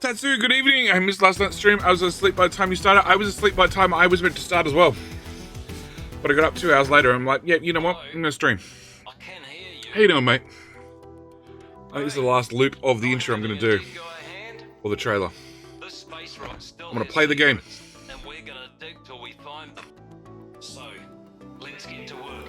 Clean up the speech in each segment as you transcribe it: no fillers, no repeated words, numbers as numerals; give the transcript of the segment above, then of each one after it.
Tatsu, good evening. I missed last night's stream. I was asleep by the time you started. I was asleep by the time I was meant to start as well. But I got up 2 hours later. I'm like, yeah, you know what? I'm going to stream. I can hear you. How you doing, mate? I think this is the last loop of the intro I'm going to do. Or the trailer. I'm going to play the game. And we're going to dig till we find them. So, let's get to work.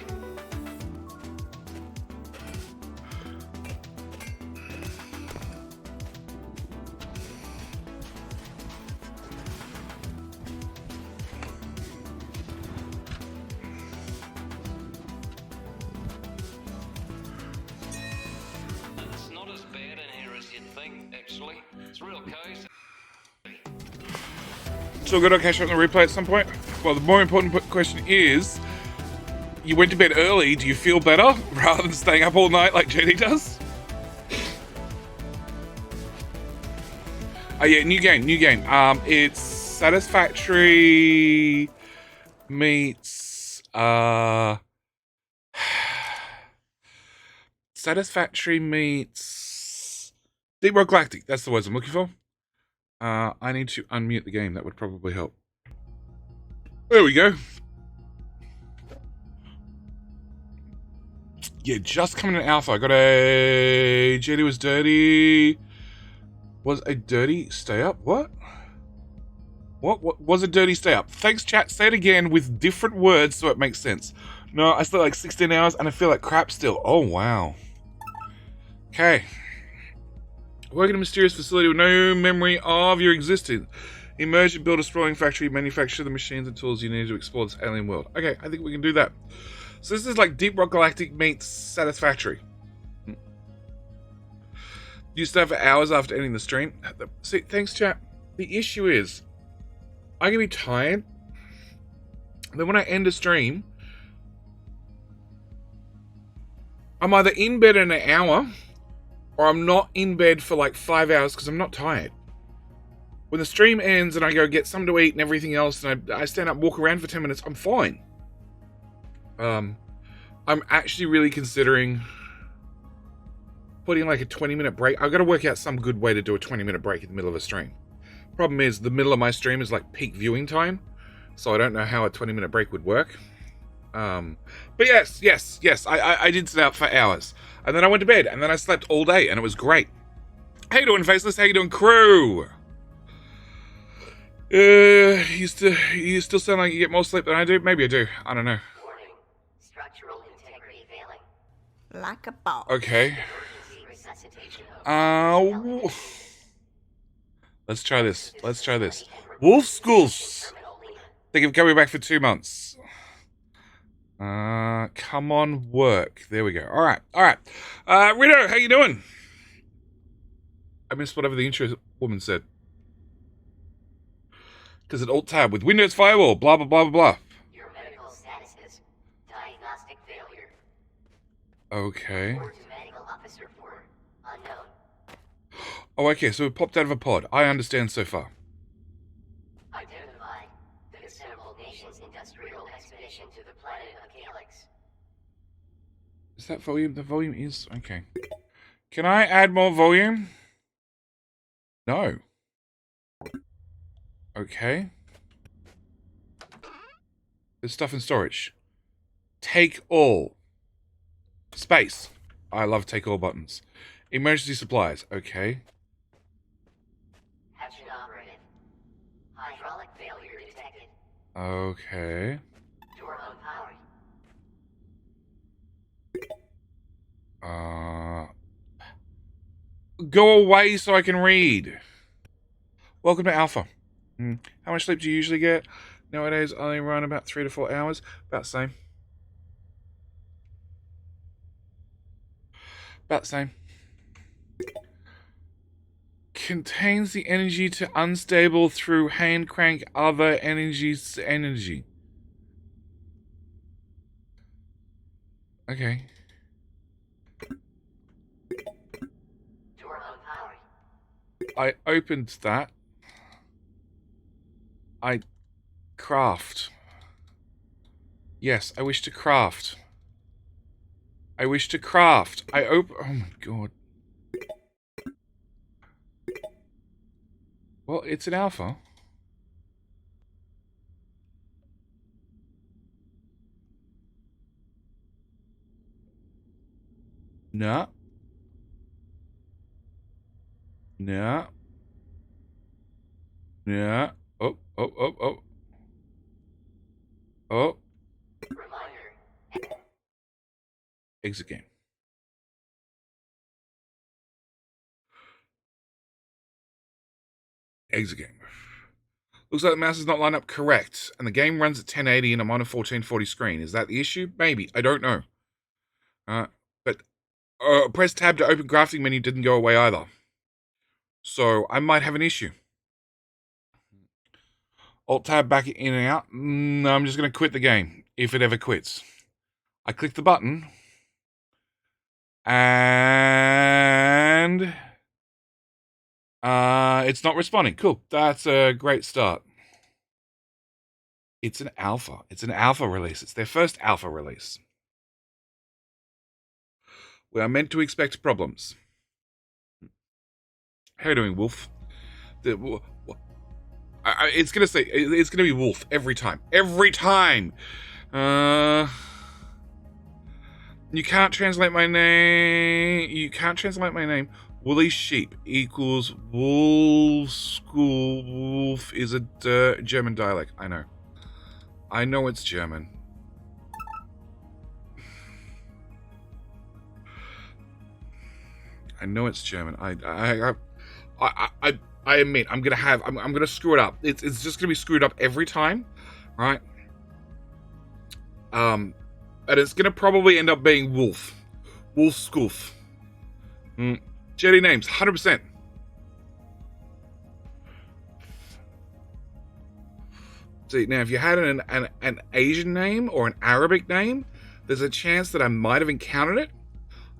It's not as bad in here as you'd think, actually. It's real cozy. Still good, I'll catch up on the replay at some point. Well, the more important question is, you went to bed early, do you feel better rather than staying up all night like JD does? Oh yeah, new game. It's Satisfactory meets, Satisfactory meets Deep Rock Galactic, that's the words I'm looking for. I need to unmute the game. That would probably help. There we go. Yeah, just coming in alpha. I got a... JD was dirty. Was a dirty stay up? What? What was a dirty stay up? Thanks, chat. Say it again with different words so it makes sense. No, I slept like 16 hours and I feel like crap still. Oh, wow. Okay. Work in a mysterious facility with no memory of your existence. Emerge and build a sprawling factory, manufacture the machines and tools you need to explore this alien world. Okay, I think we can do that. So this is like Deep Rock Galactic meets Satisfactory. You stay for hours after ending the stream. See, thanks, chat. The issue is, I can be tired. Then when I end a stream, I'm either in bed in an hour, or I'm not in bed for like 5 hours because I'm not tired. When the stream ends and I go get something to eat and everything else, and I stand up, walk around for 10 minutes, I'm fine. I'm actually really considering putting like a 20-minute break. I've got to work out some good way to do a 20-minute break in the middle of a stream. Problem is, the middle of my stream is like peak viewing time, so I don't know how a 20-minute break would work. But yes, I did sit out for hours. And then I went to bed, and then I slept all day, and it was great. How you doing, Faceless? How you doing, crew? You still sound like you get more sleep than I do? Maybe I do. I don't know. Warning. Structural integrity failing. Like a ball. Okay. Emergency resuscitation. Let's try this. Wolf Schools. Think of coming back for 2 months. Come on, work. There we go. All right. Rito, how you doing? I missed whatever the intro woman said. Because it alt-tab with Windows Firewall, blah, blah, blah, blah, blah. Your medical status is diagnostic failure. Okay. Report to medical officer for unknown. Oh, okay, so we popped out of a pod. I understand so far. Identify the Assembled Nations Industrial Expedition to the planet of Calyx. Is that volume? The volume is... Okay. Can I add more volume? No. Okay. There's stuff in storage. Take all. Space. I love take all buttons. Emergency supplies. Okay. Action operated. Hydraulic failure detected. Okay. Door unpowered. Go away so I can read. Welcome to Alpha. How much sleep do you usually get? Nowadays, I only run about 3 to 4 hours. About the same. Contains the energy to unstable through hand crank other energies energy. Okay. Door unpowered. I opened that. I craft. Yes, I wish to craft. I open... Oh my god. Well, it's an alpha. No. No. Yeah. Oh, oh, oh, oh. Oh. Reminder. Exit game. Exit game. Looks like the mouse is not lined up correct, and the game runs at 1080 and I'm on a 1440 screen. Is that the issue? Maybe. I don't know. But press tab to open graphic menu didn't go away either. So I might have an issue. Alt tab back in and out. No, I'm just going to quit the game, if it ever quits. I click the button, and it's not responding. Cool. That's a great start. It's an alpha. It's an alpha release. It's their first alpha release. We are meant to expect problems. How are you doing, Wolf? It's gonna say it's gonna be Wolf every time. Every time. You can't translate my name. You can't translate my name. Woolly sheep equals wolf school. Wolf is a German dialect. I know. I know it's German. I know it's German. I admit I'm gonna screw it up. It's just gonna be screwed up every time, right? And it's gonna probably end up being Wolf Scoof. Jetty names, 100%. See, now if you had an Asian name or an Arabic name, there's a chance that I might have encountered it.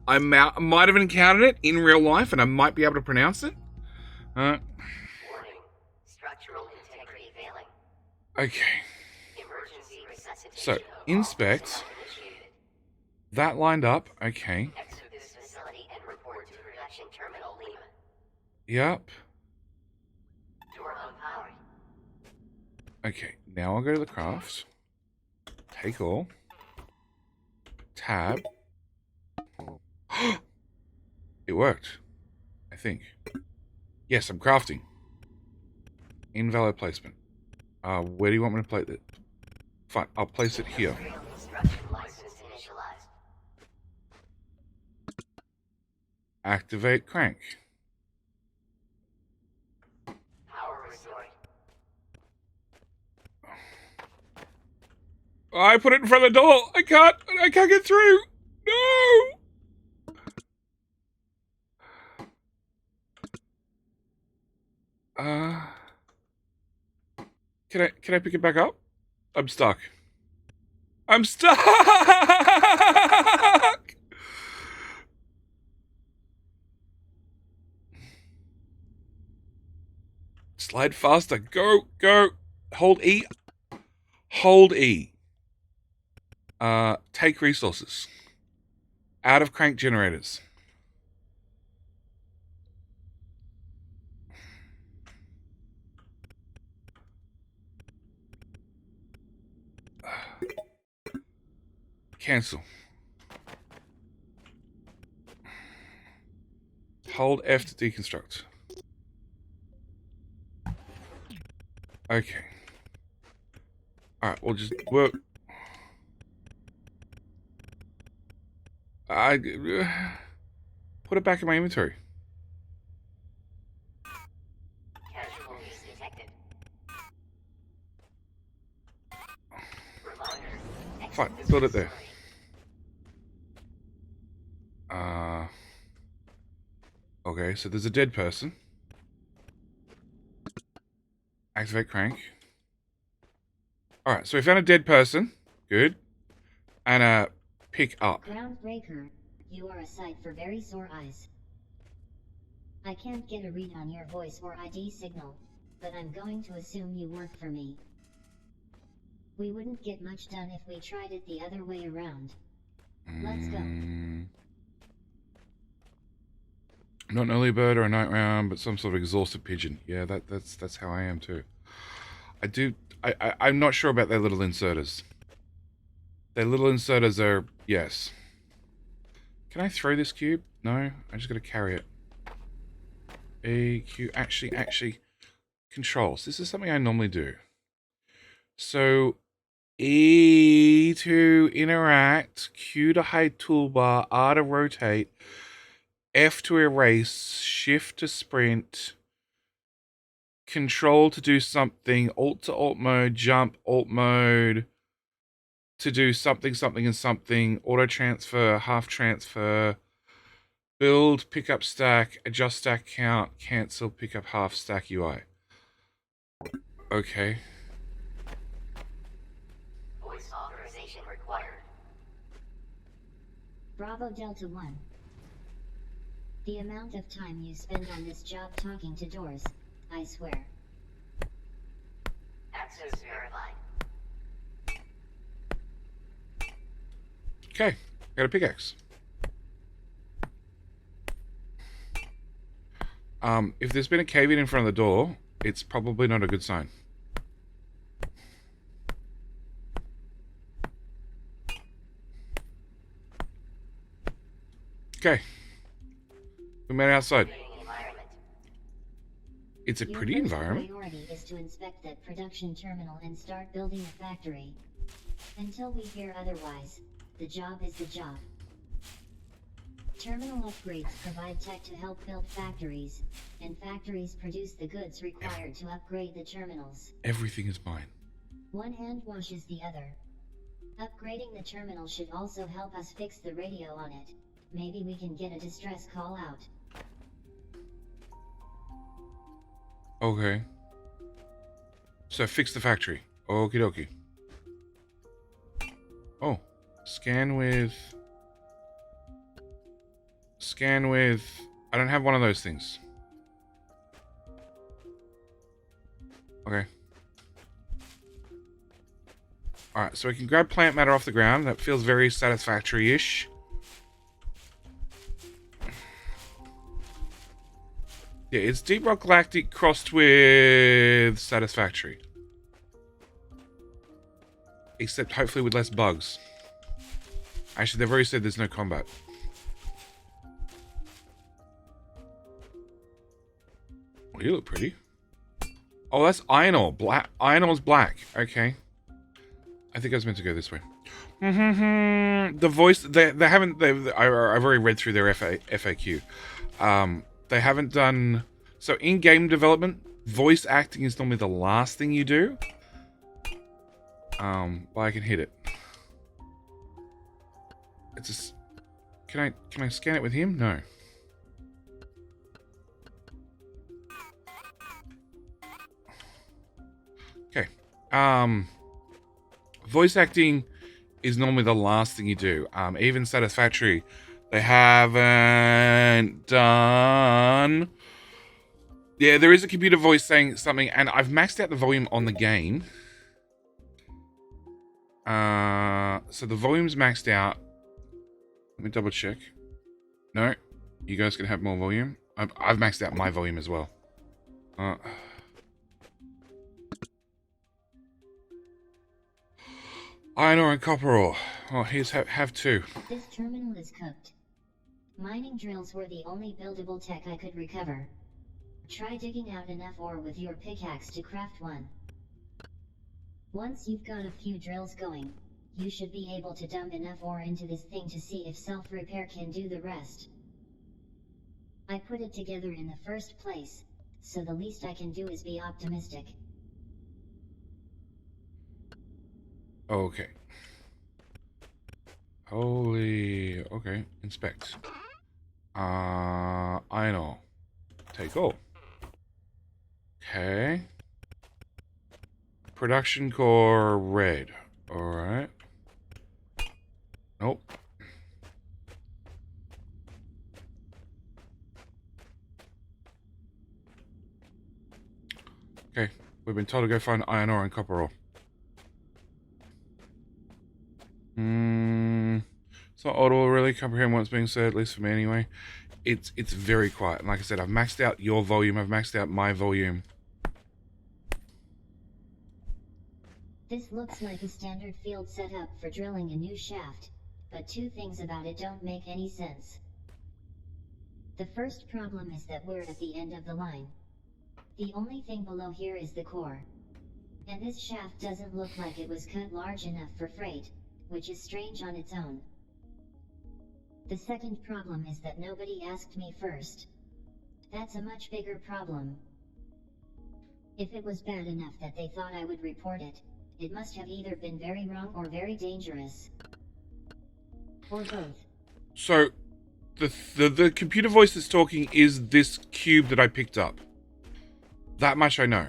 I might have encountered it in real life, and I might be able to pronounce it. Warning. Structural integrity failing. Okay. Emergency resuscitation. So, inspect. That lined up. Okay. Exit this facility and report to production terminal Lima. Yep. Door unpowered. Okay. Now I'll go to the craft. Take all. Tab. It worked. I think. Yes, I'm crafting. Invalid placement. Where do you want me to place it? Fine, I'll place it here. Activate crank. Power restored. I put it in front of the door. I can't get through. No. Can I pick it back up? I'm stuck. I'm stuck. Slide faster. Go. Hold E. Hold E. Take resources. Out of crank generators. Cancel. Hold F to deconstruct. Okay. Alright, we'll just work. Put it back in my inventory. Casualties detected. Reminder. Fine, build it there. Okay, so there's a dead person. Activate crank. Alright, so we found a dead person. Good. And pick up. Groundbreaker, you are a sight for very sore eyes. I can't get a read on your voice or ID signal, but I'm going to assume you work for me. We wouldn't get much done if we tried it the other way around. Let's go. Not an early bird or a night round, but some sort of exhausted pigeon. Yeah, that's how I am too. I'm not sure about their little inserters. Their little inserters are, yes. Can I throw this cube? No, I just gotta carry it. A, Q, actually, controls. This is something I normally do. So, E to interact, Q to hide toolbar, R to rotate, F to erase, Shift to sprint, Control to do something, Alt to alt mode, jump, alt mode to do something, something, and something, auto transfer, half transfer, build, pick up stack, adjust stack count, cancel, pick up half stack UI. Okay. Voice authorization required. Bravo Delta 1. The amount of time you spend on this job talking to doors, I swear. Access verified. Okay, got a pickaxe. If there's been a cave-in in front of the door, it's probably not a good sign. Okay. We made it outside. It's a pretty environment. Your first priority is to inspect that production terminal and start building a factory. Until we hear otherwise, the job is the job. Terminal upgrades provide tech to help build factories, and factories produce the goods required to upgrade the terminals. Everything is mine. One hand washes the other. Upgrading the terminal should also help us fix the radio on it. Maybe we can get a distress call out. Okay. So fix the factory. Okie dokie. Oh. Scan with... I don't have one of those things. Okay. Alright, so we can grab plant matter off the ground. That feels very satisfactory-ish. Yeah, it's Deep Rock Galactic crossed with Satisfactory. Except hopefully with less bugs. Actually, they've already said there's no combat. Oh, you look pretty. Oh, that's iron ore. Black. Iron ore's black. Okay. I think I was meant to go this way. The voice... They haven't... I've already read through their FAQ. They haven't done... So in game development, voice acting is normally the last thing you do. Well, I can hit it. It's just... Can I scan it with him? No. Okay. Voice acting is normally the last thing you do. Even Satisfactory, they haven't done... Yeah, there is a computer voice saying something, and I've maxed out the volume on the game. So the volume's maxed out. Let me double check. No, you guys can have more volume. I've maxed out my volume as well. Iron ore and copper ore. Oh, here's have two. This terminal is cooked. Mining drills were the only buildable tech I could recover. Try digging out enough ore with your pickaxe to craft one. Once you've got a few drills going, you should be able to dump enough ore into this thing to see if self-repair can do the rest. I put it together in the first place, so the least I can do is be optimistic. Okay. Holy... Okay, inspect. Iron ore. Take all. Okay. Production core red. Alright. Nope. Okay. We've been told to go find iron ore and copper ore. It's not auto barely comprehend what's being said, at least for me anyway. It's very quiet. And like I said, I've maxed out your volume. I've maxed out my volume. This looks like a standard field setup for drilling a new shaft, but two things about it don't make any sense. The first problem is that we're at the end of the line. The only thing below here is the core. And this shaft doesn't look like it was cut large enough for freight, which is strange on its own. The second problem is that nobody asked me first. That's a much bigger problem. If it was bad enough that they thought I would report it, it must have either been very wrong or very dangerous. Or both. So, the computer voice that's talking is this cube that I picked up. That much I know.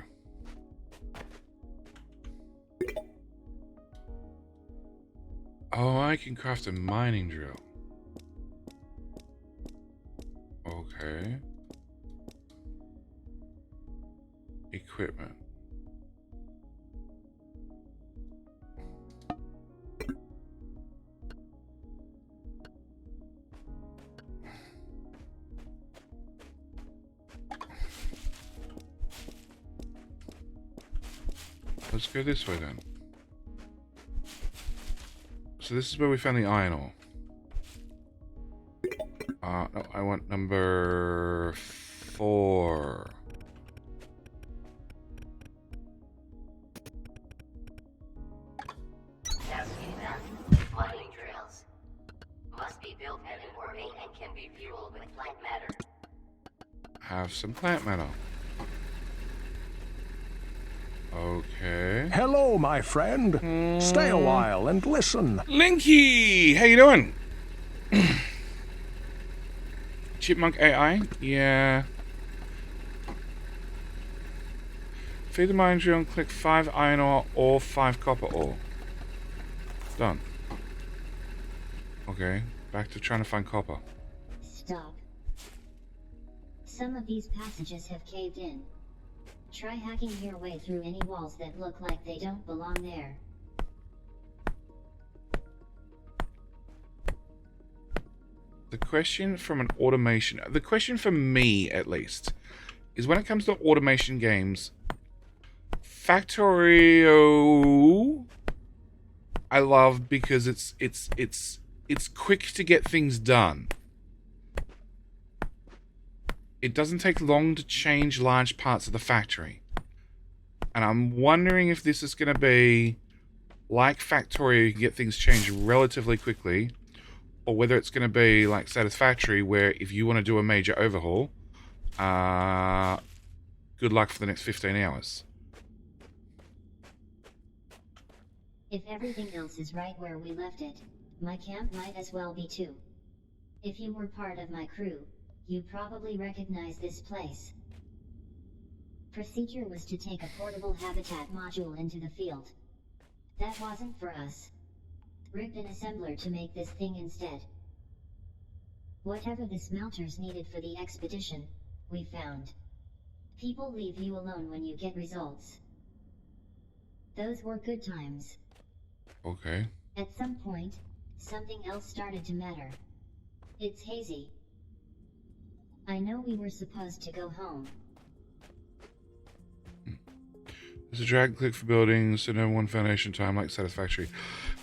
Oh, I can craft a mining drill. Okay. Equipment. Let's go this way then. So this is where we found the iron ore. No, I want number 4. Mining drills must be built at an orbit and can be fueled with plant matter. Have some plant matter. Okay. Hello, my friend. Stay a while and listen. Linky! How you doing? Chipmunk AI? Yeah. Feed the mine drill and click 5 iron ore or 5 copper ore. Done. Okay, back to trying to find copper. Stop. Some of these passages have caved in. Try hacking your way through any walls that look like they don't belong there. The question from an automation... The question for me, at least, is when it comes to automation games, Factorio I love because it's quick to get things done. It doesn't take long to change large parts of the factory. And I'm wondering if this is going to be like Factorio, you can get things changed relatively quickly, or whether it's going to be like Satisfactory, where if you want to do a major overhaul, good luck for the next 15 hours. If everything else is right where we left it, my camp might as well be too. If you were part of my crew, you probably recognize this place. Procedure was to take a portable habitat module into the field. That wasn't for us. Rigged an assembler to make this thing instead. Whatever the smelters needed for the expedition, we found. People leave you alone when you get results. Those were good times. Okay. At some point, something else started to matter. It's hazy. I know we were supposed to go home. There's a drag and click for buildings, so no one foundation time like Satisfactory.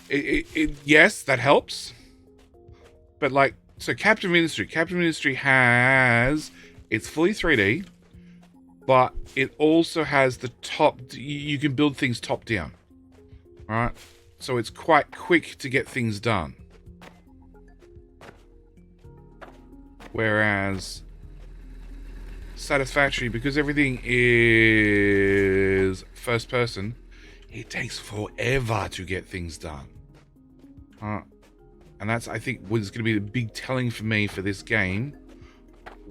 Yes, that helps. But like, so Captain Industry has, it's fully 3D, but it also has the top, you can build things top down. Alright? So it's quite quick to get things done. Whereas Satisfactory, because everything is first person, it takes forever to get things done. And that's, I think, what's going to be the big telling for me for this game.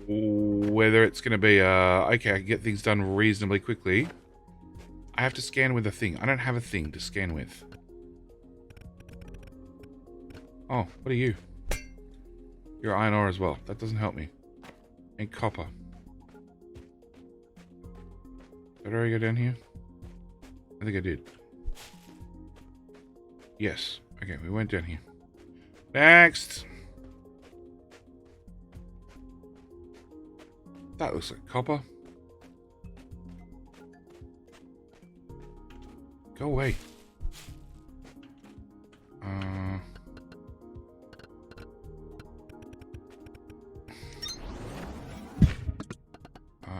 Whether it's going to be, okay, I can get things done reasonably quickly. I have to scan with a thing. I don't have a thing to scan with. Oh, what are you? You're iron ore as well. That doesn't help me. And copper. Did I already go down here? I think I did. Yes. Okay, we went down here. Next! That looks like copper. Go away.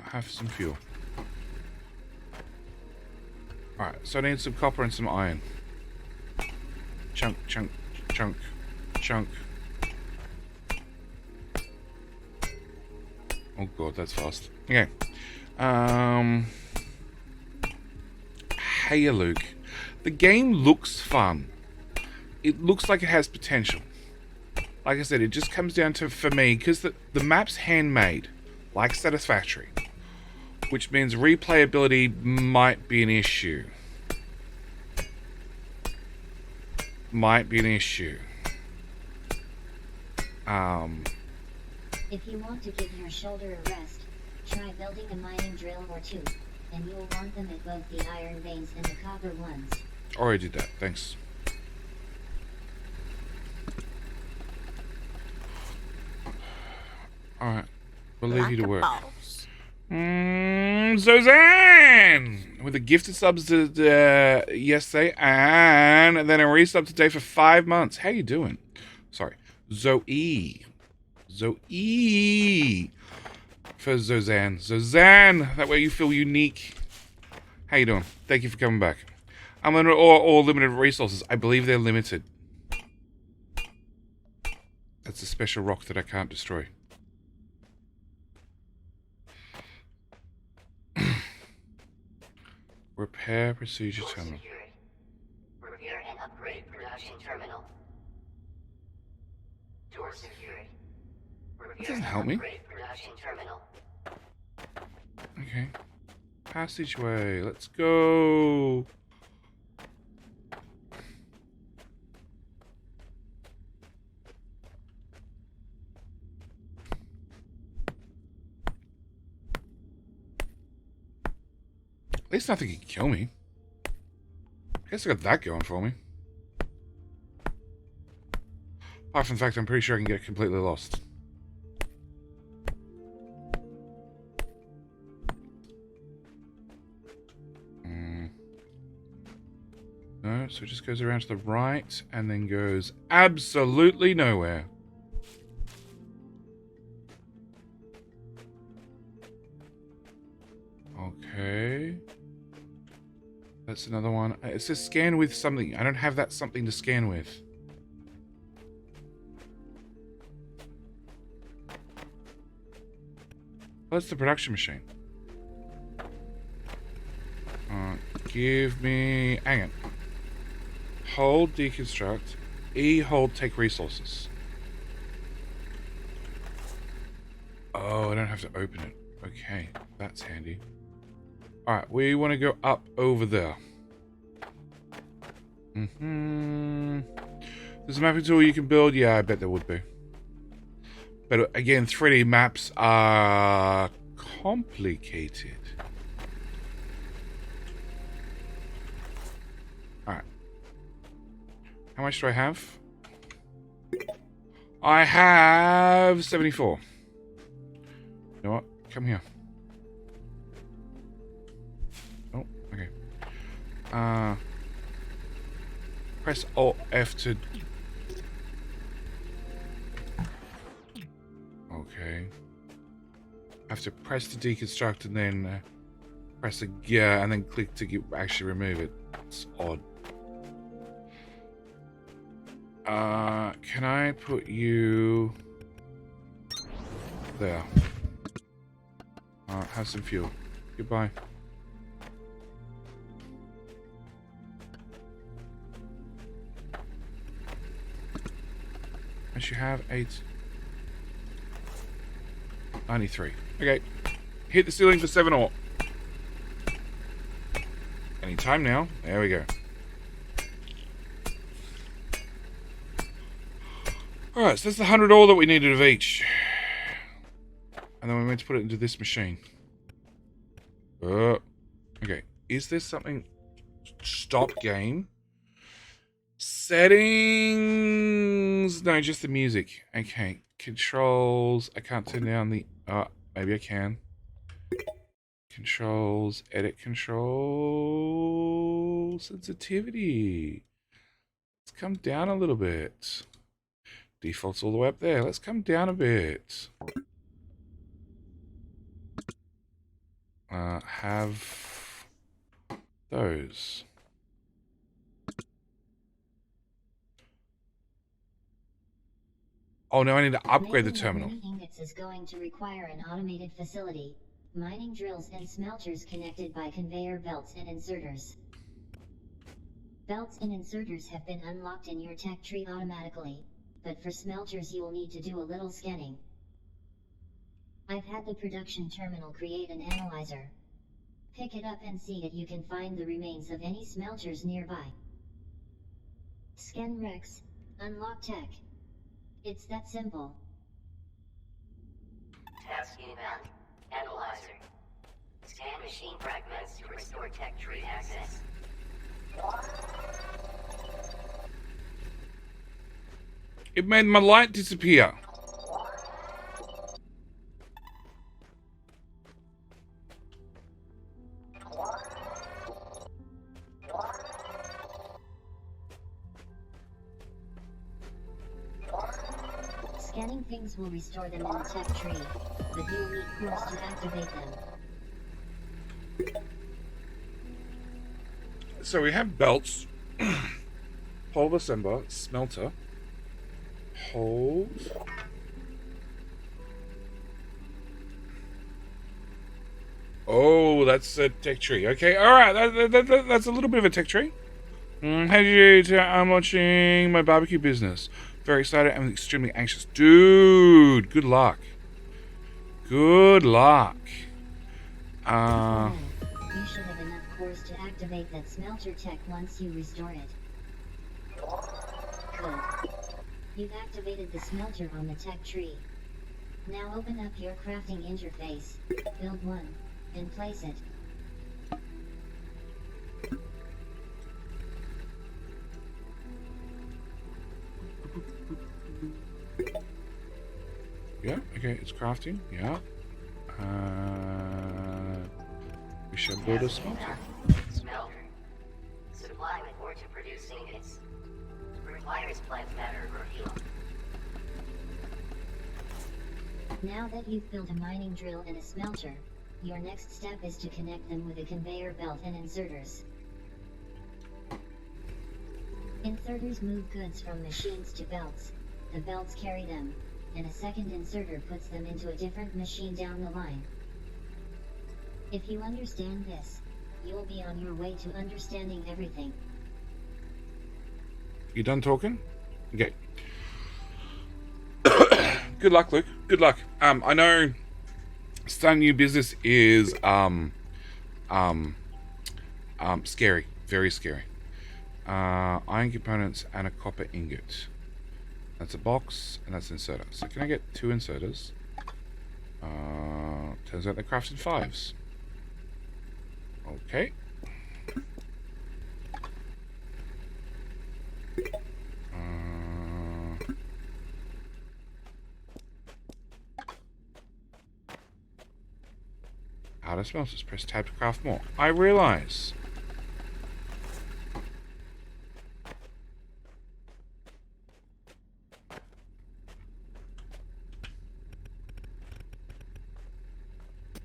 Have some fuel. Alright, so I need some copper and some iron. Chunk, chunk, chunk, chunk. Oh god, that's fast. Okay. Hey, Luke. The game looks fun. It looks like it has potential. Like I said, it just comes down to, for me, because the map's handmade, like Satisfactory, which means replayability might be an issue. Might be an issue. If you want to give your shoulder a rest, try building a mining drill or two, and you'll want them at both the iron veins and the copper ones. Already did that, thanks. Alright, we'll leave you to work. Suzanne! With a gifted subs yesterday, and then a resub today for 5 months. How you doing? Sorry. Zoe. For Suzanne. Suzanne! That way you feel unique. How you doing? Thank you for coming back. Unlimited or limited resources. I believe they're limited. That's a special rock that I can't destroy. Repair procedure Door terminal. secured. Repair and upgrade production terminal. Door secured. Repair doesn't and help me. upgrade production terminal. Okay. Passageway. Let's go. At least nothing can kill me. I guess I got that going for me. Apart from the fact I'm pretty sure I can get completely lost. No, so it just goes around to the right and then goes absolutely nowhere. Okay. That's another one. It says scan with something. I don't have that something to scan with. Well, that's the production machine. Give me... Hang on. Hold deconstruct. E hold take resources. Oh, I don't have to open it. Okay, that's handy. Alright, we want to go up over there. There's a mapping tool you can build? Yeah, I bet there would be. But again, 3D maps are complicated. Alright. How much do I have? I have 74. You know what? Come here. Oh, okay. Press Alt F to... Okay. I have to press to deconstruct and then press a gear and then click to actually remove it. It's odd. Can I put you there? Have some fuel. Goodbye. I should have 93. Okay. Hit the ceiling for 7 ore. Anytime now. There we go. Alright, so that's the 100 ore that we needed of each. And then we're meant to put it into this machine. Okay. Is there something... Stop game. Settings... No, just the music. Okay. Controls. I can't turn down the... maybe I can. Controls, edit control, sensitivity. Let's come down a little bit. Default's all the way up there. Let's come down a bit. Have those. Oh, no, I need to upgrade the terminal. Mining ingots is going to require an automated facility. Mining drills and smelters connected by conveyor belts and inserters. Belts and inserters have been unlocked in your tech tree automatically, but for smelters you will need to do a little scanning. I've had the production terminal create an analyzer. Pick it up and see if you can find the remains of any smelters nearby. Scan Rex, unlock tech. It's that simple. Task inbound. Analyzer. Scan machine fragments to restore tech tree access. It made my light disappear. Scanning things will restore them in the tech tree, but you'll need cores to activate them. So we have belts, hold assembler, smelter, hold. Oh, that's a tech tree. Okay, all right, that's a little bit of a tech tree. Hey, I'm watching my barbecue business. Very excited. I'm extremely anxious. Dude, good luck. Good luck. You should have enough cores to activate that smelter tech once you restore it. Good. You've activated the smelter on the tech tree. Now open up your crafting interface, build one, and place it. Yeah, okay, it's crafting. Yeah. We shall build a smelter. Smelter. Supply with ore to produce ingots. Requires plant matter refuel. Now that you've built a mining drill and a smelter, your next step is to connect them with a conveyor belt and inserters. Inserters move goods from machines to belts, the belts carry them, and a second inserter puts them into a different machine down the line. If you understand this, you'll be on your way to understanding everything. You done talking? Okay. Good luck, Luke. Good luck. I know starting a new business is scary. Very scary. Iron components and a copper ingot. That's a box and that's an inserter. So can I get 2 inserters? Turns out they're crafted 5s. Okay. How to smelt this? Press tab to craft more. I realize.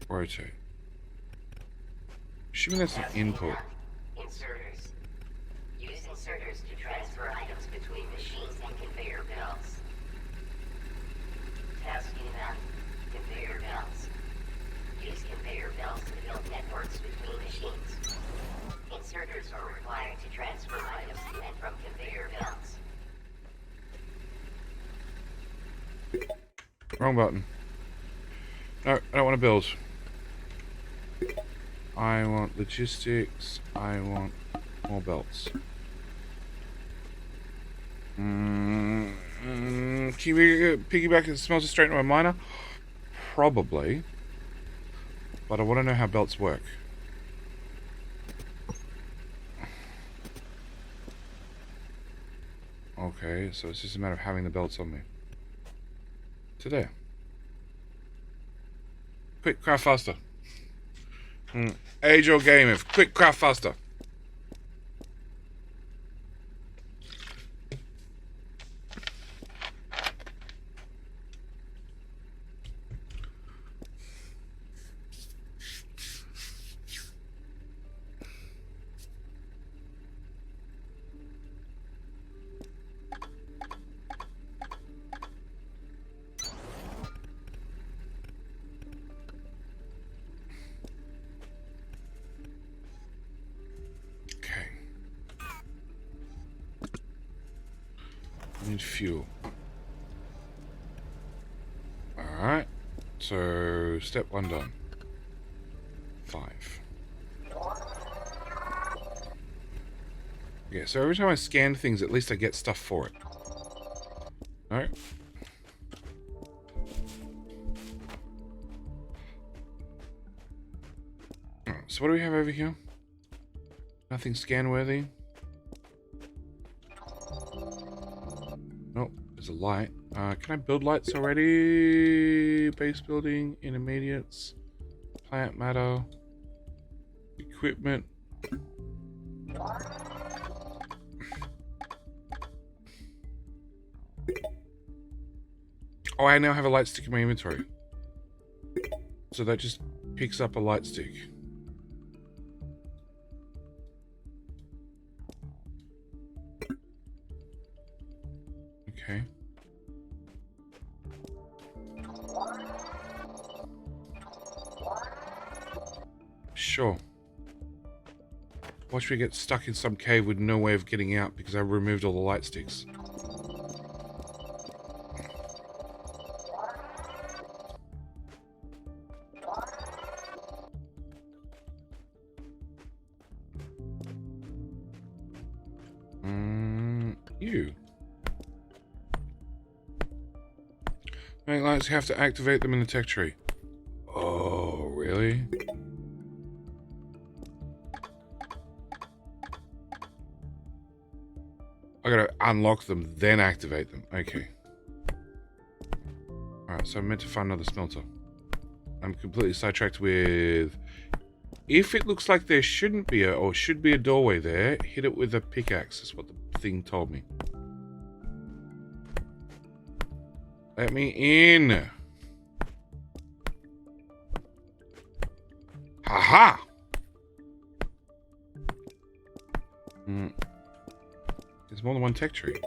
Rotate. Assuming that's an input. Inserters. Use inserters to transfer items between machines and conveyor belts. Task inbound. Conveyor belts. Use conveyor belts to build networks between machines. Inserters are required to transfer items to and from conveyor belts. Wrong button. No, I don't want to build. I want logistics. I want more belts. Can you piggyback and smelter straight into a miner? Probably. But I want to know how belts work. Okay, so it's just a matter of having the belts on me. Today. Quick, craft faster. Age or game of quick, craft faster. Need fuel. Alright. So, step 1 done. 5. Yeah, so every time I scan things, at least I get stuff for it. Alright. So what do we have over here? Nothing scan-worthy. Oh, there's a light. Can I build lights already? Base building, intermediates, plant matter, equipment. Oh, I now have a light stick in my inventory. So that just picks up a light stick. Okay. Sure. Watch me get stuck in some cave with no way of getting out because I removed all the light sticks. You. Make lights, you have to activate them in the tech tree. Oh, really? I gotta unlock them, then activate them. Okay. Alright, so I'm meant to find another smelter. I'm completely sidetracked with... If it looks like there shouldn't be a, or should be a doorway there, hit it with a pickaxe, is what the thing told me. Let me in. Haha! There's more than one tech tree.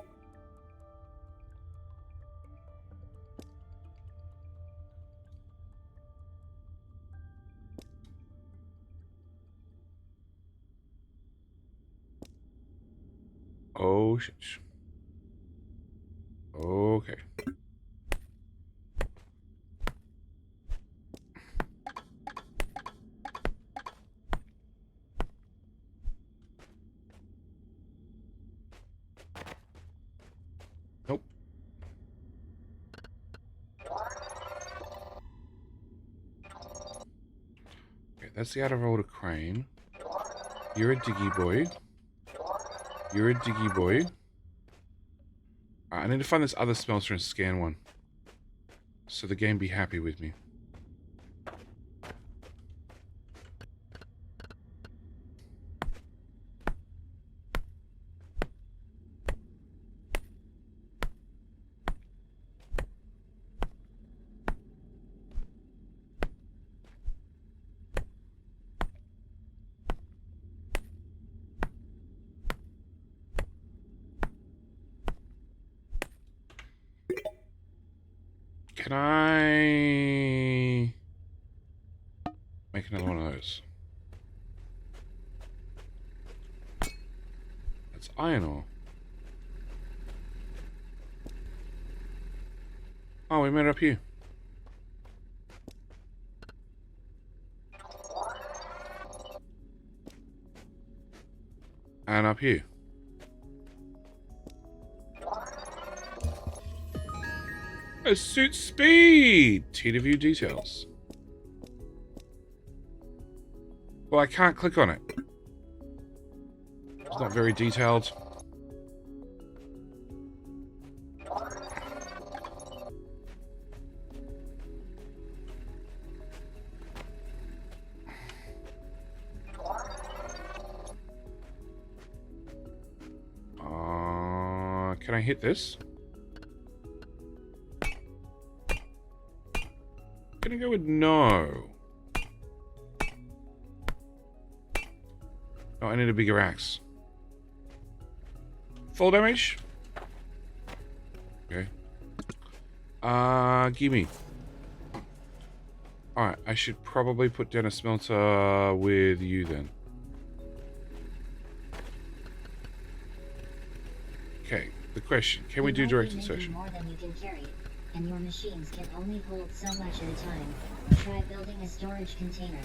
Oh, shit. Okay. Nope. Okay, that's the out of order crane. You're a diggy boy. You're a diggy boy. I need to find this other smelter and scan one. So the game be happy with me. Can I make another one of those? That's iron ore. Oh, we made it up here. And up here. Oh, suit speed! T to view details. Well, I can't click on it. It's not very detailed. Can I hit this? Gonna go with no. Oh, I need a bigger axe. Full damage? Okay. Gimme. Alright, I should probably put down a smelter with you then. Okay, the question. Can we do direct insertion? More than you can carry, and your machines can only hold so much at a time. Try building a storage container.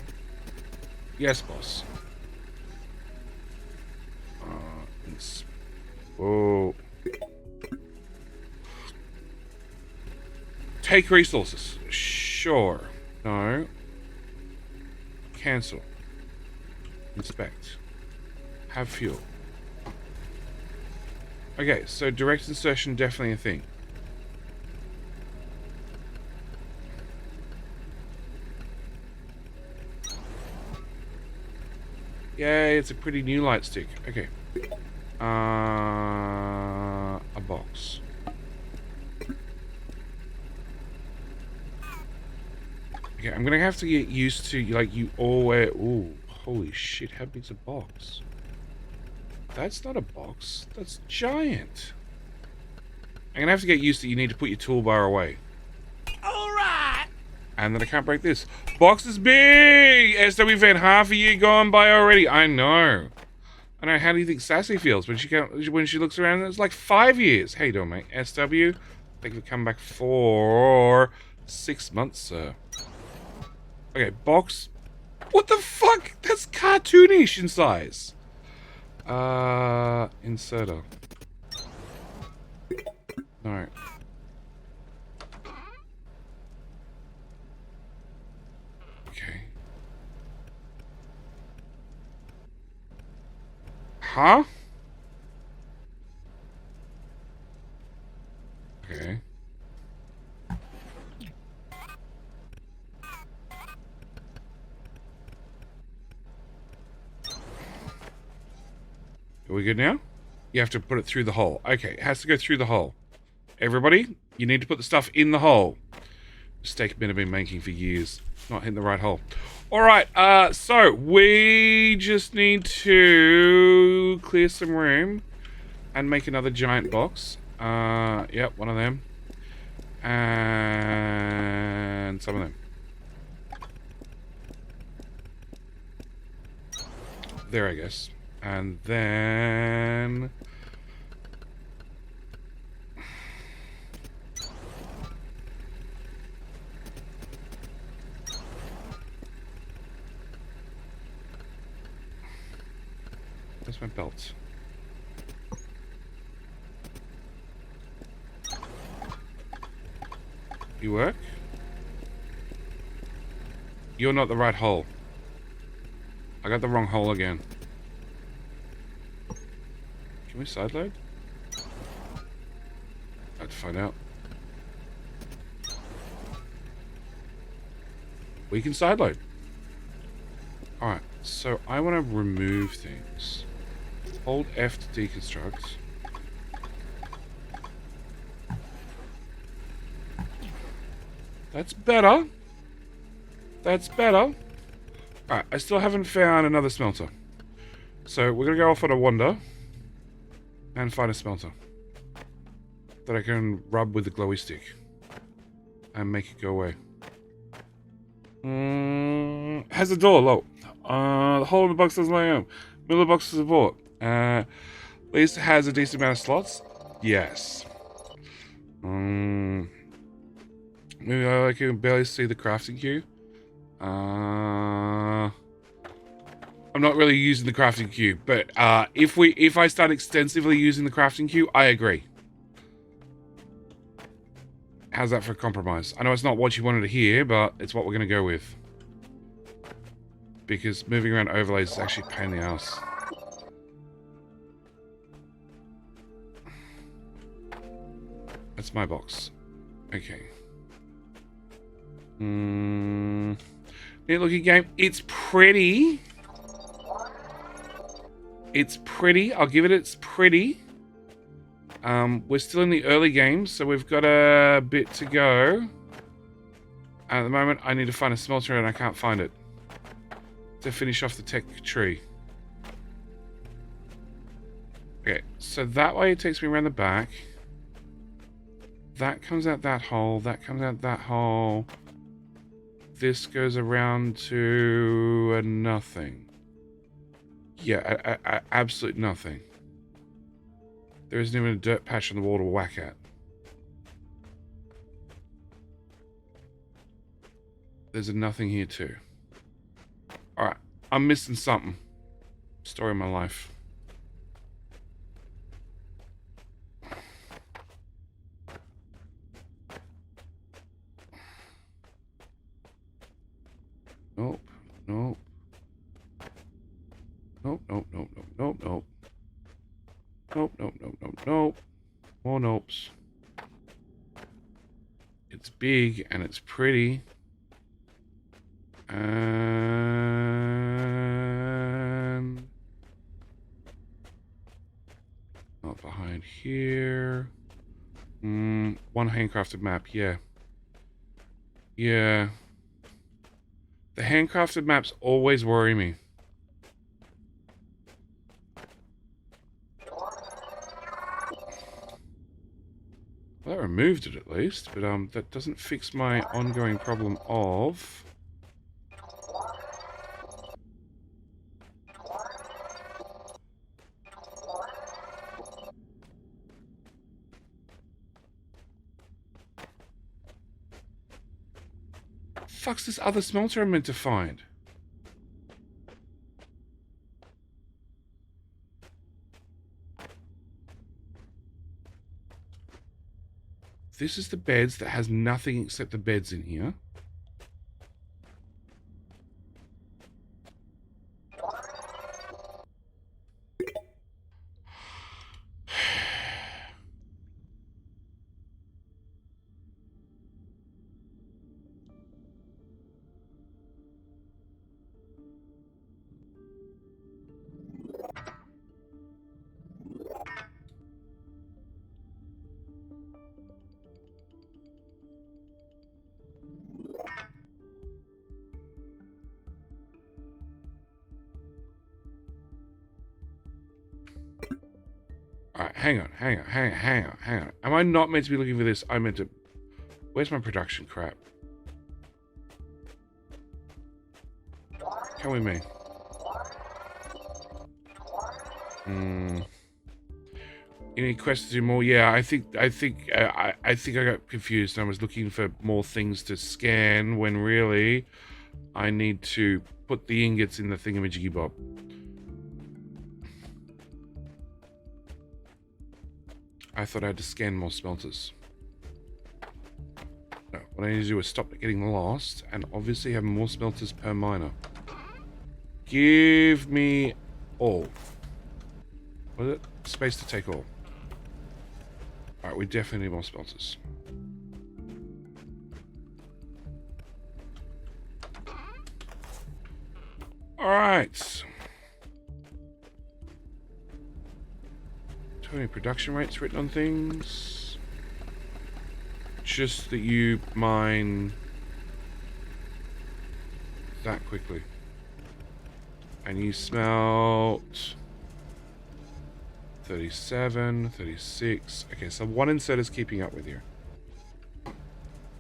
Yes, boss. Oh. Take resources. Sure. No. Cancel. Inspect. Have fuel. Okay, so direct insertion definitely a thing. Yay, it's a pretty new light stick. Okay. A box. Okay, I'm gonna have to get used to, like, you always... Ooh, holy shit, how big's a box? That's not a box. That's giant. I'm gonna have to get used to you need to put your toolbar away. Alright! And then I can't break this. Box is big! SW, we've had half a year gone by already. I know. I know, how do you think Sassy feels when she looks around? It's like 5 years. How you doing, mate? SW, thank you for coming back for 6 months, sir. Okay, box. What the fuck? That's cartoonish in size. Inserter. No. Okay. Huh? Okay. Are we good now? You have to put it through the hole. Okay, it has to go through the hole. Everybody, you need to put the stuff in the hole. Mistake men have been making for years. Not hitting the right hole. Alright, so we just need to clear some room and make another giant box. Yep, one of them. And some of them. There, I guess. And then... Where's my belt? You work? You're not the right hole. I got the wrong hole again. Can we sideload? I have to find out. We can sideload. Alright, so I want to remove things. Hold F to deconstruct. That's better. That's better. Alright, I still haven't found another smelter. So we're going to go off on a wander and find a smelter that I can rub with the glowy stick and make it go away. Has a door, low. The hole in the box doesn't lay out. Middle of the box is support. At least it has a decent amount of slots. Yes. Maybe I can barely see the crafting queue. I'm not really using the crafting queue, but if I start extensively using the crafting queue, I agree. How's that for a compromise? I know it's not what you wanted to hear, but it's what we're going to go with. Because moving around overlays is actually a pain in the ass. That's my box. Okay. Neat looking game. It's pretty. It's pretty. I'll give it. It's pretty. We're still in the early game, so we've got a bit to go. At the moment, I need to find a smelter and I can't find it to finish off the tech tree. Okay, so that way it takes me around the back. That comes out that hole, that comes out that hole. This goes around to a nothing. Yeah, absolute nothing. There isn't even a dirt patch on the wall to whack at. There's a nothing here too. Alright, I'm missing something. Story of my life. Nope, nope. Nope, nope, nope, nope, nope, nope. Nope, nope, nope, nope, nope. More nopes. It's big and it's pretty. And not behind here. One handcrafted map, yeah. Yeah. The handcrafted maps always worry me. Well, that removed it at least, but that doesn't fix my ongoing problem of fuck's this other smelter I'm meant to find? This is the beds that has nothing except the beds in here. Alright, hang on. Am I not meant to be looking for this? I meant to... Where's my production crap? Come with me. Any quests to do more? Yeah, I think I got confused. I was looking for more things to scan when really I need to put the ingots in the thingamajiggy bob. I thought I had to scan more smelters. No, what I need to do is stop getting lost and obviously have more smelters per miner. Give me all. What is it? Space to take all. Alright, we definitely need more smelters. Alright. Too many production rates written on things. Just that you mine that quickly. And you smelt 37, 36. Okay, so one insert is keeping up with you.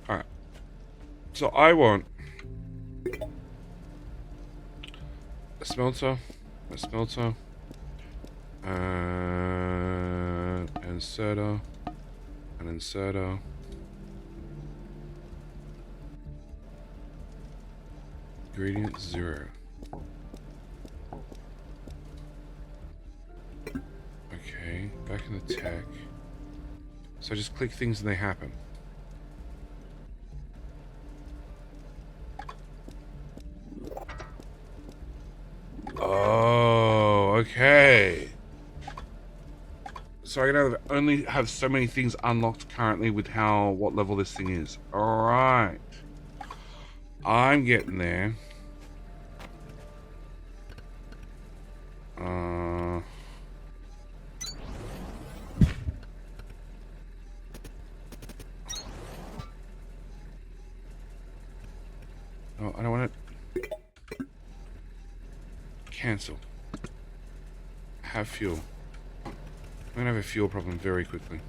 Alright. So I want a smelter, an inserter, an inserter. Ingredient 0. Okay, back in the tech. So I just click things and they happen. Oh, okay. So I can only have so many things unlocked currently with what level this thing is. Alright. I'm getting there. No, I don't want it. Cancel. Have fuel. I'm gonna have a fuel problem very quickly.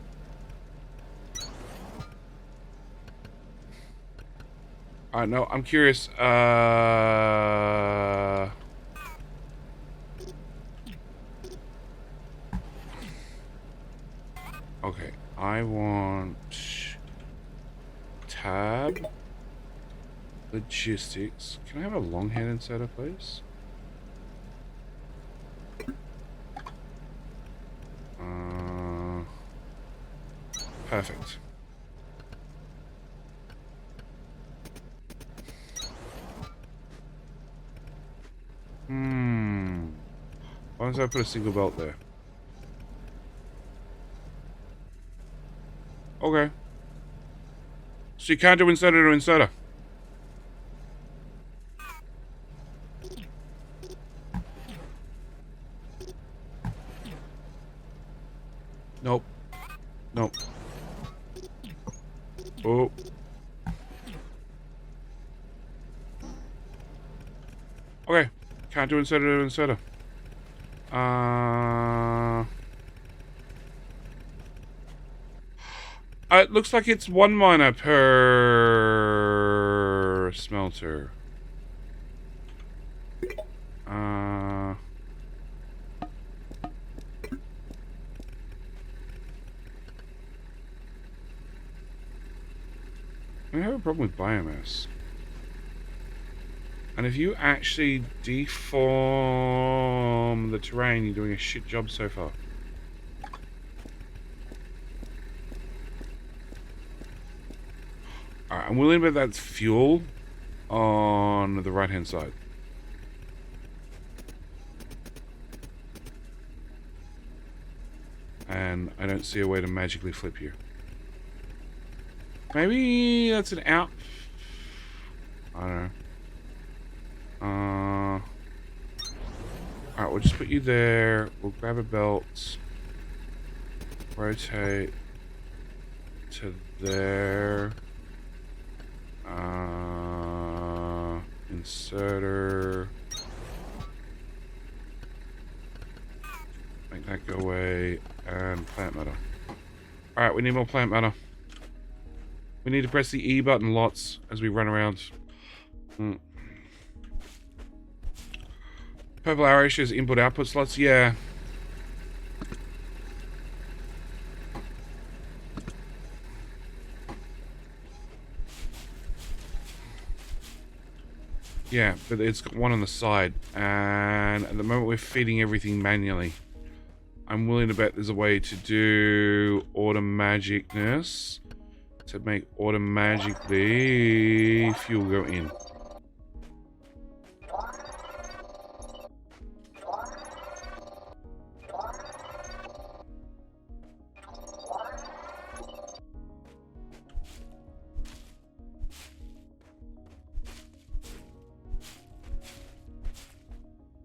Alright, no, I'm curious. Okay, I want tab logistics. Can I have a long hand inserter, please? Perfect. Why don't I put a single belt there? Okay. So you can't do inserter to inserter. Nope. Nope. Oh. Okay. Can't do inserter to inserter. It looks like it's 1 miner per smelter. I have a problem with biomass. And if you actually deform the terrain, you're doing a shit job so far. Alright, I'm willing to bet that's fuel on the right hand side. And I don't see a way to magically flip you. Maybe that's an out. I don't know. Alright, we'll just put you there. We'll grab a belt. Rotate to there. Inserter. Make that go away. And plant matter. Alright, we need more plant matter. We need to press the E button lots as we run around. Purple arrow shows input output slots. Yeah. Yeah, but it's got one on the side. And at the moment we're feeding everything manually. I'm willing to bet there's a way to do automagicness to make automatically fuel go in.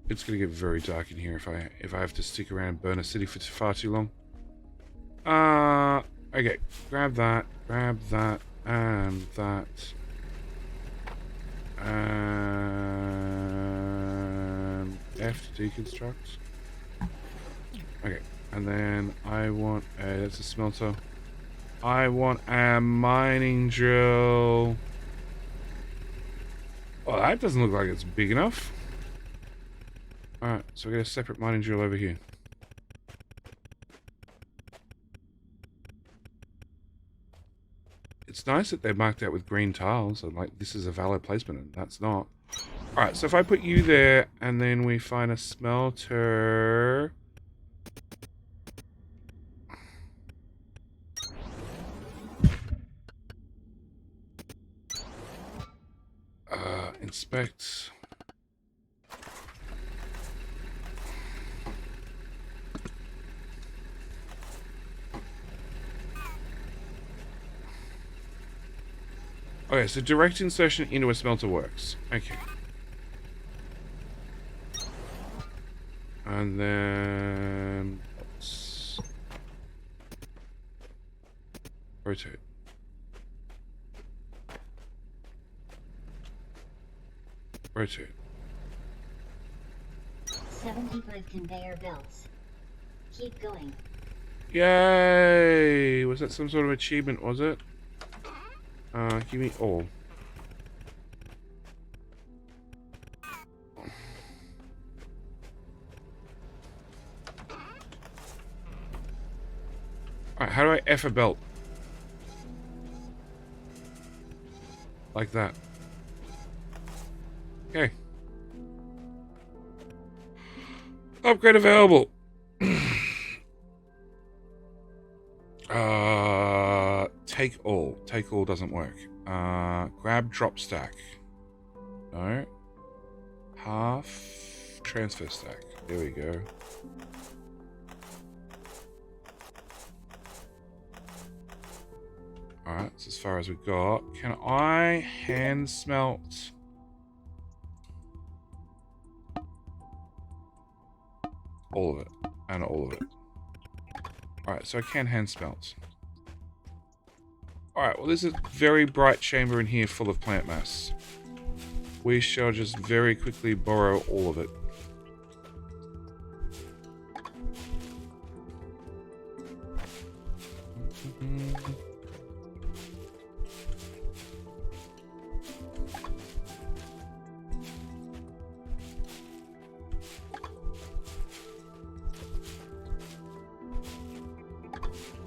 It's gonna get very dark in here if I have to stick around and burn a city for far too long. Okay, grab that, and that, and F to deconstruct. Okay, and then I want that's a smelter. I want a mining drill. Oh, that doesn't look like it's big enough. Alright, so we got a separate mining drill over here. It's nice that they're marked out with green tiles, and like this is a valid placement, and that's not. Alright, so if I put you there, and then we find a smelter. Inspect. Okay, so direct insertion into a smelter works. Okay. And then let's rotate. Rotate. 75 conveyor belts. Keep going. Yay! Was that some sort of achievement, was it? Give me all. Alright, how do I F a belt? Like that. Okay. Upgrade available. Take all. Take all doesn't work. Grab drop stack. No. Half transfer stack. There we go. Alright, that's as far as we got. Can I hand smelt? All of it. And all of it. Alright, so I can hand smelt. Alright, well there's a very bright chamber in here full of plant mass. We shall just very quickly borrow all of it.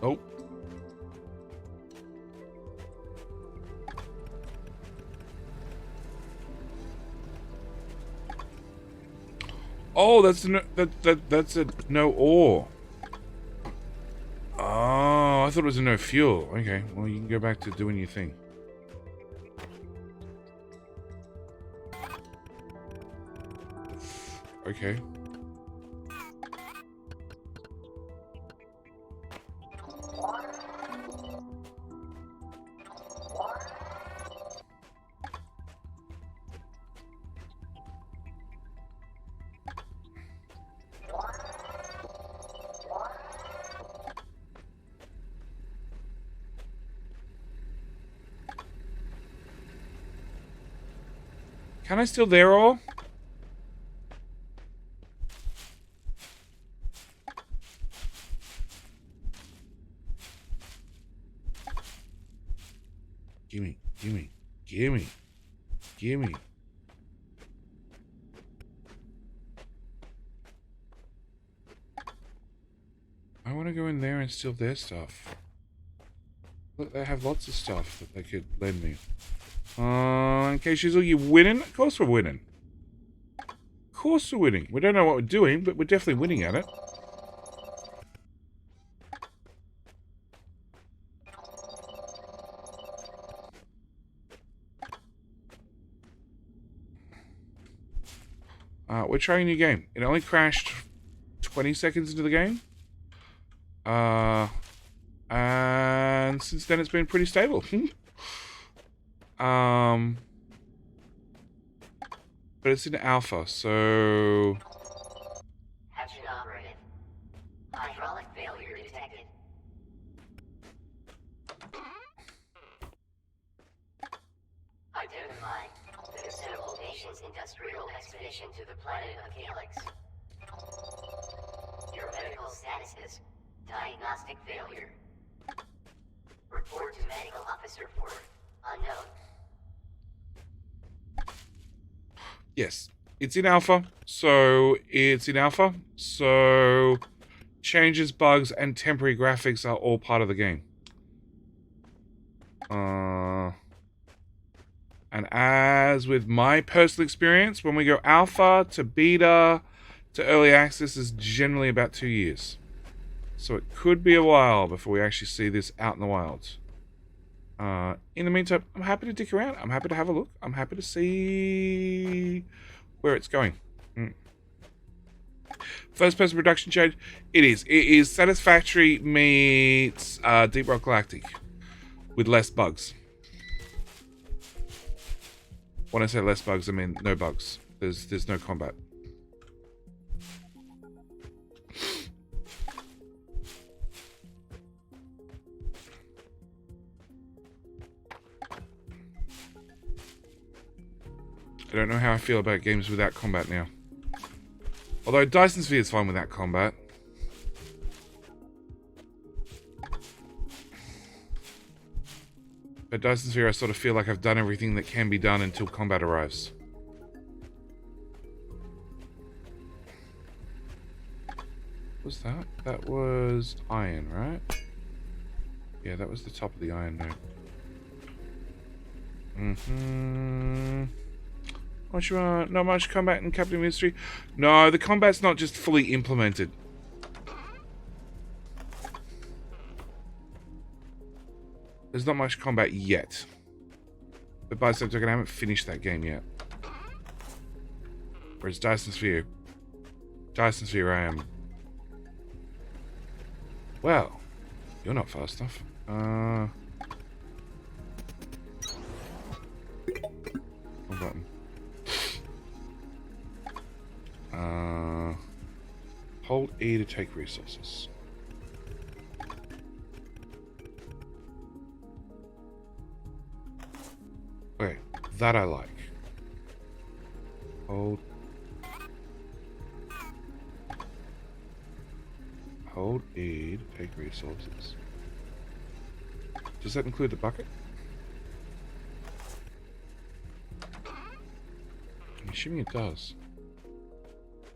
Oh. Oh, that's that's a no ore. Oh, I thought it was a no fuel. Okay, well you can go back to doing your thing. Okay. Can I steal their ore? Gimme, gimme, gimme, gimme. I want to go in there and steal their stuff. Look, they have lots of stuff that they could lend me. In case she's all, you winning? Of course we're winning. Of course we're winning. We don't know what we're doing, but we're definitely winning at it. We're trying a new game. It only crashed 20 seconds into the game. And since then it's been pretty stable. But it's in alpha, so... Action operated. Hydraulic failure detected. Identify the Considerable Nations industrial expedition to the planet of Calyx. Your medical status is diagnostic failure. Report to medical officer for unknown. Yes, it's in alpha, so changes, bugs, and temporary graphics are all part of the game. And as with my personal experience, when we go alpha to beta to early access is generally about 2 years. So it could be a while before we actually see this out in the wild. In the meantime, I'm happy to dick around. I'm happy to have a look. I'm happy to see where it's going. First person production change. It is. It is Satisfactory meets Deep Rock Galactic with less bugs. When I say less bugs, I mean no bugs. There's no combat. I don't know how I feel about games without combat now. Although Dyson Sphere is fine without combat. But Dyson Sphere, I sort of feel like I've done everything that can be done until combat arrives. What was that? That was iron, right? Yeah, that was the top of the iron note. What you want? Not much combat in Captain Mystery? No, the combat's not just fully implemented. There's not much combat yet. But by the same token, I haven't finished that game yet. Whereas Dyson Sphere, I am. Well, you're not fast enough. One button. Hold E to take resources. Okay, that I like. Hold E to take resources. Does that include the bucket? I'm assuming it does.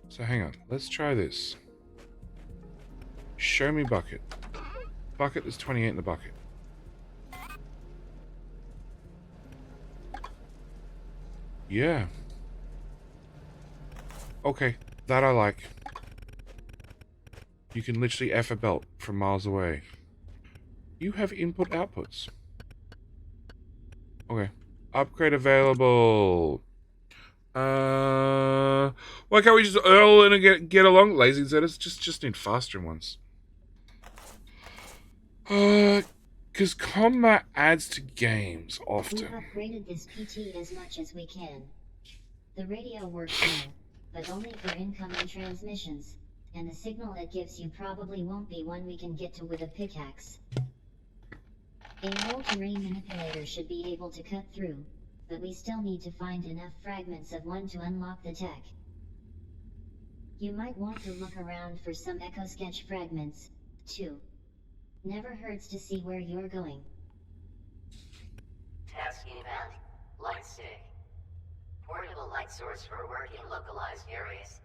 So hang on, let's try this. Show me bucket. Bucket, there's 28 in the bucket. Yeah. Okay, that I like. You can literally F a belt from miles away. You have input outputs. Okay. Upgrade available. Why can't we just all and get along? Lazy Zetas just need faster ones. Because combat adds to games often. We've upgraded this PT as much as we can. The radio works now, but only for incoming transmissions, and the signal it gives you probably won't be one we can get to with a pickaxe. A whole terrain manipulator should be able to cut through, but we still need to find enough fragments of one to unlock the tech. You might want to look around for some echo sketch fragments, too. Never hurts to see where you're going. Task inbound. Light stick. Portable light source for work in localized areas.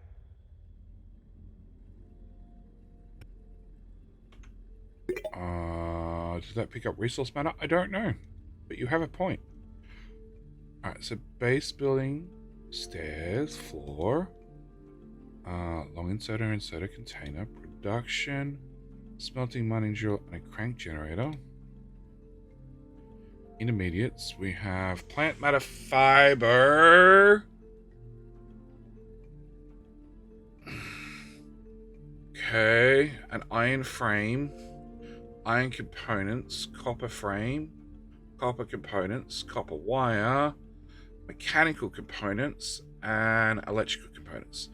Does that pick up resource matter? I don't know. But you have a point. Alright, so base building, stairs, floor, long inserter container, production, smelting mining drill, and a crank generator. Intermediates, we have plant matter fiber. Okay, an iron frame, iron components, copper frame, copper components, copper wire, mechanical components, and electrical components.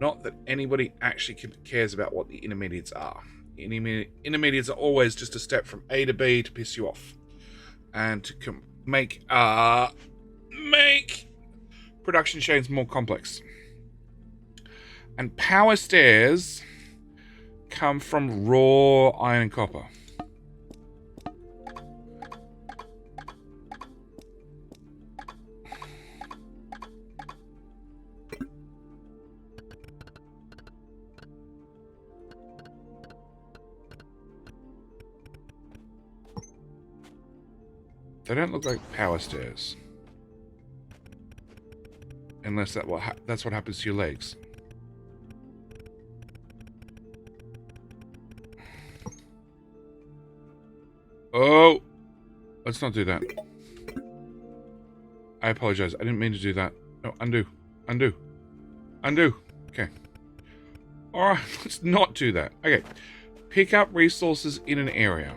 Not that anybody actually cares about what the intermediates are. Intermediates are always just a step from A to B to piss you off. And to make production chains more complex. And power stairs come from raw iron and copper. They don't look like power stairs. Unless that's what happens to your legs. Oh! Let's not do that. I apologize. I didn't mean to do that. No, undo. Undo. Undo. Okay. Alright, let's not do that. Okay. Pick up resources in an area.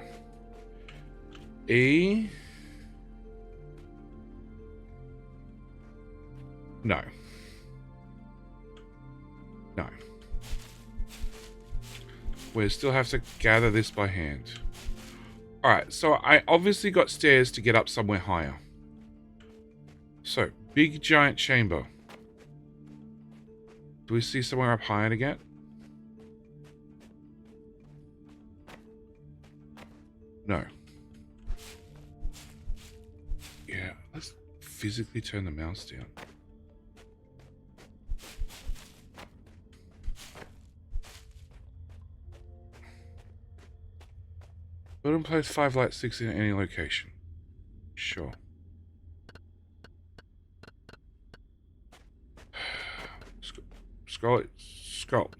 E... No. No. We still have to gather this by hand. Alright, so I obviously got stairs to get up somewhere higher. So, big giant chamber. Do we see somewhere up higher to get? No. Yeah, let's physically turn the mouse down. Build and place 5 light sticks in any location. Sure. Scroll it. Scroll.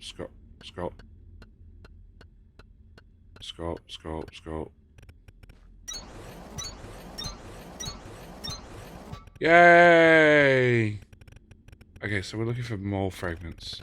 Yay! Okay, so we're looking for mole fragments.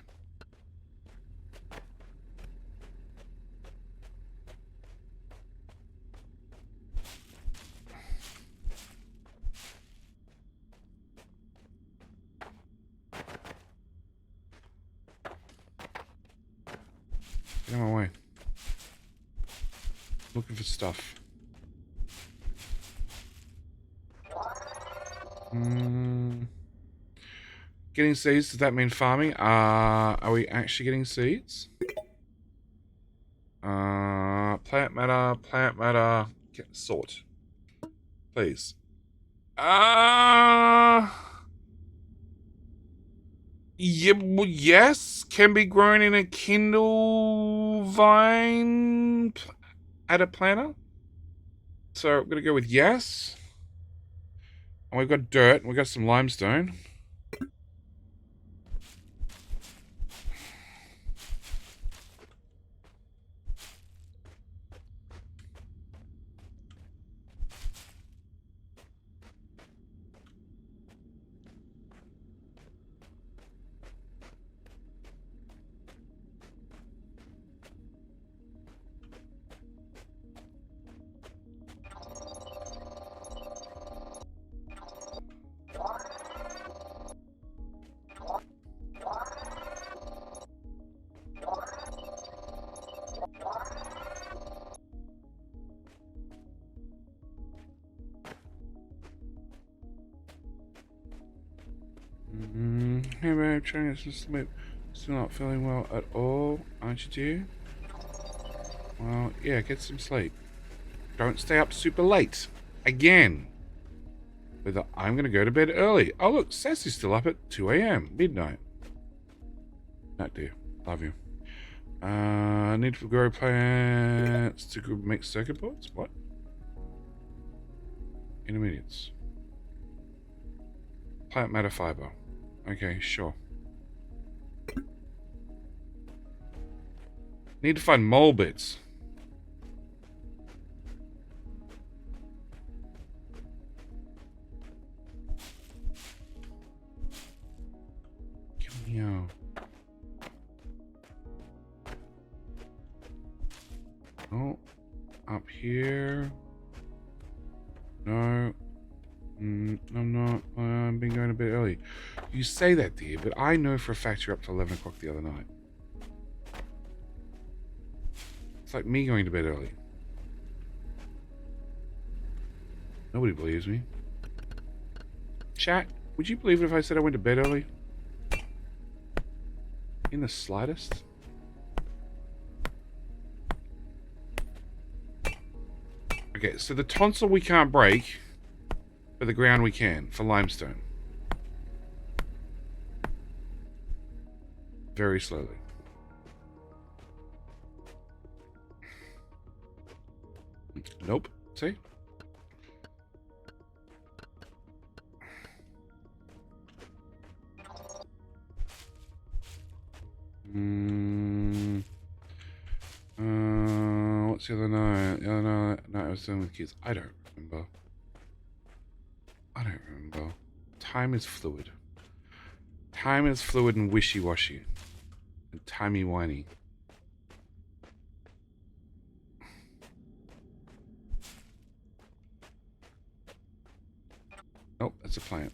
Get out of my way. Looking for stuff. Getting seeds, does that mean farming? Are we actually getting seeds? Plant matter. Get sort. Please. Yeah, well, yes, can be grown in a Kindle vine at a planter. So I'm gonna go with yes. And we've got dirt, we've got some limestone. Hey babe, trying to get some sleep. Still not feeling well at all, aren't you dear? Well, yeah, get some sleep. Don't stay up super late. Again. Whether I'm gonna go to bed early. Oh look, Sassy's still up at 2 a.m. midnight. No dear, love you. Need to grow plants to make circuit boards? What? Intermediates. Plant matter fiber. Okay, sure. Need to find mole bits. Give me out. Oh, up here. No. I'm not. I've been going a bit early. You say that, dear, but I know for a fact you're up till 11 o'clock the other night. It's like me going to bed early. Nobody believes me. Chat, would you believe it if I said I went to bed early? In the slightest? Okay, so the tonsil we can't break, but the ground we can, for limestone. Very slowly. Nope. See? What's the other night? The other night I was done with kids. I don't remember. Time is fluid. Time is fluid and wishy-washy. And timey-wimey. Oh, that's a plant.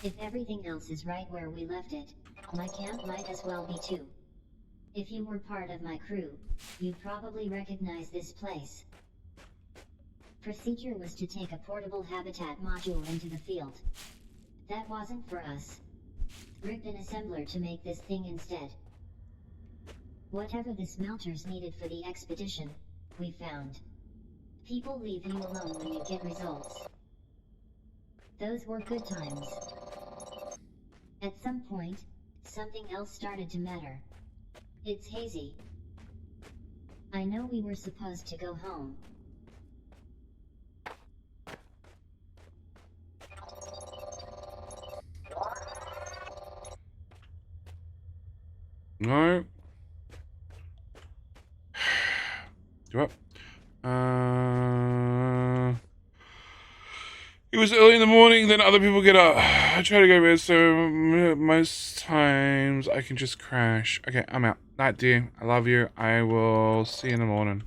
If everything else is right where we left it, my camp might as well be too. If you were part of my crew, you'd probably recognize this place. Procedure was to take a portable habitat module into the field. That wasn't for us. Rigged an assembler to make this thing instead. Whatever the smelters needed for the expedition, we found. People leave you alone when you get results. Those were good times. At some point, something else started to matter. It's hazy. I know we were supposed to go home. No. Go up. It was early in the morning, then other people get up. I try to go to bed, so most times I can just crash. Okay, I'm out. Night, dear. I love you. I will see you in the morning.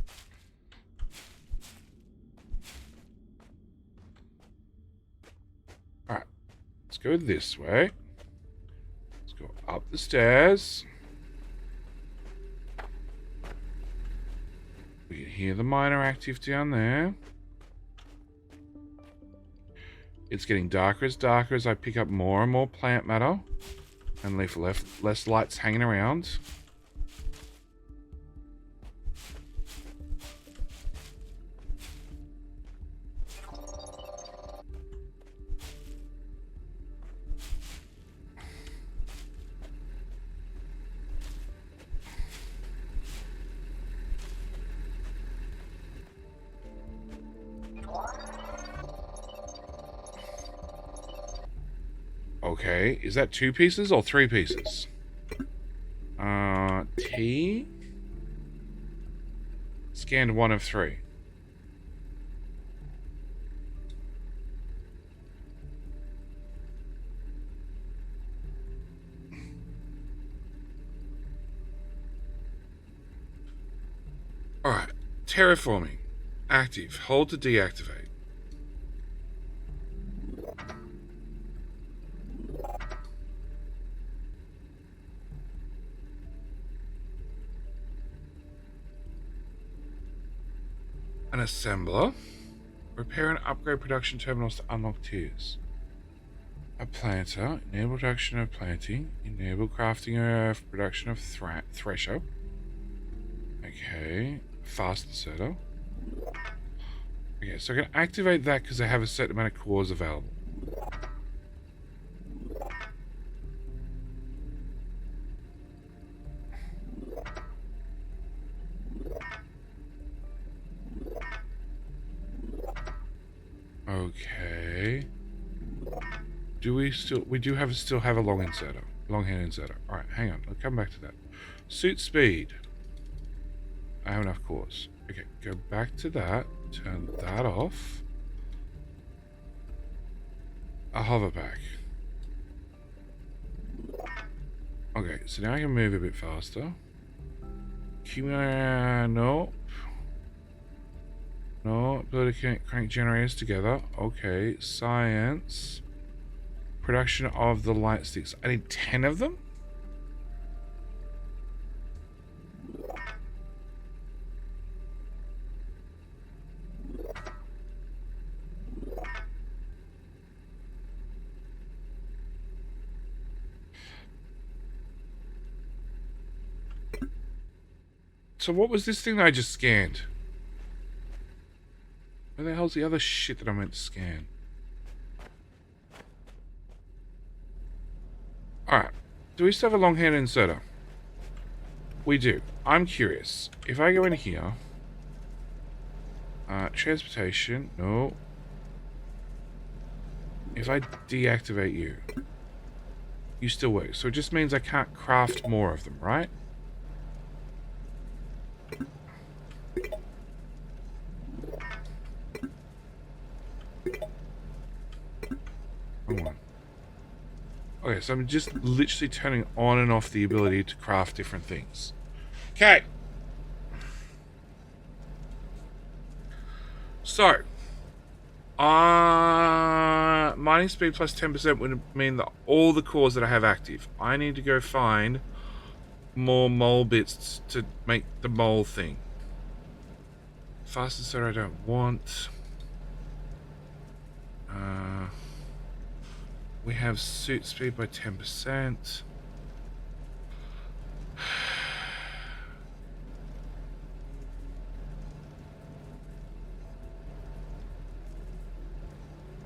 Alright. Let's go this way. Let's go up the stairs. We can hear the miner active down there. It's getting darker as I pick up more and more plant matter and leave less lights hanging around. Okay, is that 2 pieces or 3 pieces? T. Scanned 1 of 3. Alright, terraforming. Active. Hold to deactivate. An assembler. Repair and upgrade production terminals to unlock tiers. A planter. Enable production of planting. Enable crafting of production of thresher. Okay. Fast inserter. Okay, so I can activate that because I have a certain amount of cores available. Okay. We do still have a long hand inserter. Alright, hang on. I'll come back to that. Suit speed. I have enough cores. Okay, go back to that. Turn that off. A hover pack. Okay, so now I can move a bit faster. No. No, ability to crank generators together. Okay, science. Production of the light sticks. I need 10 of them? So what was this thing that I just scanned? Where the hell's the other shit that I meant to scan? Alright. Do we still have a long hand inserter? We do. I'm curious. If I go in here... transportation. No. If I deactivate you... You still work. So it just means I can't craft more of them, right? Okay, so I'm just literally turning on and off the ability to craft different things. Okay. So, mining speed plus 10% would mean that all the cores that I have active. I need to go find more mole bits to make the mole thing. Fastest I don't want. We have suit speed by 10%.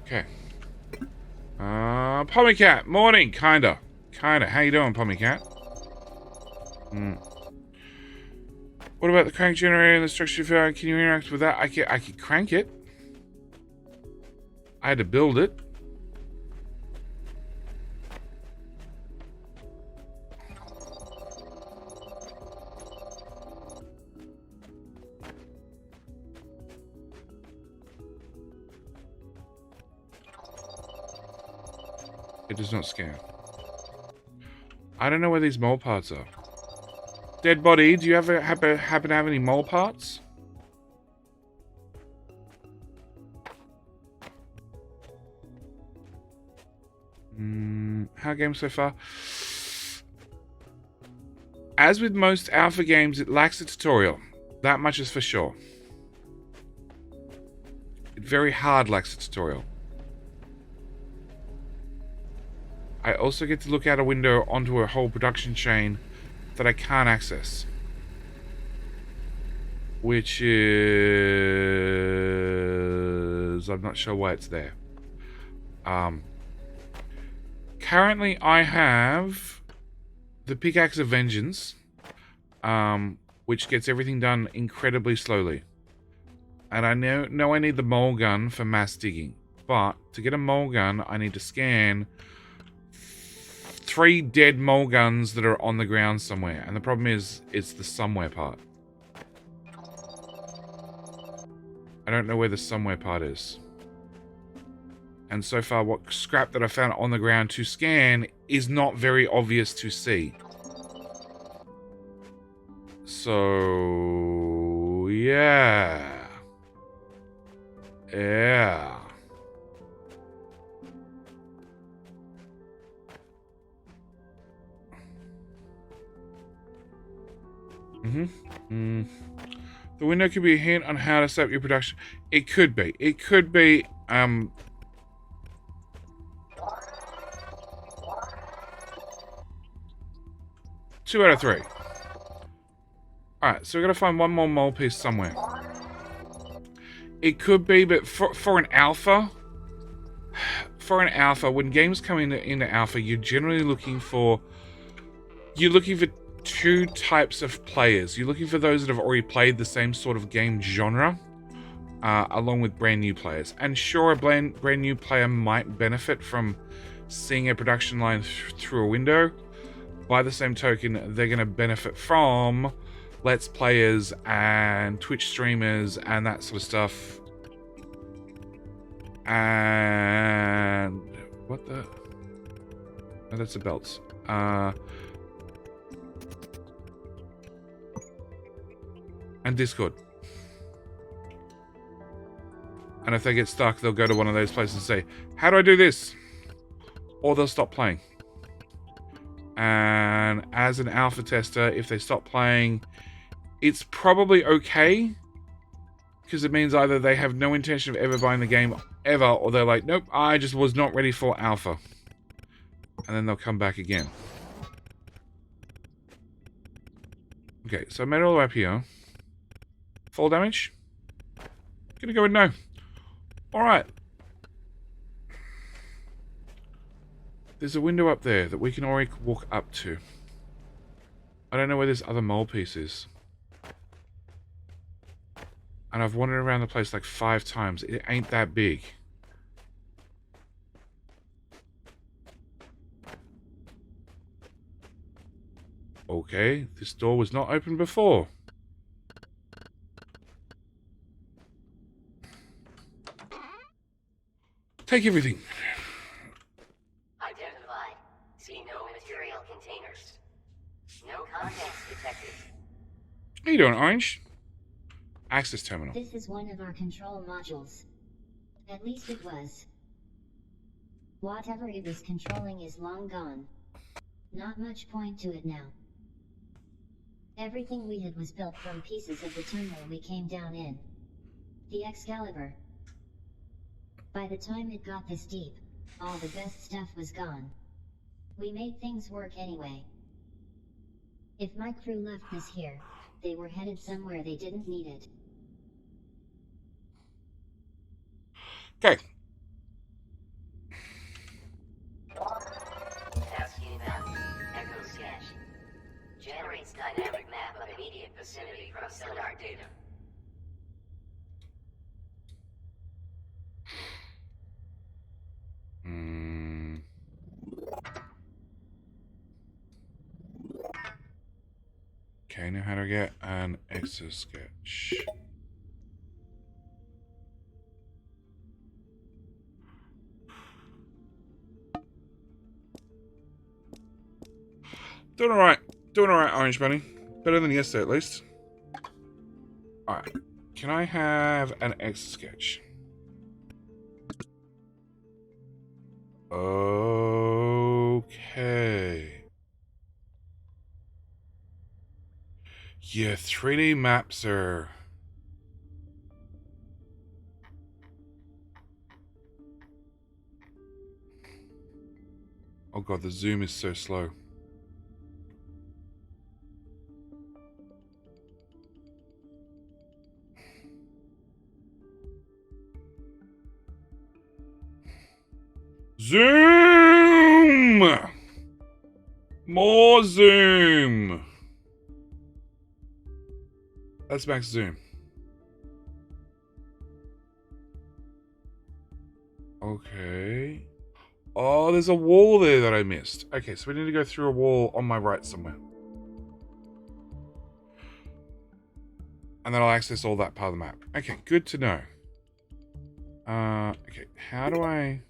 Okay. Pommycat, morning, kinda. How you doing, Pommycat? What about the crank generator and the structure you found? Can you interact with that? I can crank it. I had to build it. It does not scan. I don't know where these mole parts are. Dead body, do you ever happen to have any mole parts? How game so far? As with most alpha games, it lacks a tutorial. That much is for sure. It very hard lacks a tutorial. I also get to look out a window onto a whole production chain that I can't access. Which is... I'm not sure why it's there. Currently I have the Pickaxe of Vengeance, which gets everything done incredibly slowly. And I know I need the mole gun for mass digging. But to get a mole gun, I need to scan 3 dead mole guns that are on the ground somewhere. And the problem is, it's the somewhere part. I don't know where the somewhere part is. And so far, what scrap that I found on the ground to scan is not very obvious to see. So, yeah. Yeah. The window could be a hint on how to set up your production. It could be. It could be, 2 out of 3. Alright, so we're going to find one more mole piece somewhere. It could be, but for an alpha... when games come into alpha, you're generally looking for... You're looking for 2 types of players. You're looking for those that have already played the same sort of game genre, along with brand new players. And sure, a brand new player might benefit from seeing a production line through a window. By the same token, they're going to benefit from Let's Players and Twitch streamers and that sort of stuff. And... what the... oh, that's the belts. And Discord. And if they get stuck, they'll go to one of those places and say, how do I do this? Or they'll stop playing. And as an alpha tester, if they stop playing, it's probably okay. Because it means either they have no intention of ever buying the game ever, or they're like, nope, I just was not ready for alpha. And then they'll come back again. Okay, so I made it all the way up here. Fall damage? Gonna go with no. Alright. There's a window up there that we can already walk up to. I don't know where this other mole piece is. And I've wandered around the place like 5 times. It ain't that big. Okay, this door was not open before. Take everything. Identified. See no material containers. No contents detected. How you doing, Orange? Access terminal. This is one of our control modules. At least it was. Whatever it was controlling is long gone. Not much point to it now. Everything we had was built from pieces of the terminal we came down in. The Excalibur. By the time it got this deep, all the best stuff was gone. We made things work anyway. If my crew left this here, they were headed somewhere they didn't need it. Okay. Asking about Echo Sketch. Generates dynamic map of immediate vicinity from sonar data. Okay, now how do I get an extra sketch? Doing alright. Doing alright, Orange Bunny. Better than yesterday, at least. Alright. Can I have an extra sketch? Okay. Yeah, 3D maps are... Oh god, the zoom is so slow. Zoom! More zoom! That's max zoom. Okay. Oh, there's a wall there that I missed. Okay, so we need to go through a wall on my right somewhere. And then I'll access all that part of the map. Okay, good to know. Okay, how do I...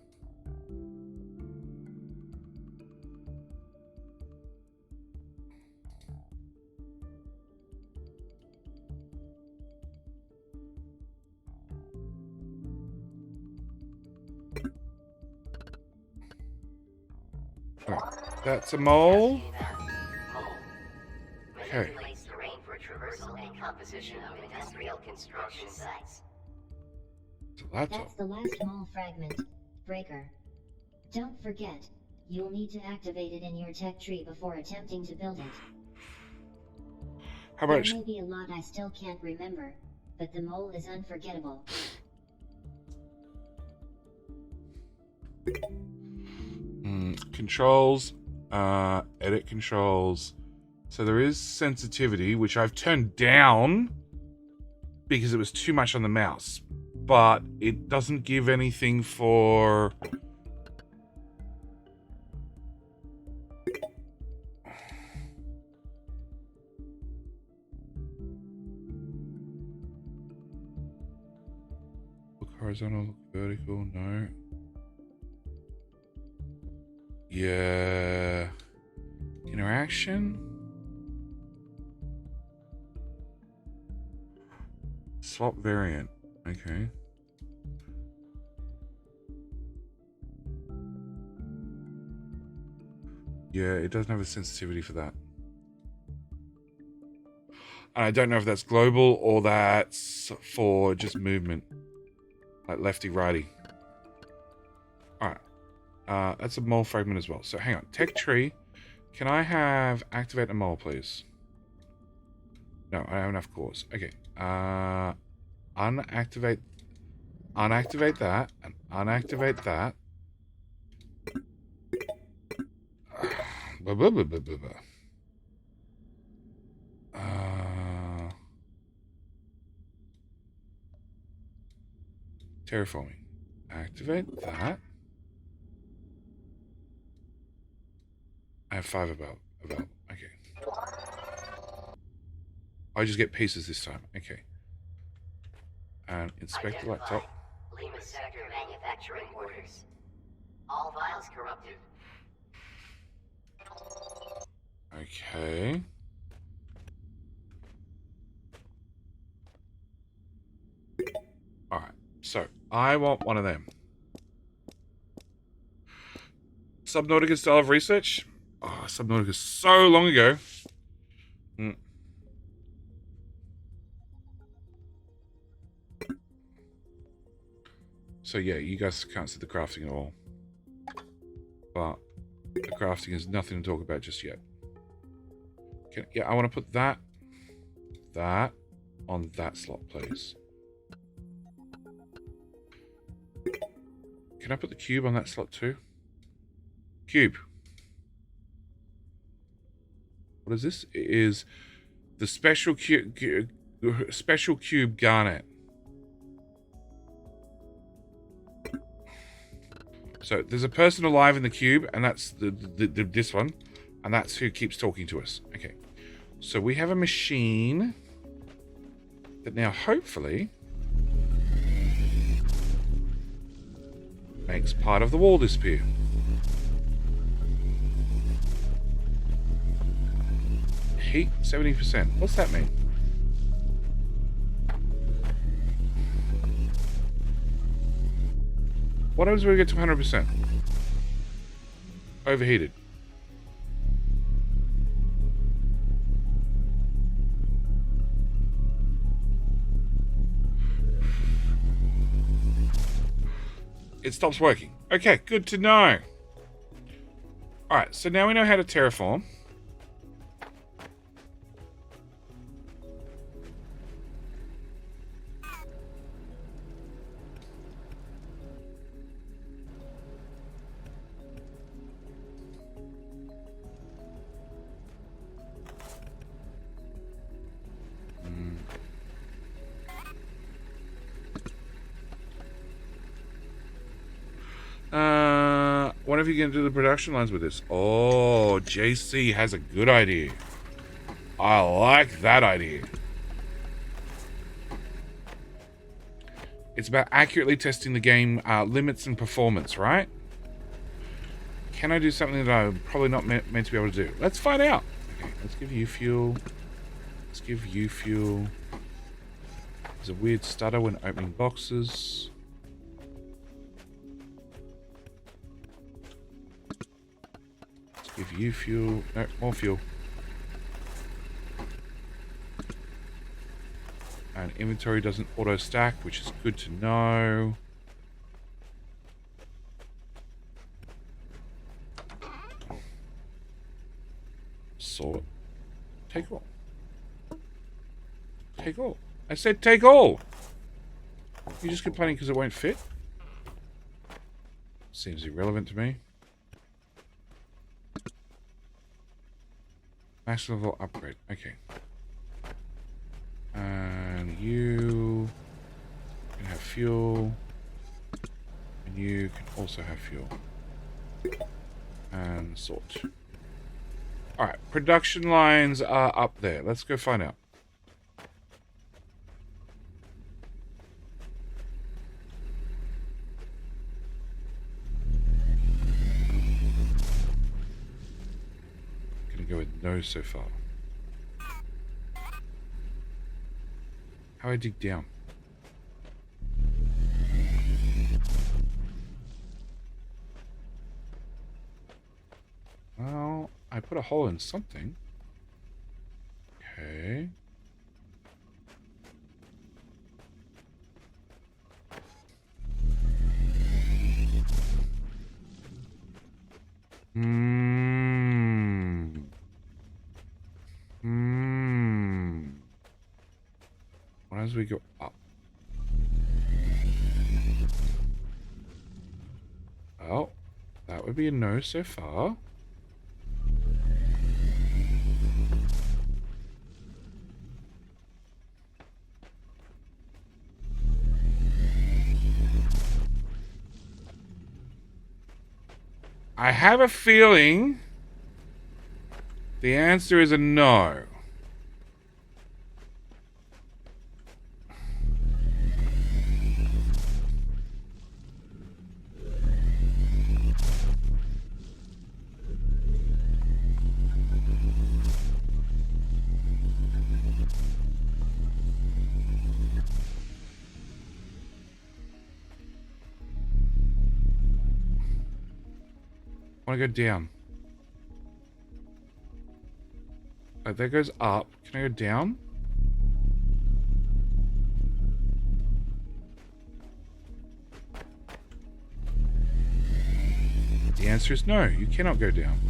Okay, that's a mole. Okay. Manipulates terrain for traversal and composition of industrial construction sites. So that's all. That's the last mole fragment, Breaker. Don't forget, you'll need to activate it in your tech tree before attempting to build it. How There about... may be a lot I still can't remember, but the mole is unforgettable. Controls, edit controls. So there is sensitivity, which I've turned down because it was too much on the mouse. But it doesn't give anything for... Look horizontal, look vertical, no. Yeah. Interaction. Swap variant. Okay. Yeah, it doesn't have a sensitivity for that. And I don't know if that's global or that's for just movement. Like lefty righty. Alright. That's a mole fragment as well. So hang on. Tech tree. Can I have activate a mole, please? No, I have enough cores. Okay. Unactivate that and unactivate that. Terraforming. Activate that. I have 5 about. Okay. I just get pieces this time. Okay. And inspect the laptop. Lima Sector manufacturing orders. All files corrupted. Okay. Alright. So, I want one of them. Subnautica style of research? Oh, Subnautica so long ago. So yeah, you guys can't see the crafting at all. But the crafting is nothing to talk about just yet. Yeah, I want to put that on that slot, please. Can I put the cube on that slot too? Cube. What is this? It is the special cube garnet. So there's a person alive in the cube, and that's this one, and that's who keeps talking to us. Okay, so we have a machine that now hopefully makes part of the wall disappear. Heat 70%. What's that mean? What happens when we get to 100%? Overheated. It stops working. Okay, good to know. Alright, so now we know how to terraform. What if you get into the production lines with this? Oh, JC has a good idea. I like that idea. It's about accurately testing the game limits and performance, right? Can I do something that I'm probably not meant to be able to do? Let's find out. Okay, let's give you fuel. Let's give you fuel. There's a weird stutter when opening boxes. Give you fuel. No, more fuel. And inventory doesn't auto stack, which is good to know. Sort. Take all. Take all. I said take all. You're just complaining because it won't fit? Seems irrelevant to me. Max level upgrade. Okay. And you can have fuel. And you can also have fuel. And sort. Alright, production lines are up there. Let's go find out. Go with no so far. How do I dig down? Well, I put a hole in something. Okay. As we go up. Oh, that would be a no so far. I have a feeling the answer is a no. I want to go down. Oh, that goes up. Can I go down? answer is no, you cannot go down.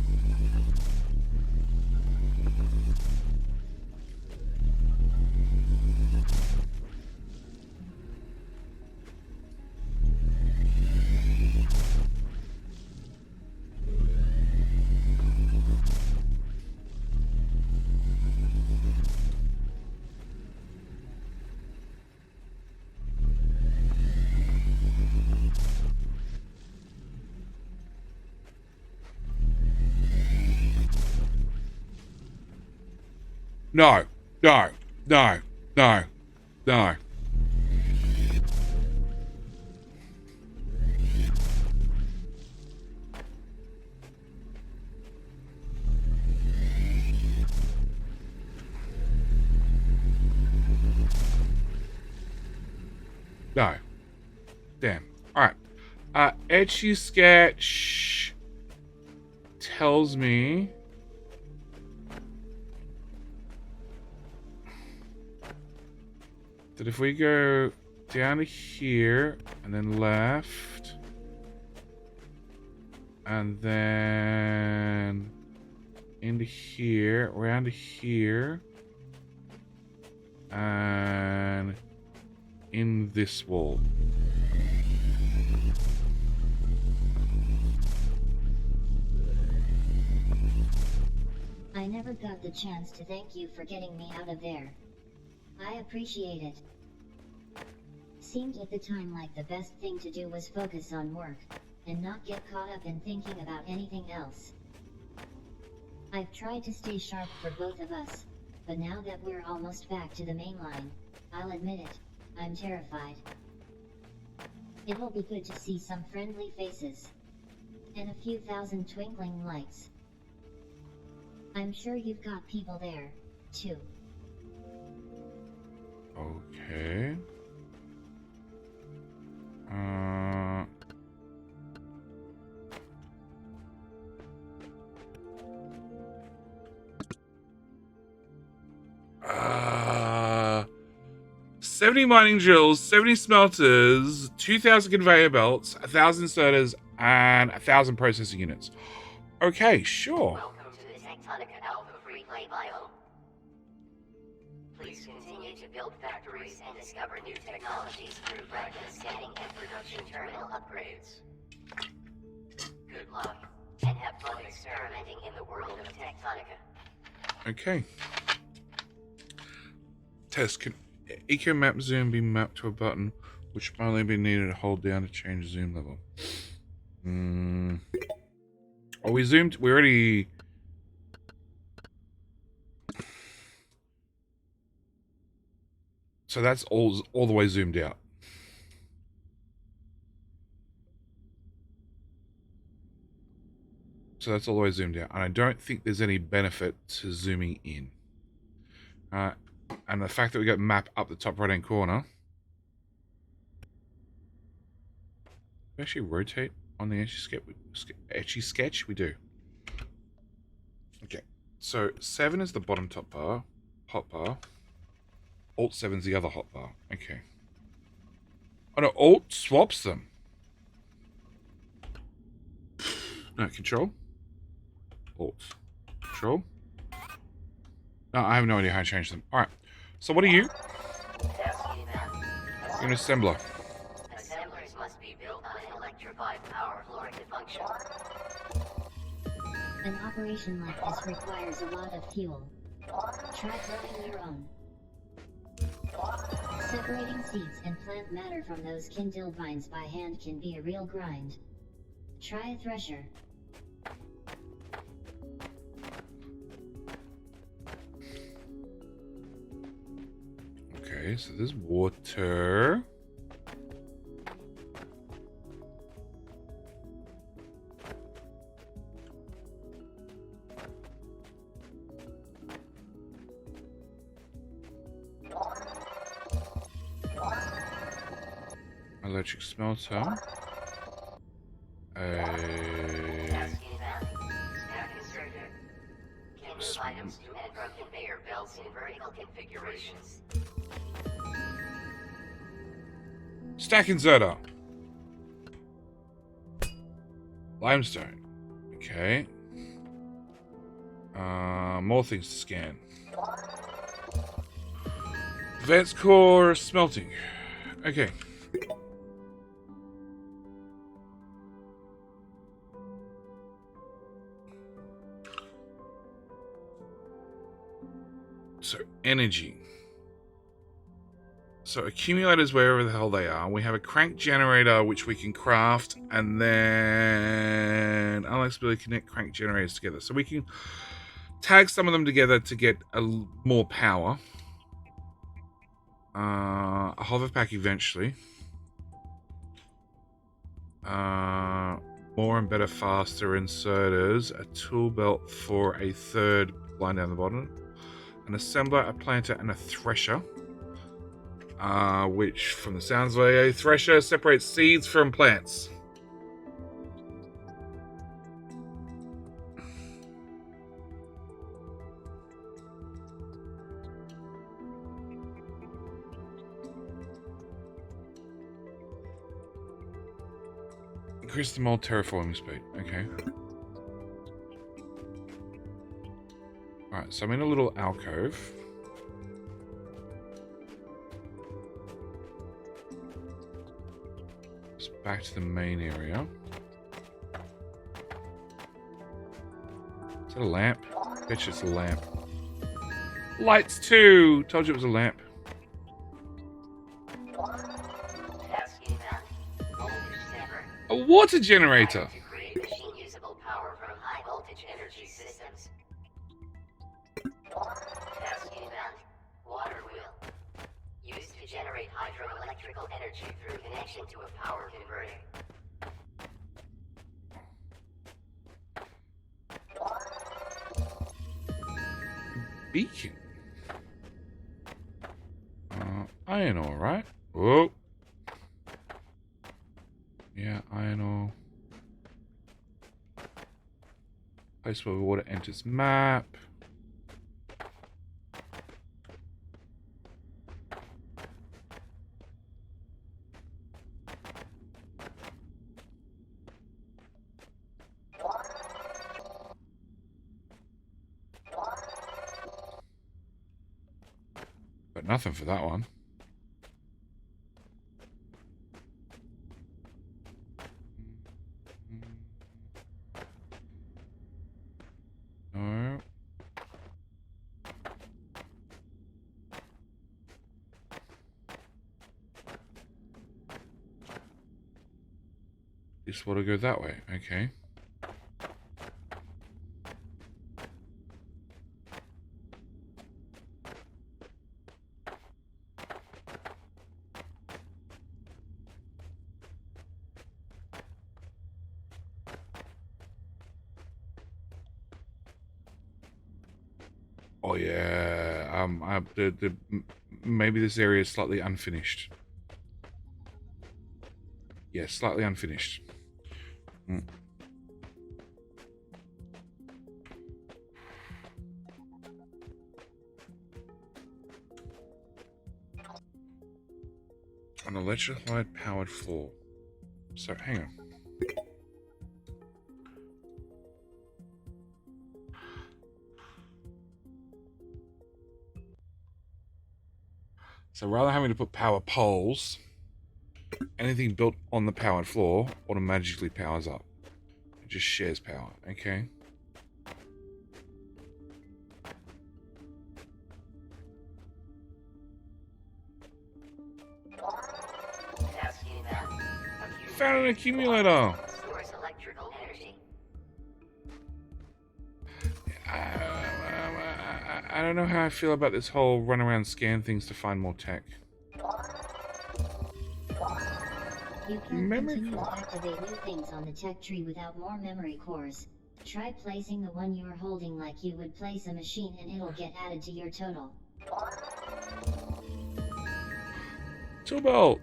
No, no, no, no, no. No. Damn. Alright. Etchy Sketch tells me that if we go down to here and then left and then into here, around to here and in this wall. I never got the chance to thank you for getting me out of there. I appreciate it. Seemed at the time like the best thing to do was focus on work, and not get caught up in thinking about anything else. I've tried to stay sharp for both of us, but now that we're almost back to the main line, I'll admit it, I'm terrified. It will be good to see some friendly faces. And a few thousand twinkling lights. I'm sure you've got people there, too. Okay. Uh, 70 mining drills, 70 smelters, 2,000 conveyor belts, 1,000 sorters, and 1,000 processing units. Okay, sure. Welcome to the Techtonica Alpha Free Play biome. Please continue to build factories and discover new technologies through practice scanning and production terminal upgrades. Good luck, and have fun experimenting in the world of Techtonica. Okay. Test. Can eco map zoom be mapped to a button which may only be needed to hold down to change zoom level? Oh, we zoomed. We already. So that's all the way zoomed out. So that's all the way zoomed out. And I don't think there's any benefit to zooming in. And the fact that we got map up the top right hand corner. We actually rotate on the etchy sketch? We do. Okay. So 7 is the bottom top bar. Hot bar. Alt 7's the other hot bar. Okay. Oh no, Alt swaps them. No, Control. Alt. Control. No, I have no idea how to change them. Alright. So what are you? You're an assembler. Assemblers must be built on an electrified power floor to function. An operation like this requires a lot of fuel. Try growing your own. Separating seeds and plant matter from those kindled vines by hand can be a real grind. Try a thresher. Okay, so there's water. Electric smelter. Move items to and from conveyor belts in vertical configurations. Stack inserter. Limestone. Okay. More things to scan. Advanced core smelting. Okay. So, energy. So, accumulators, wherever the hell they are. We have a crank generator, which we can craft, and then unlock ability to connect crank generators together. So, we can tag some of them together to get more power. A hover pack eventually. More and better, faster inserters. A tool belt for a third line down the bottom. An assembler, a planter, and a thresher. Which, from the sounds of it, a thresher separates seeds from plants. Increase the mold terraforming speed. Okay. Alright, so I'm in a little alcove. Just back to the main area. Is that a lamp? Bet you it's a lamp. Lights too! Told you it was a lamp. A water generator! To create machine-usable power from high-voltage energy systems. Task event. Water wheel. Used to generate hydroelectrical energy through connection to a power converter. Beacon. Iron ore, right? Whoa. Yeah, iron ore. Place where water enters map. But nothing for that one. No. This water go that way, okay. Oh yeah, maybe this area is slightly unfinished. Yeah, slightly unfinished. An electrified powered floor. So hang on. So rather than having to put power poles, anything built on the powered floor automatically powers up. It just shares power, okay? Task event. Found an accumulator! Stores electrical energy. I don't know how I feel about this whole run around scan things to find more tech. You can't continue to activate new things on the tech tree without more memory cores. Try placing the one you're holding like you would place a machine and it'll get added to your total. Tool belt!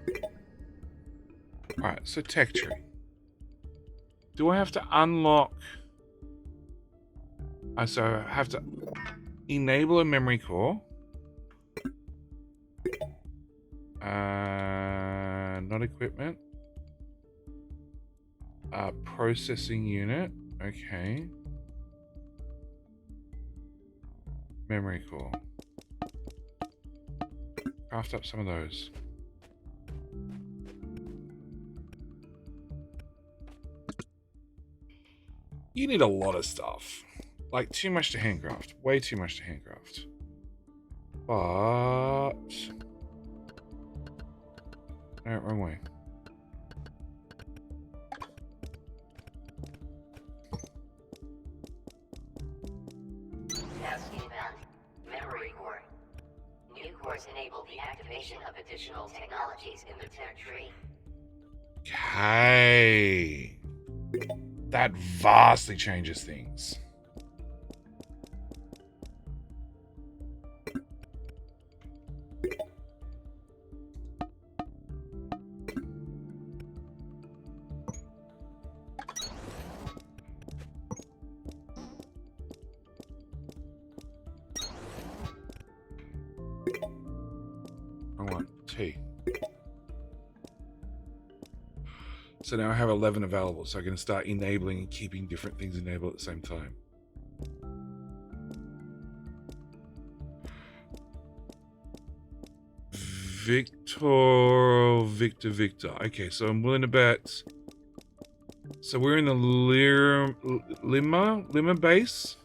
Alright, so tech tree. Do I have to unlock... so I have to enable a memory core. Not equipment. Processing unit. Okay. Memory core. Craft up some of those. You need a lot of stuff. Like, too much to handcraft. Way too much to handcraft. But... no, wrong way. Task inbound. Memory core. New cores enable the activation of additional technologies in the tech tree. Okay. That vastly changes things. I want T. So now I have 11 available, so I can start enabling and keeping different things enabled at the same time. Victor. Okay, so I'm willing to bet. So we're in the Lima base.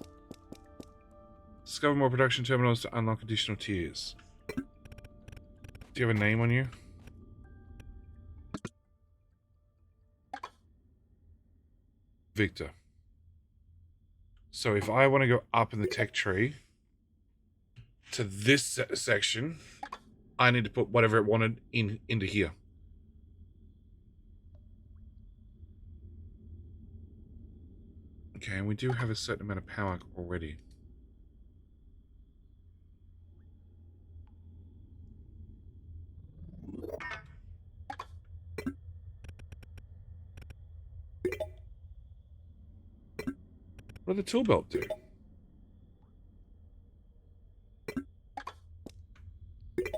Discover more production terminals to unlock additional tiers. Do you have a name on you? Victor. So if I want to go up in the tech tree to this section, I need to put whatever it wanted into here. Okay, and we do have a certain amount of power already. What did the tool belt do?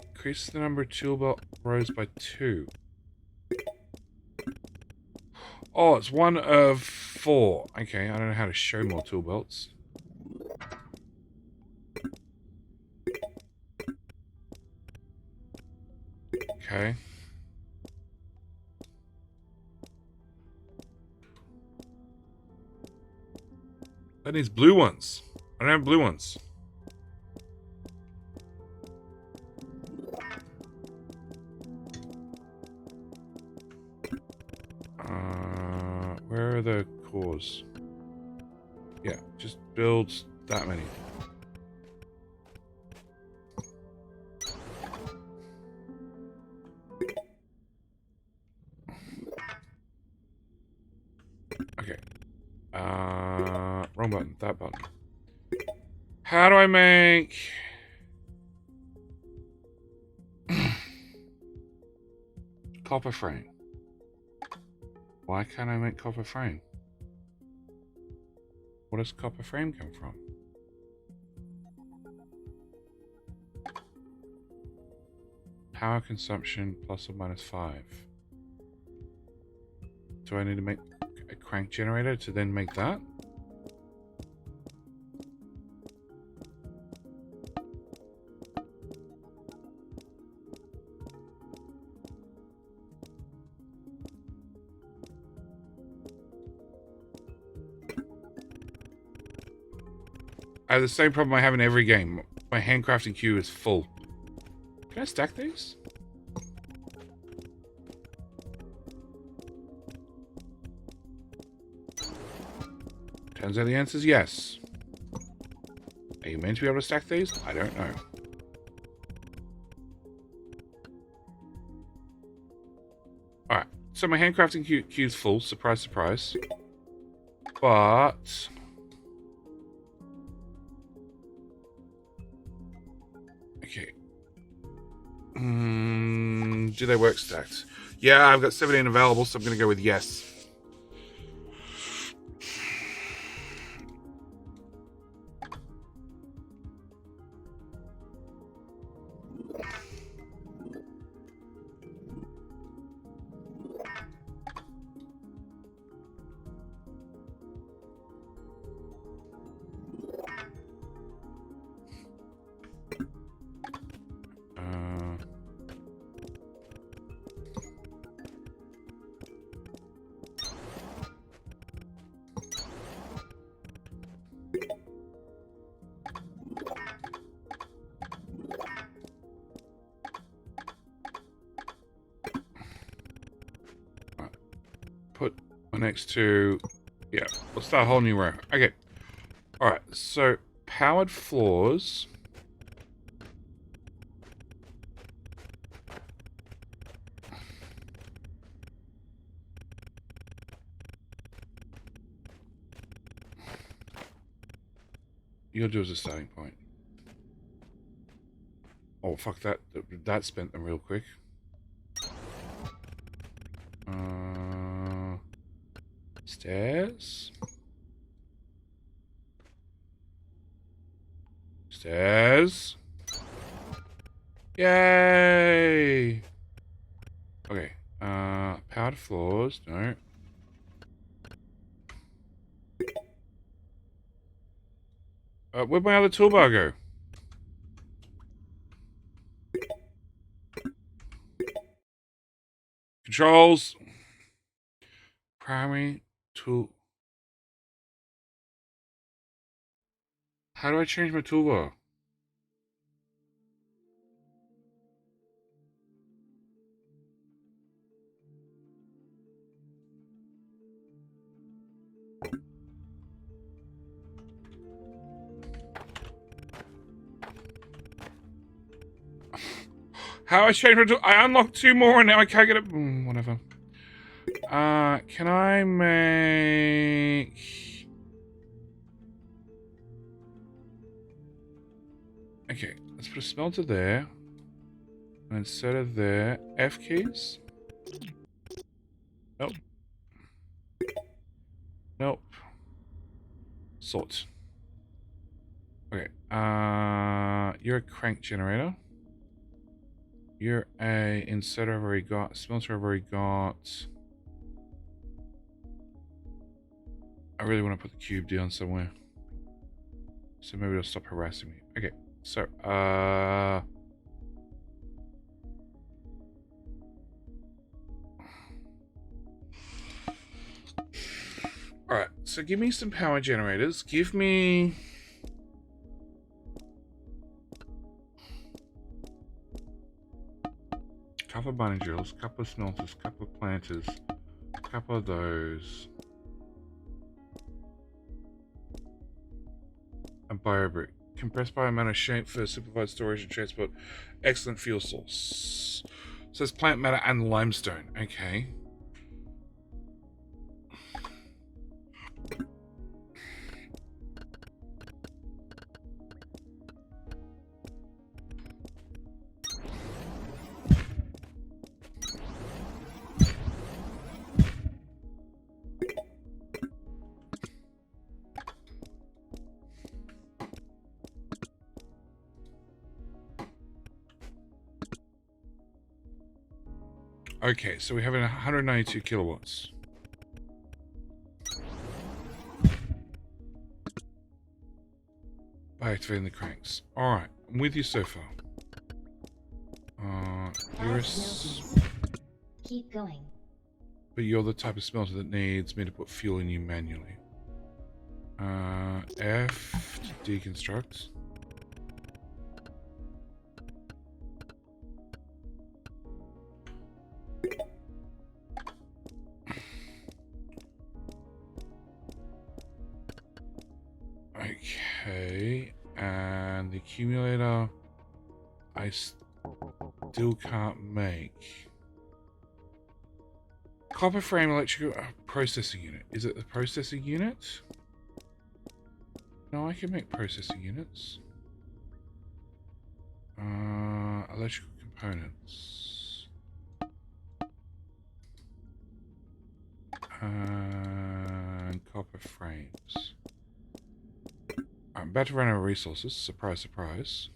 Increase the number of tool belt rows by 2. Oh, it's 1 of 4. Okay, I don't know how to show more tool belts. Okay. That needs blue ones. I don't have blue ones. Where are the cores? Yeah, just build that many. Okay. Wrong button. That button. How do I make... copper frame? Why can't I make copper frame? Where does copper frame come from? Power consumption plus or minus 5. Do I need to make a crank generator to then make that? I have the same problem I have in every game. My handcrafting queue is full. Can I stack these? Turns out the answer is yes. Are you meant to be able to stack these? I don't know. Alright, so my handcrafting queue is full. Surprise, surprise. But... okay. Do they work stacked? Yeah, I've got 17 available, so I'm going to go with yes. put my next two. Yeah, we'll start a whole new row. Okay. Alright, so powered floors. You'll do as a starting point. Oh, fuck that. That spent them real quick. Stairs. Stairs. Yay! Okay. Powered floors. No. Where'd my other toolbar go? Controls. Primary tool. How do I change my toolbar? How I changed my tool? I unlocked two more and now I can't get it. Whatever. Can I make... Okay, let's put a smelter there. And instead of there, F keys? Nope. Nope. Sort. Okay, you're a crank generator. You're a inserter I've already got. Smelter I've already got. I really want to put the cube down somewhere. So maybe it'll stop harassing me. Okay, so, alright, so give me some power generators. Give me... couple of mining drills, couple of smelters, couple of planters, couple of those. A biobrick. Compressed biomatter shape for simplified storage and transport. Excellent fuel source. So it's plant matter and limestone. Okay. Okay, so we have 192 kilowatts. By activating the cranks. Alright, I'm with you so far. Keep going. But you're the type of smelter that needs me to put fuel in you manually. F to deconstruct. Okay, and the accumulator I still can't make. Copper frame electrical processing unit. Is it the processing unit? No, I can make processing units. Electrical components. And copper frames. I'm about to run out of resources. Surprise, surprise.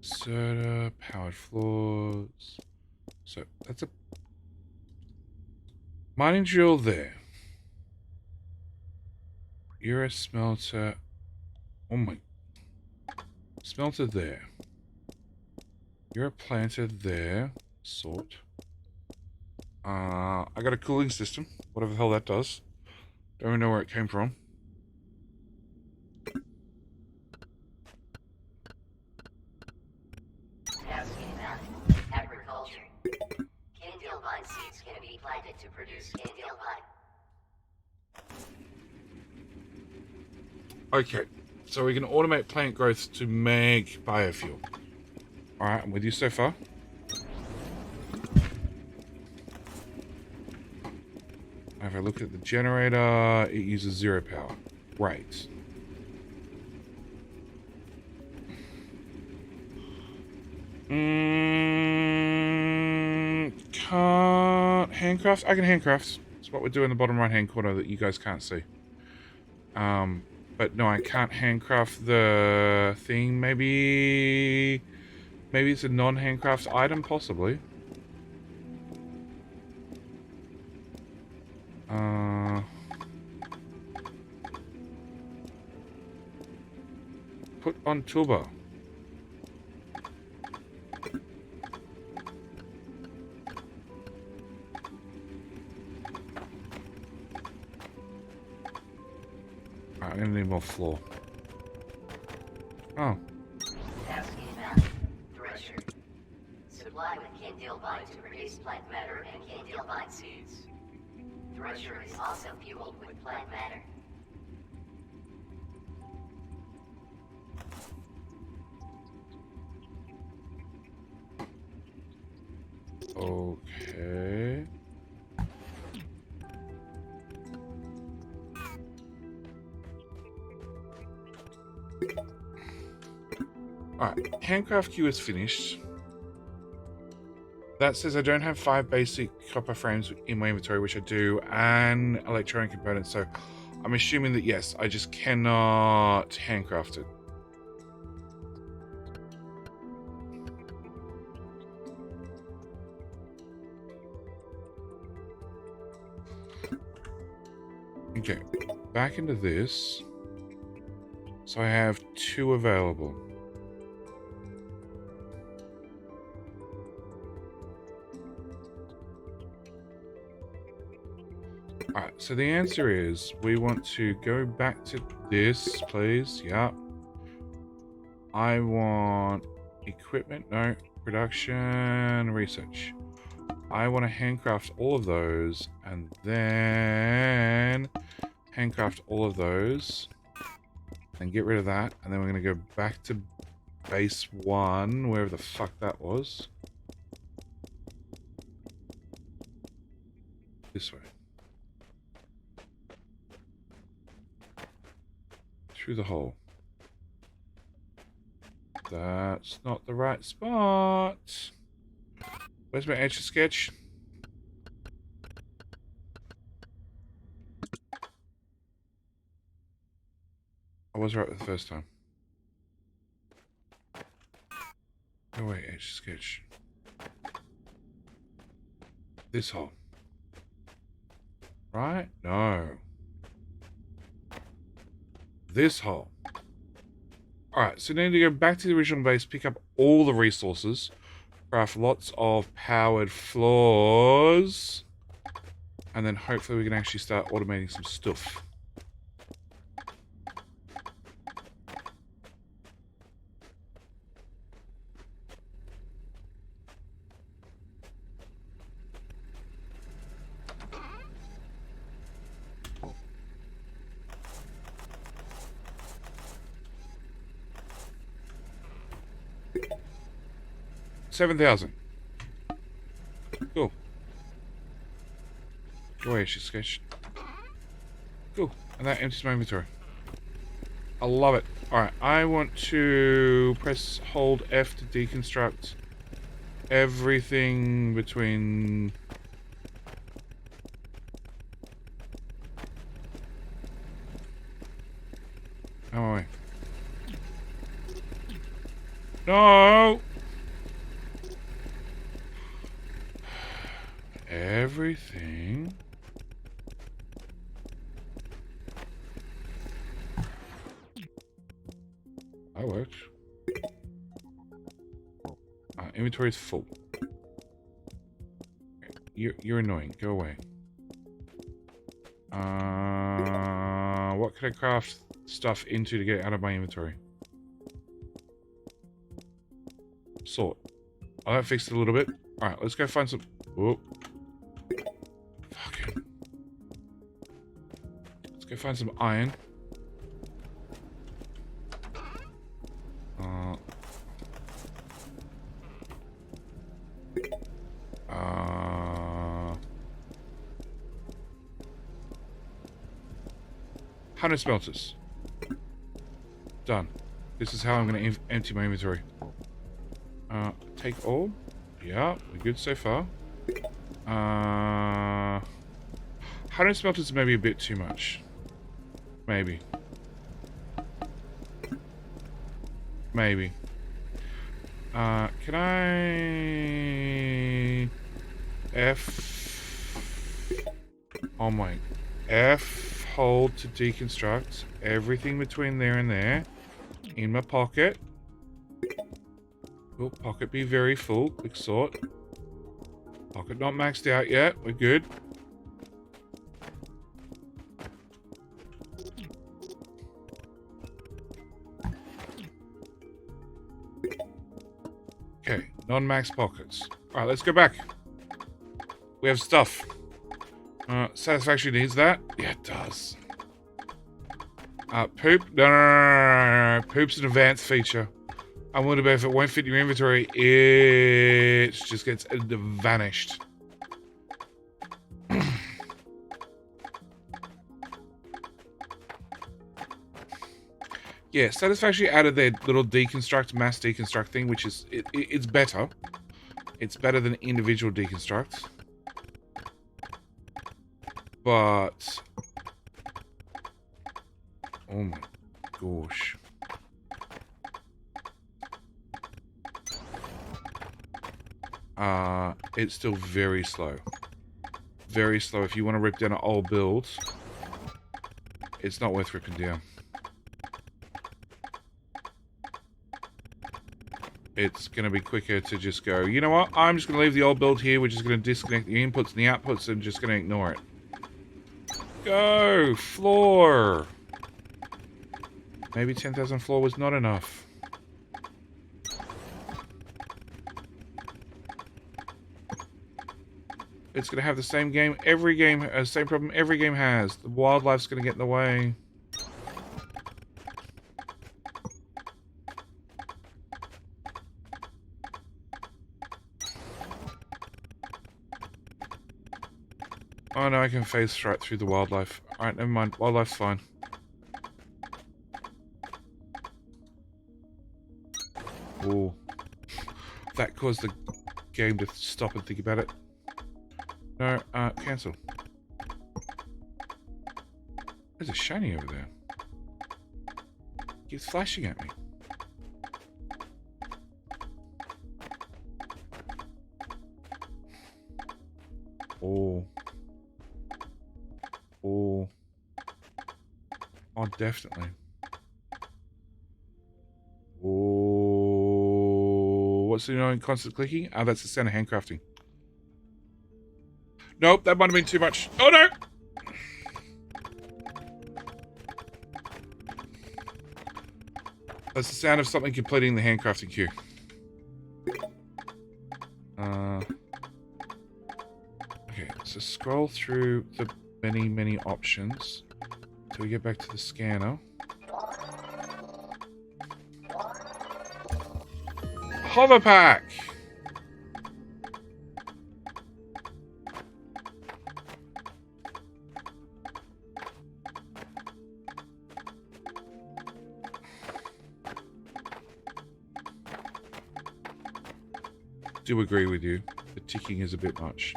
Soda, powered floors. So that's a mining drill there. You're a smelter. Oh my. Smelter there. You're a planter there. Sort. I got a cooling system. Whatever the hell that does. Don't even know where it came from. As be planted to produce candlelight. Okay, so we can automate plant growth to make biofuel. Alright, I'm with you so far. If I look at the generator, it uses 0 power. Right. Can't handcraft? I can handcraft. It's what we do in the bottom right hand corner that you guys can't see. But no, I can't handcraft the thing. Maybe it's a non-handcraft item, possibly. Put on toolbar. I'm gonna need more floor. Oh. Asking about thresher. Supply with candlelight to produce plant matter and candlelight seeds. Thresher is also fueled with plant matter. Okay. Alright, handcraft queue is finished. That says I don't have 5 basic copper frames in my inventory, which I do, and electronic components, so I'm assuming that yes, I just cannot handcraft it. Okay, back into this. So I have 2 available. Alright, so the answer is we want to go back to this, please. Yeah. I want equipment, no. Production, research. I want to handcraft all of those, and then handcraft all of those, and get rid of that, and then we're going to go back to base 1, wherever the fuck that was. This way. Through the hole. That's not the right spot. Where's my etch a sketch? I was right the first time. No way, etch a sketch. This hole. Right? No. This hole. Alright, so now to go back to the original base, pick up all the resources, craft lots of powered floors, and then hopefully we can actually start automating some stuff. $7,000. Cool. Go away, she's sketched. Cool. And that empties my inventory. I love it. Alright, I want to press hold F to deconstruct everything between... How am I? No! Everything. That works. Inventory is full. You're annoying. Go away. What can I craft stuff into to get out of my inventory? Sort. Oh, that fixed it a little bit. Alright, let's go find some... Whoa. Go find some iron. Uh, 100 smelters. Done. This is how I'm going to empty my inventory. Take all. Yeah, we're good so far. 100 smelters is maybe a bit too much. Maybe. Maybe. Can I... F... Oh my... F hold to deconstruct everything between there and there. In my pocket. Will pocket be very full? Quick sort. Pocket not maxed out yet. We're good. Okay, non-max pockets. Alright, let's go back. We have stuff. Satisfaction needs that? Yeah, it does. Poop? No. Poop's an advanced feature. I wonder about if it won't fit in your inventory, it just gets vanished. Yeah, Satisfactory added their little deconstruct, mass deconstruct thing, which is, it's better. It's better than individual deconstruct. But... oh my gosh. It's still very slow. Very slow. If you want to rip down an old build, it's not worth ripping down. It's going to be quicker to just go, you know what? I'm just going to leave the old build here. We're just going to disconnect the inputs and the outputs and just going to ignore it. Go! Floor! Maybe 10,000 floor was not enough. It's going to have the same game, same problem every game has. The wildlife's going to get in the way. Oh no, I can phase right through the wildlife. Alright, never mind. Wildlife's fine. Ooh. That caused the game to stop and think about it. No, cancel. There's a shiny over there. Keeps flashing at me. Oh. Oh. Oh, definitely. Oh. What's the annoying constant clicking? Oh, that's the sound of handcrafting. Nope, that might have been too much. Oh no! That's the sound of something completing the handcrafting queue. Okay, so scroll through the many options till we get back to the scanner. Hover pack! Do agree with you. The ticking is a bit much.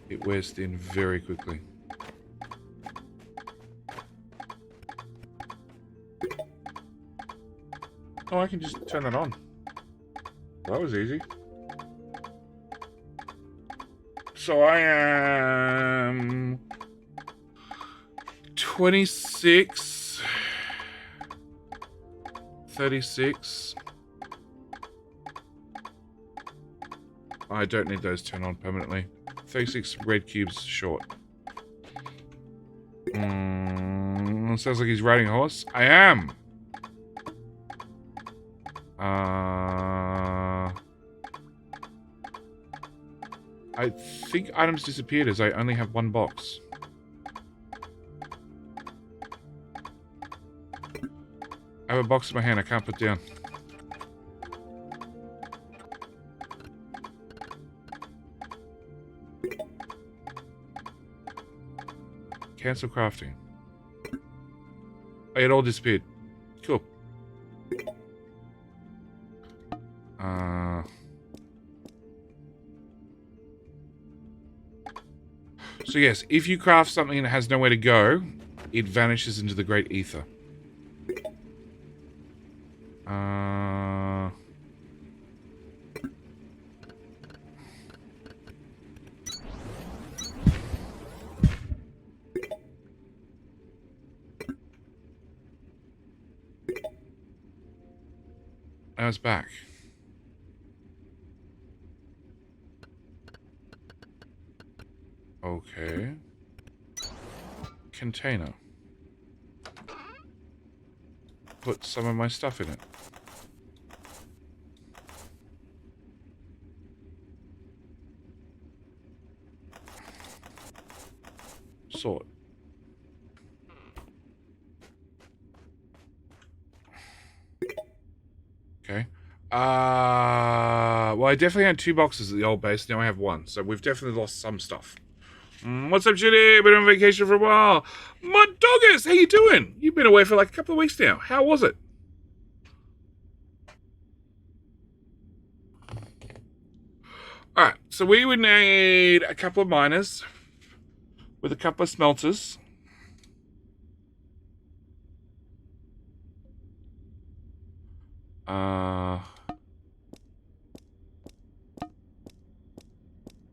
It wears thin very quickly. Oh, I can just turn that on. That was easy. So I am 26, 36. I don't need those turned on permanently. 36 red cubes short. Sounds like he's riding a horse. I am! I think items disappeared as I only have one box. I have a box in my hand I can't put down. Cancel crafting. Oh, it all disappeared. Cool. So yes, if you craft something that has nowhere to go, it vanishes into the great ether. I was back. Okay. Container. Put some of my stuff in it. Sort. Okay. Well, I definitely had 2 boxes at the old base. Now I have 1. So we've definitely lost some stuff. What's up, Judy? Been on vacation for a while. My doggers, how you doing? You've been away for like a couple of weeks now. How was it? Alright, so we would need a couple of miners with a couple of smelters.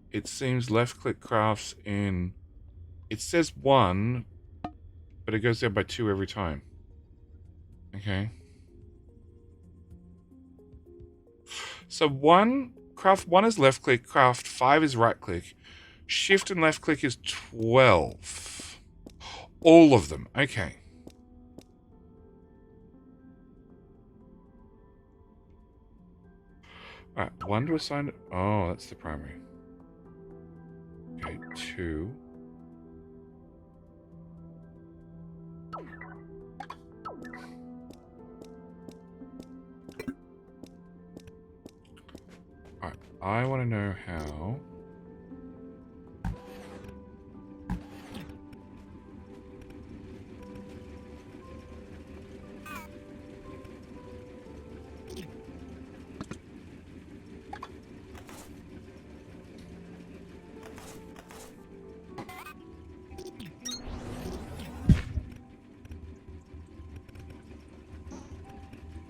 It seems left click crafts in... It says 1, but it goes down by 2 every time. Okay. So craft 1 is left click, craft 5 is right click. Shift and left click is 12. All of them. Okay. Alright, 1 to assign... Oh, that's the primary. Okay, 2. Alright, I want to know how...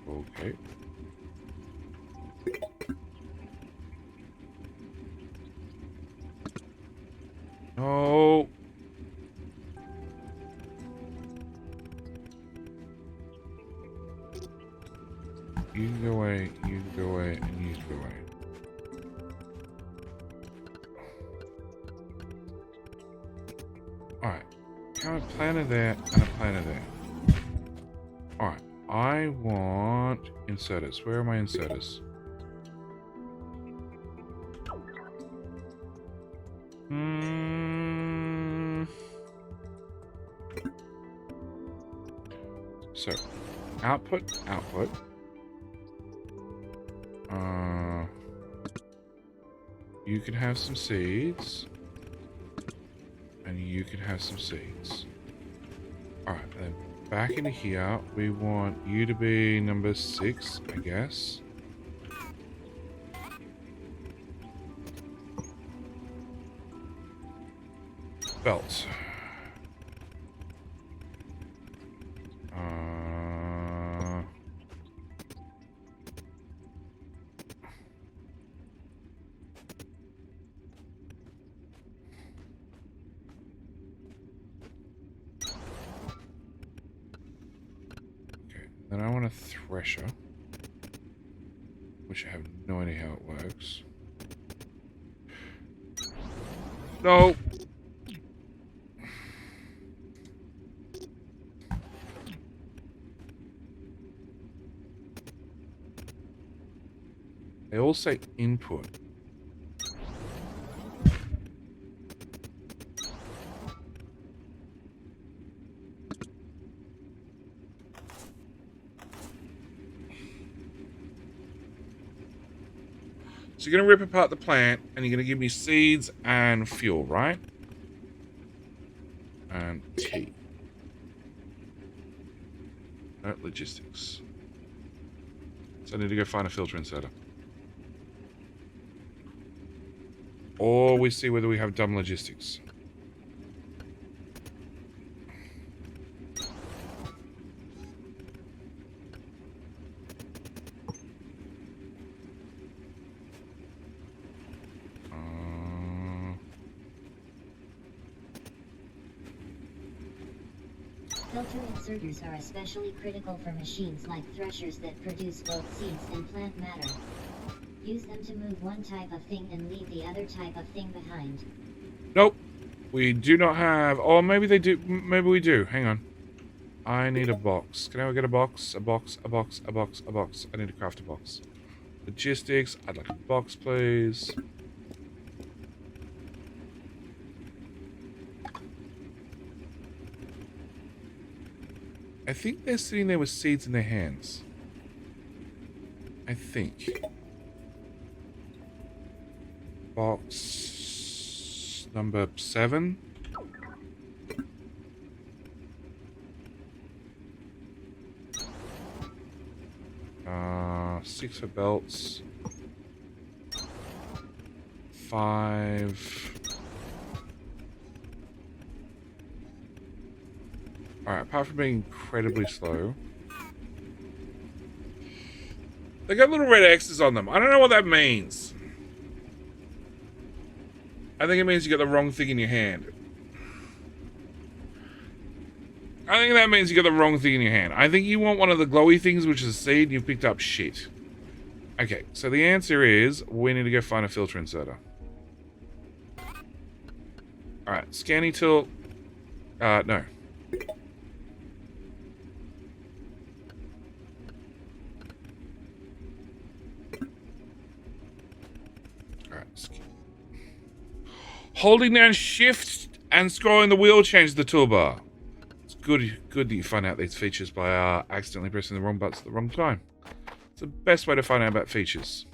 Okay. No. You can go away, you can go away, and you can go away. Alright. Have a planner there and a planner there. Alright. I want inserters. Where are my inserters? So, output. You can have some seeds. And you can have some seeds. Alright, then back into here, we want you to be number 6, I guess. Belt. Then I want a thresher, which I have no idea how it works. No! They all say input. So you're going to rip apart the plant, and you're going to give me seeds and fuel, right? And tea. No, logistics. So I need to go find a filter inserter. Or we see whether we have dumb logistics. Filter inserters are especially critical for machines like threshers that produce both seeds and plant matter. Use them to move one type of thing and leave the other type of thing behind. Nope. We do not have... Oh, maybe they do. Maybe we do. Hang on. I need a box. Can I get a box? A box, a box, a box, a box. I need to craft a box. Logistics. I'd like a box, please. I think they're sitting there with seeds in their hands. I think. Box number 7. Six for belts. 5. Alright, apart from being incredibly slow. They got little red X's on them. I don't know what that means. I think it means you got the wrong thing in your hand. I think that means you got the wrong thing in your hand. I think you want one of the glowy things, which is a seed, and you've picked up shit. Okay, so the answer is we need to go find a filter inserter. Alright, scanny tool. No. Alright. Holding down shift and scrolling the wheel changes the toolbar. It's good that you find out these features by accidentally pressing the wrong buttons at the wrong time. It's the best way to find out about features.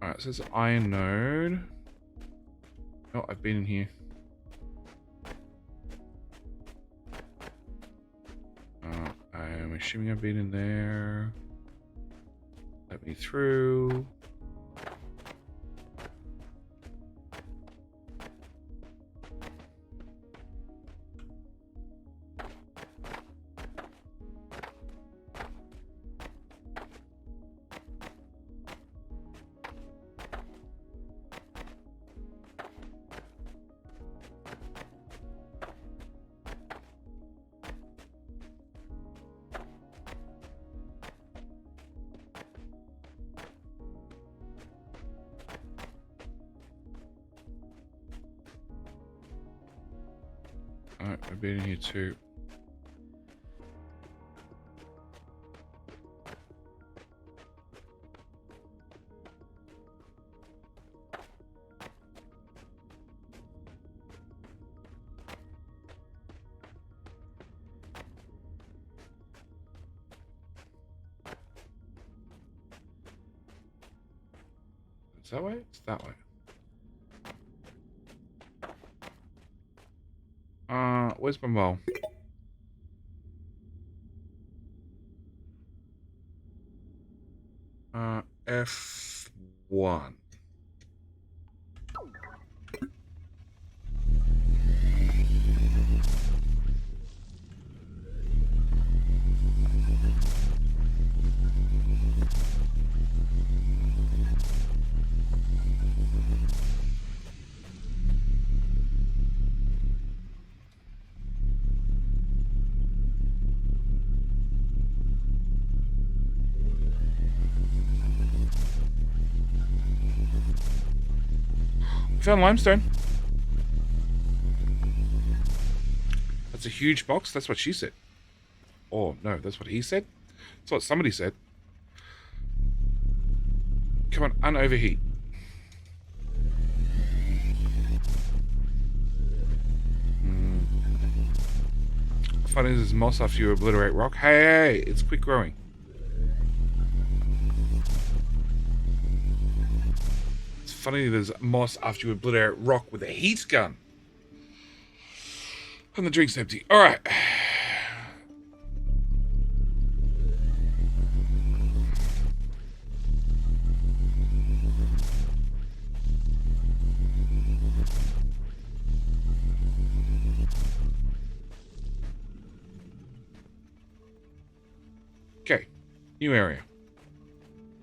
Alright, it says iron node. Oh, I've been in here. I'm assuming I've been in there. Let me through. Alright, I've been in here too. It's that way? It's that way. Where's my mole? F1. We found limestone. That's a huge box. That's what she said. Oh, no, that's what he said? That's what somebody said. Come on, unoverheat. Funny, this is moss after you obliterate rock. Hey, it's quick growing. funny there's moss after you obliterate rock with a heat gun. And the drink's empty. Alright. Okay. New area.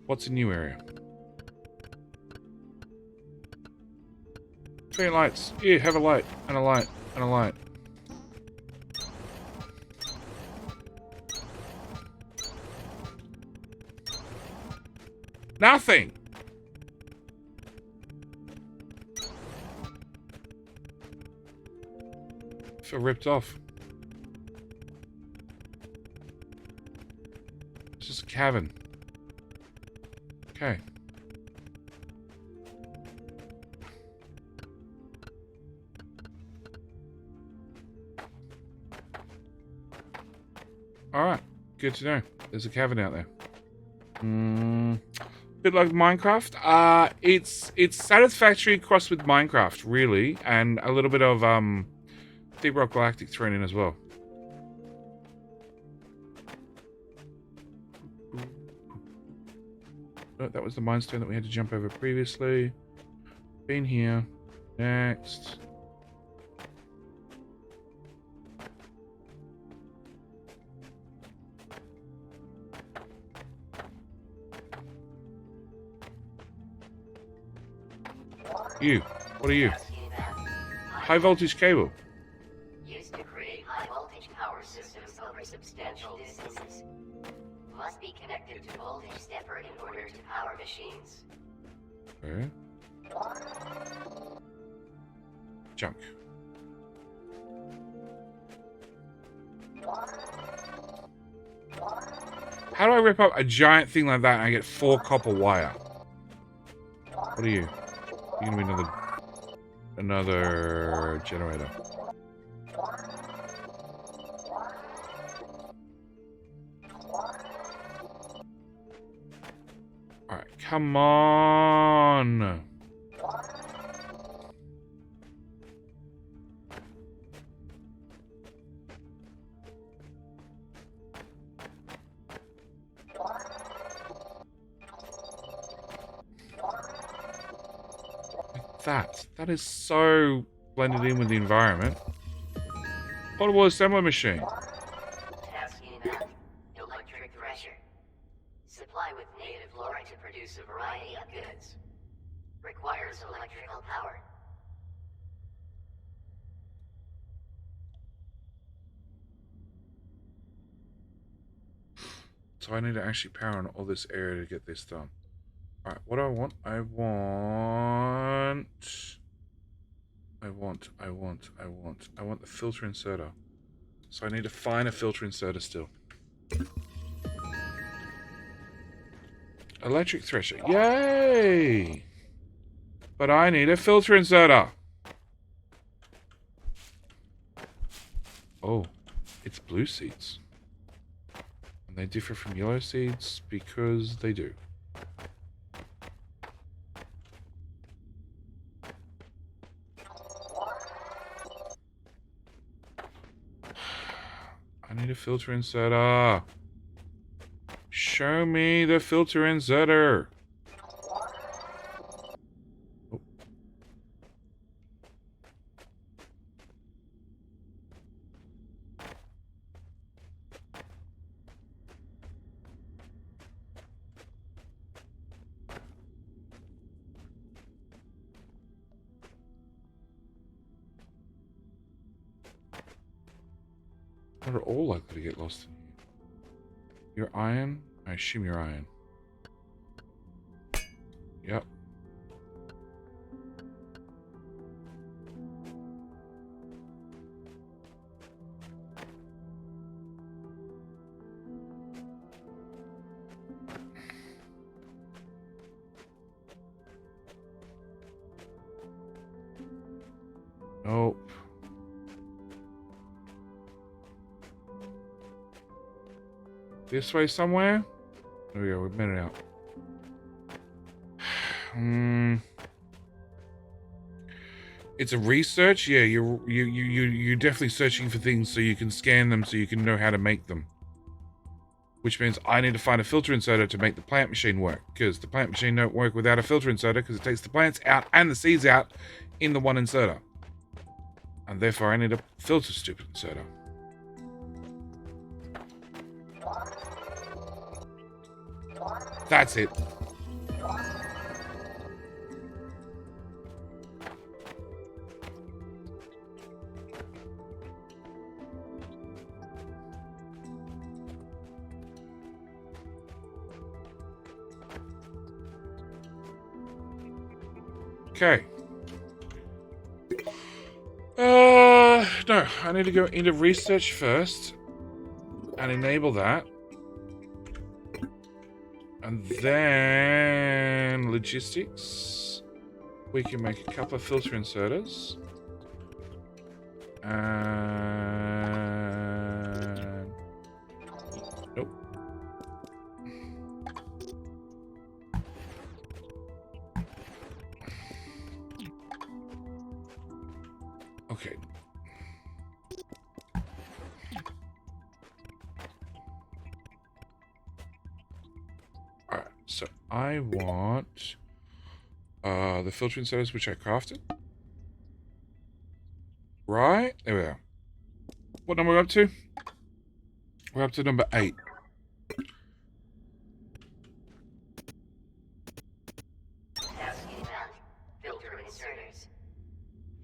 What's a new area? Faint lights. Here, have a light. And a light. And a light. Nothing! I feel ripped off. It's just a cavern. Okay. Alright. Good to know. There's a cavern out there. Bit like Minecraft. It's Satisfactory crossed with Minecraft, really, and a little bit of Deep Rock Galactic thrown in as well. Oh, that was the Mindstone that we had to jump over previously. Been here. Next. You. What are you? High voltage cable. Used to create high voltage power systems over substantial distances. Must be connected to voltage stepper in order to power machines. Okay. Junk. How do I rip up a giant thing like that and I get 4 copper wire? What are you? You're gonna be another generator. Alright, come on. That is so blended in with the environment. Portable assembly machine. Tasking map. Electric thresher. Supply with native flora to produce a variety of goods. Requires electrical power. So I need to actually power on all this area to get this done. Alright, what do I want? I want the filter inserter. So I need to find a filter inserter still. Electric thresher. Yay! But I need a filter inserter. Oh, it's blue seeds. And they differ from yellow seeds because they do. I need a filter inserter. Show me the filter inserter. Oh. Not at all likely to get lost in here. You're iron? I assume you're iron. Yep. Nope. This way somewhere? There we go, we've made it out. It's a research. Yeah, you're definitely searching for things so you can scan them so you can know how to make them. Which means I need to find a filter inserter to make the plant machine work, because the plant machine don't work without a filter inserter, because it takes the plants out and the seeds out in the one inserter. And therefore I need a filter stupid inserter. That's it. Okay. No, I need to go into research first and enable that. And then logistics. We can make a couple of filter inserters. And nope. Okay. Alright, so I want the filtering inserters which I crafted. Right, there we are. What number are we up to? We're up to number 8. Task you found. Filter inserters.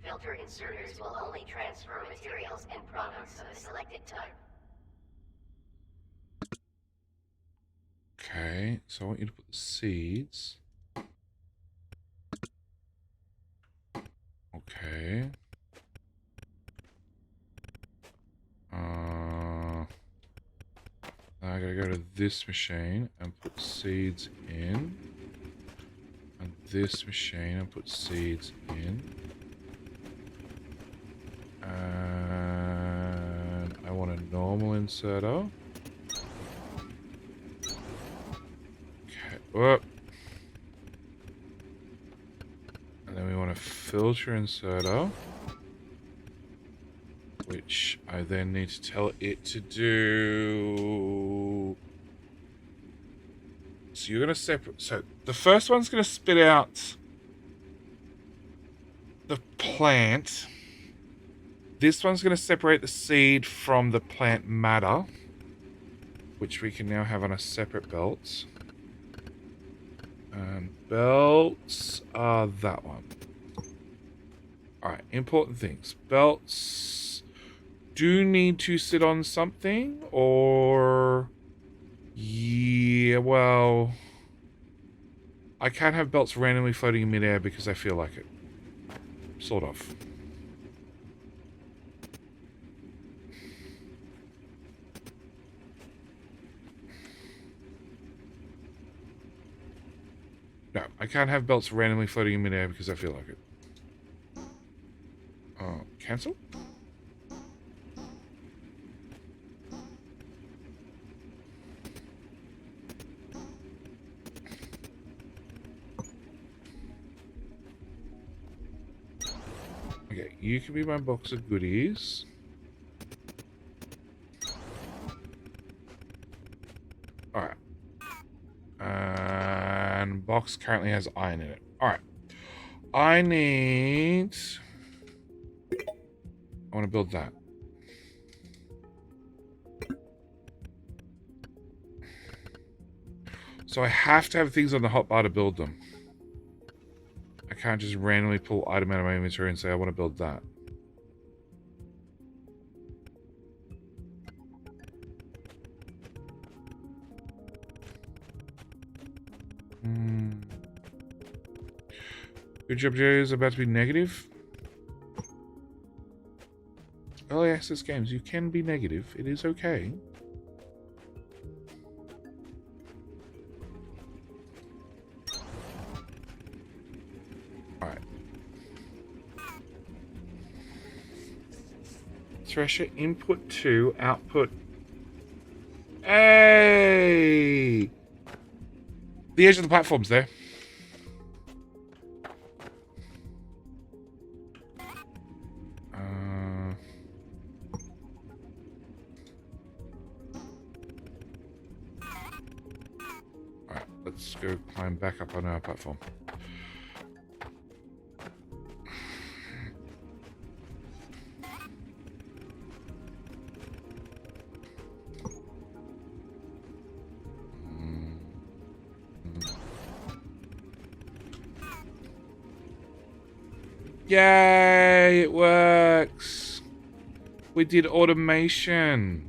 Filter inserters will only transfer materials and products of a selected type. Okay, so I want you to put the seeds. Okay. Now I gotta go to this machine and put seeds in. And this machine and put seeds in. And I want a normal inserter. Okay, whoop. And then we want a filter inserter, which I then need to tell it to do. So you're going to separate. So the first one's going to spit out the plant. This one's going to separate the seed from the plant matter, which we can now have on a separate belt. And belts are that one. Alright, important things. Belts do need to sit on something, or... Yeah, well... I can't have belts randomly floating in midair because I feel like it. Sort of. No, I can't have belts randomly floating in midair because I feel like it. Cancel? Okay, you can be my box of goodies. Alright. And box currently has iron in it. Alright. I need... I want to build that. So I have to have things on the hotbar to build them. I can't just randomly pull item out of my inventory and say I want to build that. Good job, Jerry is about to be negative. Early access games, you can be negative. It is okay. Alright. Thresher input 2, output. Hey! The edge of the platform's there. let's go climb back up on our platform. Yay, it works. We did automation.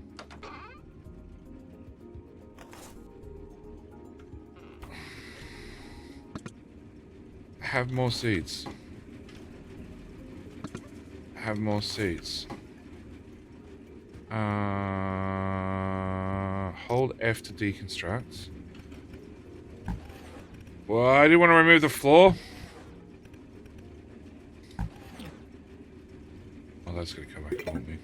Have more seeds. Have more seeds. Hold F to deconstruct. Well, I didn't want to remove the floor. Oh, that's going to come back, won't be.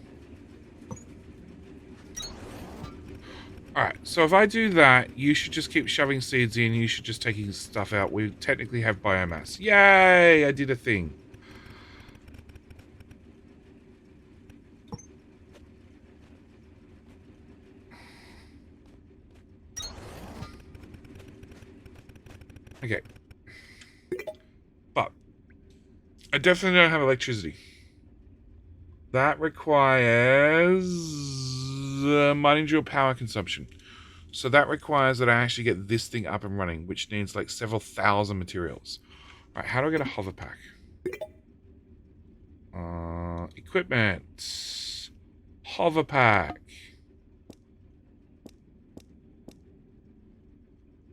Alright, so if I do that, you should just keep shoving seeds in. You should just taking stuff out. We technically have biomass. Yay! I did a thing. Okay. But I definitely don't have electricity. That requires mining drill power consumption. So that requires that I actually get this thing up and running, which needs like several thousand materials. Alright, how do I get a hover pack? Equipment. Hover pack.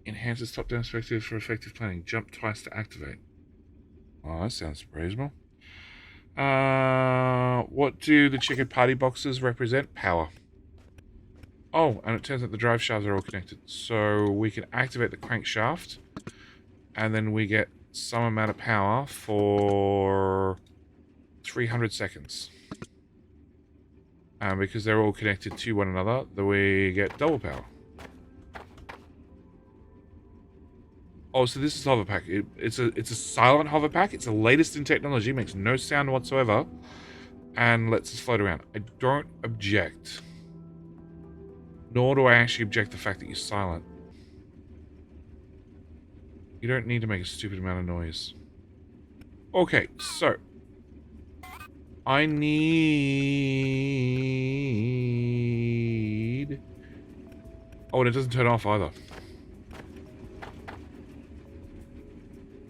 Enhances top-down perspective for effective planning. Jump twice to activate. Oh, that sounds reasonable. What do the checkered party boxes represent? Power. Oh, and it turns out the drive shafts are all connected. So we can activate the crankshaft, and then we get some amount of power for 300 seconds. And because they're all connected to one another, then we get double power. Oh, so this is hover pack. It's a silent hover pack. It's the latest in technology. Makes no sound whatsoever, and lets us float around. I don't object. Nor do I actually object the fact that you're silent. You don't need to make a stupid amount of noise. Okay, so I need. Oh, and it doesn't turn off either.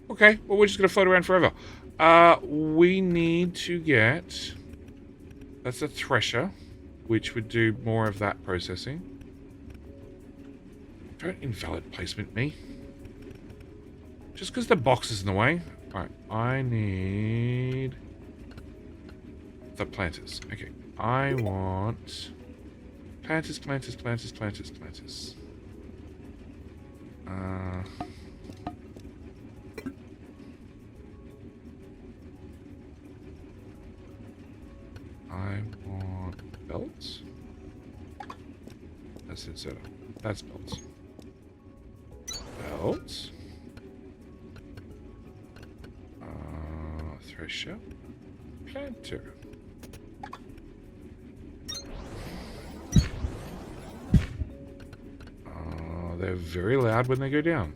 Okay, well, we're just going to float around forever. We need to get... That's a thresher, which would do more of that processing. Don't invalid placement me. Just because the box is in the way. Alright, I need... the planters. Okay, I want... Planters. I want belts. That's inserter. That's belts. Belts. Thresher. Planter. They're very loud when they go down.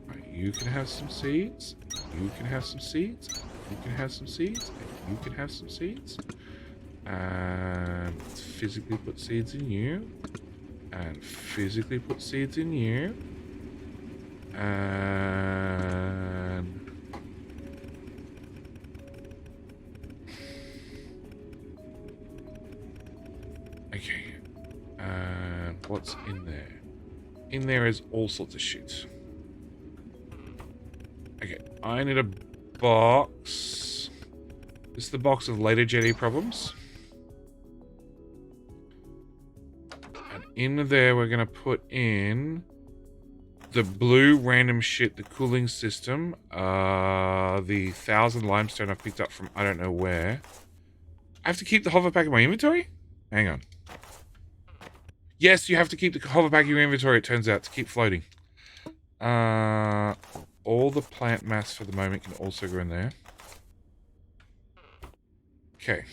Right, you can have some seeds. You can have some seeds. You can have some seeds. You can have some seeds. And let's physically put seeds in you. And physically put seeds in you. And... okay. And what's in there? In there is all sorts of shit. Okay, I need a box. This is the box of later jetty problems. And in there we're going to put in the blue random shit, the cooling system, the 1,000 limestone I picked up from I don't know where. I have to keep the hover pack in my inventory? Hang on. Yes, you have to keep the hover pack in your inventory, it turns out, to keep floating. All the plant mass for the moment can also go in there. Okay.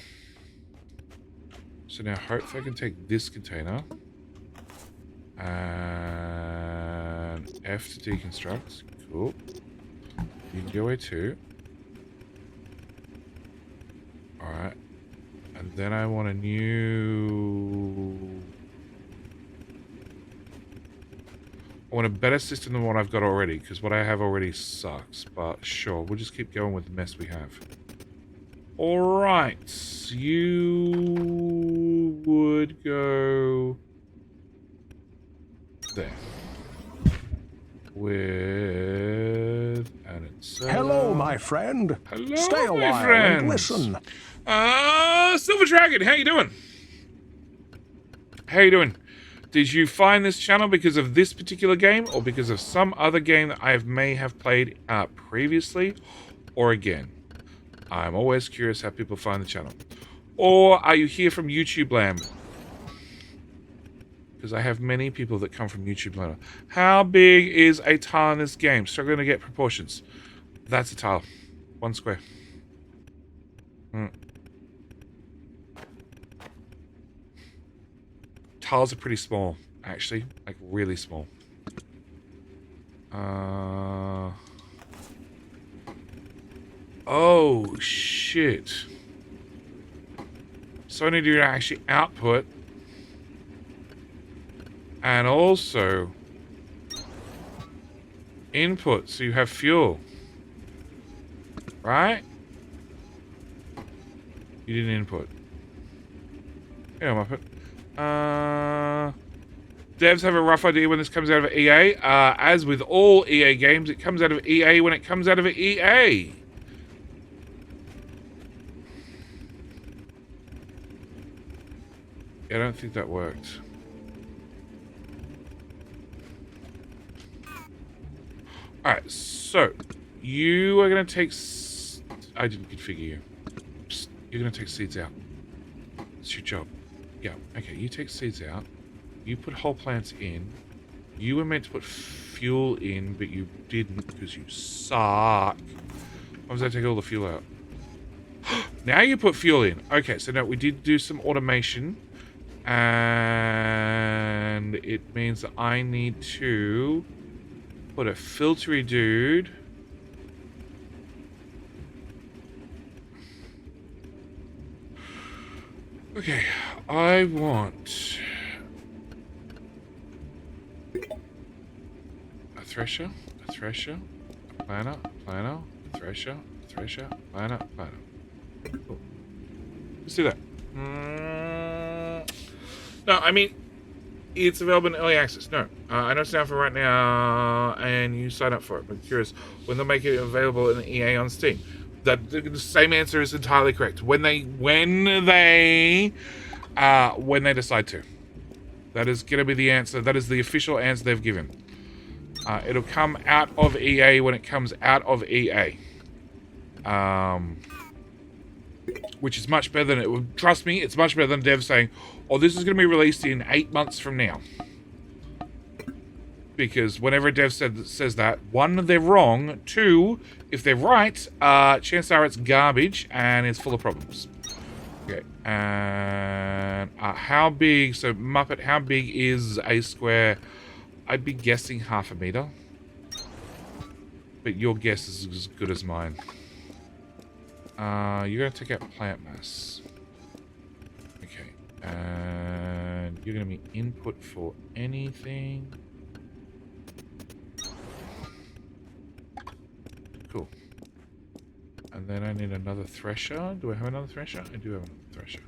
So now hopefully I can take this container and F to deconstruct. Cool. You can go away too. Alright. And then I want a new... I want a better system than what I've got already, because what I have already sucks. But sure, we'll just keep going with the mess we have. Alright. You would go... there. With an insert. Hello, my friend. Hello, Stay a my while friends. and listen. Silver Dragon, how you doing? How you doing? Did you find this channel because of this particular game, or because of some other game that I may have played previously, or again? I'm always curious how people find the channel. Or are you here from YouTube land? Because I have many people that come from YouTube land. How big is a tile in this game? Struggling to get proportions. That's a tile. 1 square. Tiles are pretty small, actually. Like, really small. Oh, shit. So I need to actually output. And also input, so you have fuel. Right? You didn't input. Yeah, Muppet. Devs have a rough idea when this comes out of EA. As with all EA games, it comes out of EA when it comes out of EA. I don't think that worked. Alright, so you are going to take... I didn't configure you. Psst, you're going to take seeds out. It's your job. Yeah, okay, you take seeds out. You put whole plants in. You were meant to put fuel in, but you didn't because you suck. Why was I take all the fuel out? Now you put fuel in. Okay, so now we did do some automation. And it means that I need to put a filtery dude. Okay, I want a thresher, a planner, a thresher, planner. Cool. Let's do that. No, I mean, it's available in early access. No, I know it's down for right now, and you sign up for it. I'm curious when they'll make it available in EA on Steam. That the same answer is entirely correct. When they decide to. That is going to be the answer. That is the official answer they've given. It'll come out of EA when it comes out of EA. Which is much better than it would. Trust me, it's much better than devs saying, "Oh, this is going to be released in 8 months from now." Because whenever a dev says that, 1, they're wrong. 2, if they're right, chances are it's garbage and it's full of problems. Okay, and how big? So Muppet, how big is a square? I'd be guessing 1/2 meter, but your guess is as good as mine. You're gonna take out plant mass. Okay, and you're gonna be input for anything. Cool. And then I need another thresher. Do I have another thresher? I do have another thresher.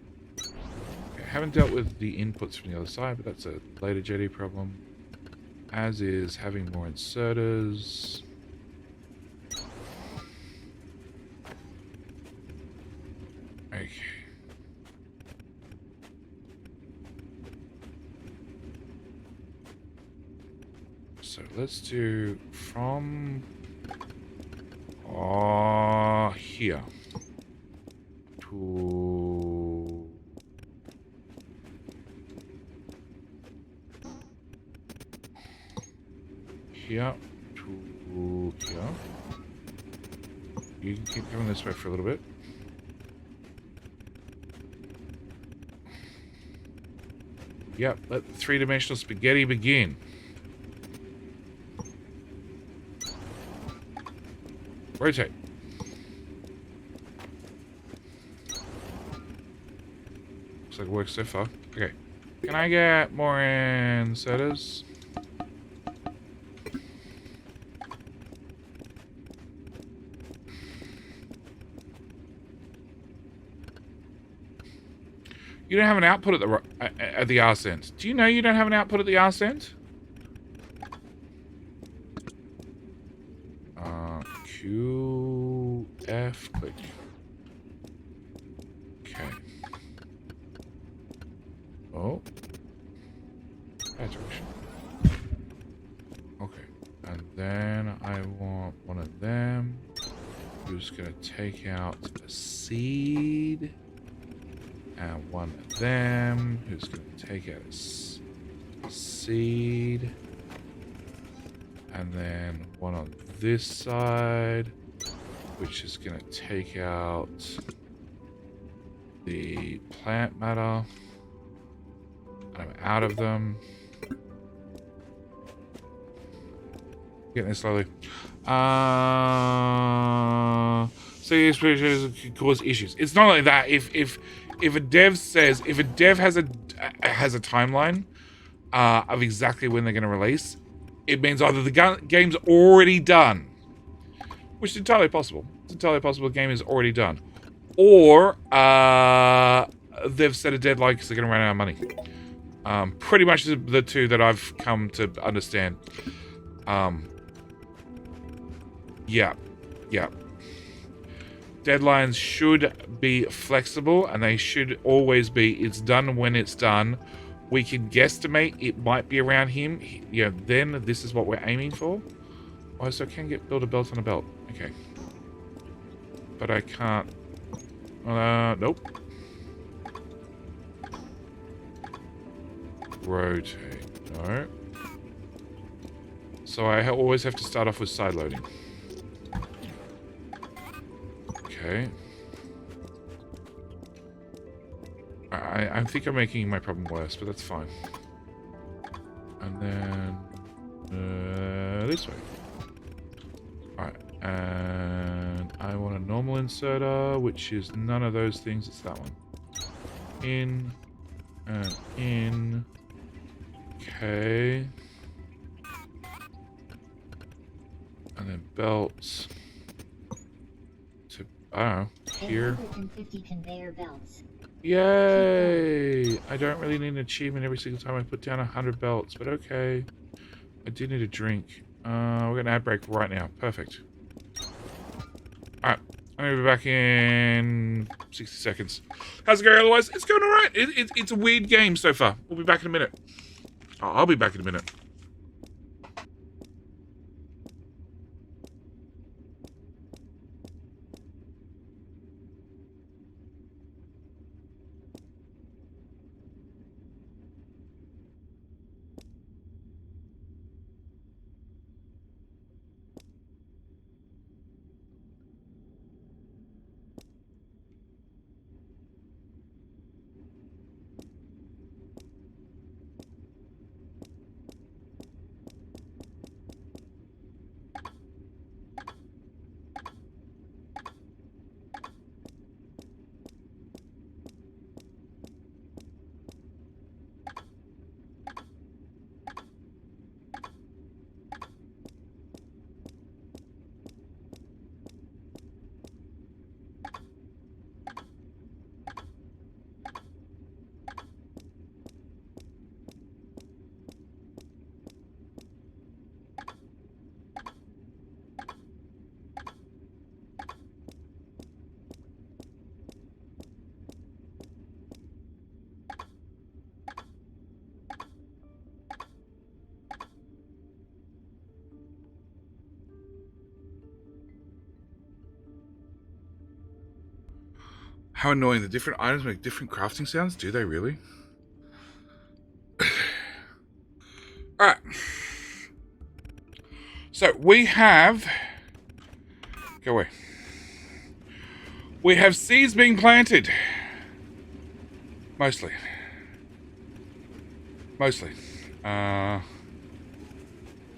Okay, I haven't dealt with the inputs from the other side, but that's a later Jetty problem. As is having more inserters. Okay. So let's do from here to here to here. You can keep going this way for a little bit. Yep, let the three-dimensional spaghetti begin. Rotate. Looks like it works so far. Okay. Can I get more inserters? You don't have an output at the arse end. Do you know you don't have an output at the arse end? Q, F, click. Okay. Oh. That direction. Okay. And then I want one of them who's going to take out a seed. And one of them who's going to take out a seed. And then one on this side, which is going to take out the plant matter. I'm out of them. Getting there slowly. So yes, could cause issues. It's not like that. If a dev says, if a dev has a timeline of exactly when they're going to release, it means either the game's already done, which is entirely possible. It's entirely possible the game is already done, or they've set a deadline because they're going to run out of money. Pretty much the two that I've come to understand. Yeah. Deadlines should be flexible, and they should always be, it's done when it's done. We can guesstimate it might be around him. Then this is what we're aiming for. Oh, so I can build a belt on a belt. Okay. But I can't. Nope. Rotate. No. So I always have to start off with side loading. Okay. I think I'm making my problem worse, but that's fine. And then this way. Alright, and I want a normal inserter, which is none of those things, it's that one. In, and in. Okay. And then belts. To, I don't know, here. 150 conveyor belts. Yay! I don't really need an achievement every single time I put down 100 belts, but okay. I do need a drink. We're going to ad break right now. Perfect. Alright. I'm going to be back in 60 seconds. How's it going otherwise? It's going alright. It's a weird game so far. We'll be back in a minute. I'll be back in a minute. How annoying. The different items make different crafting sounds? Do they really? Alright. So, we have... Go away. We have seeds being planted. Mostly. No,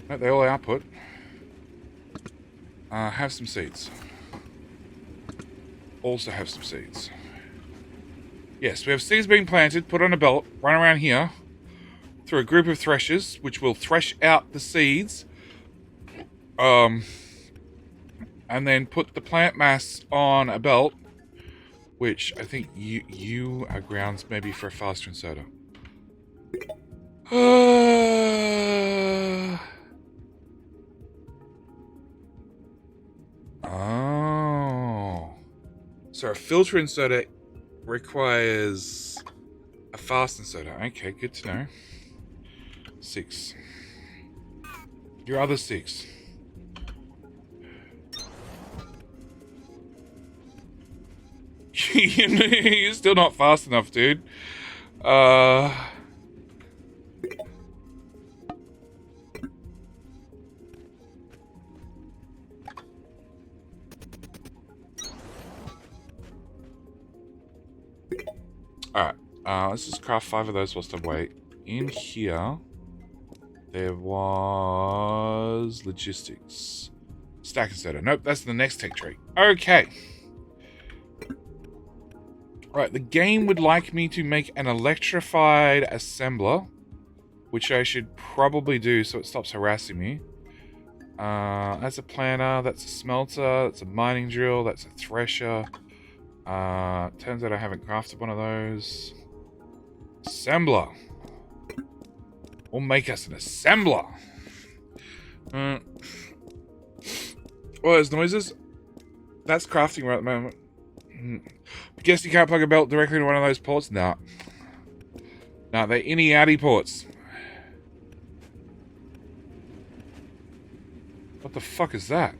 they all output. Have some seeds. Also have some seeds. Yes, we have seeds being planted, put on a belt, run around here through a group of threshers, which will thresh out the seeds. And then put the plant mass on a belt, which I think you are grounds maybe for a faster inserter. Oh. So a filter inserter requires a fast inserter. Okay, good to know. 6. Your other 6. You're still not fast enough, dude. Alright. Let's just craft 5 of those whilst I wait. In here, there was logistics. Stack inserter. Nope, that's the next tech tree. Okay. Right, the game would like me to make an electrified assembler, which I should probably do so it stops harassing me. That's a planter, that's a smelter, that's a mining drill, that's a thresher. Turns out I haven't crafted one of those. Assembler. We'll make us an assembler. What are those noises? That's crafting right at the moment. Guess you can't plug a belt directly into one of those ports? Nah. Nah, they're inny-outy ports. What the fuck is that?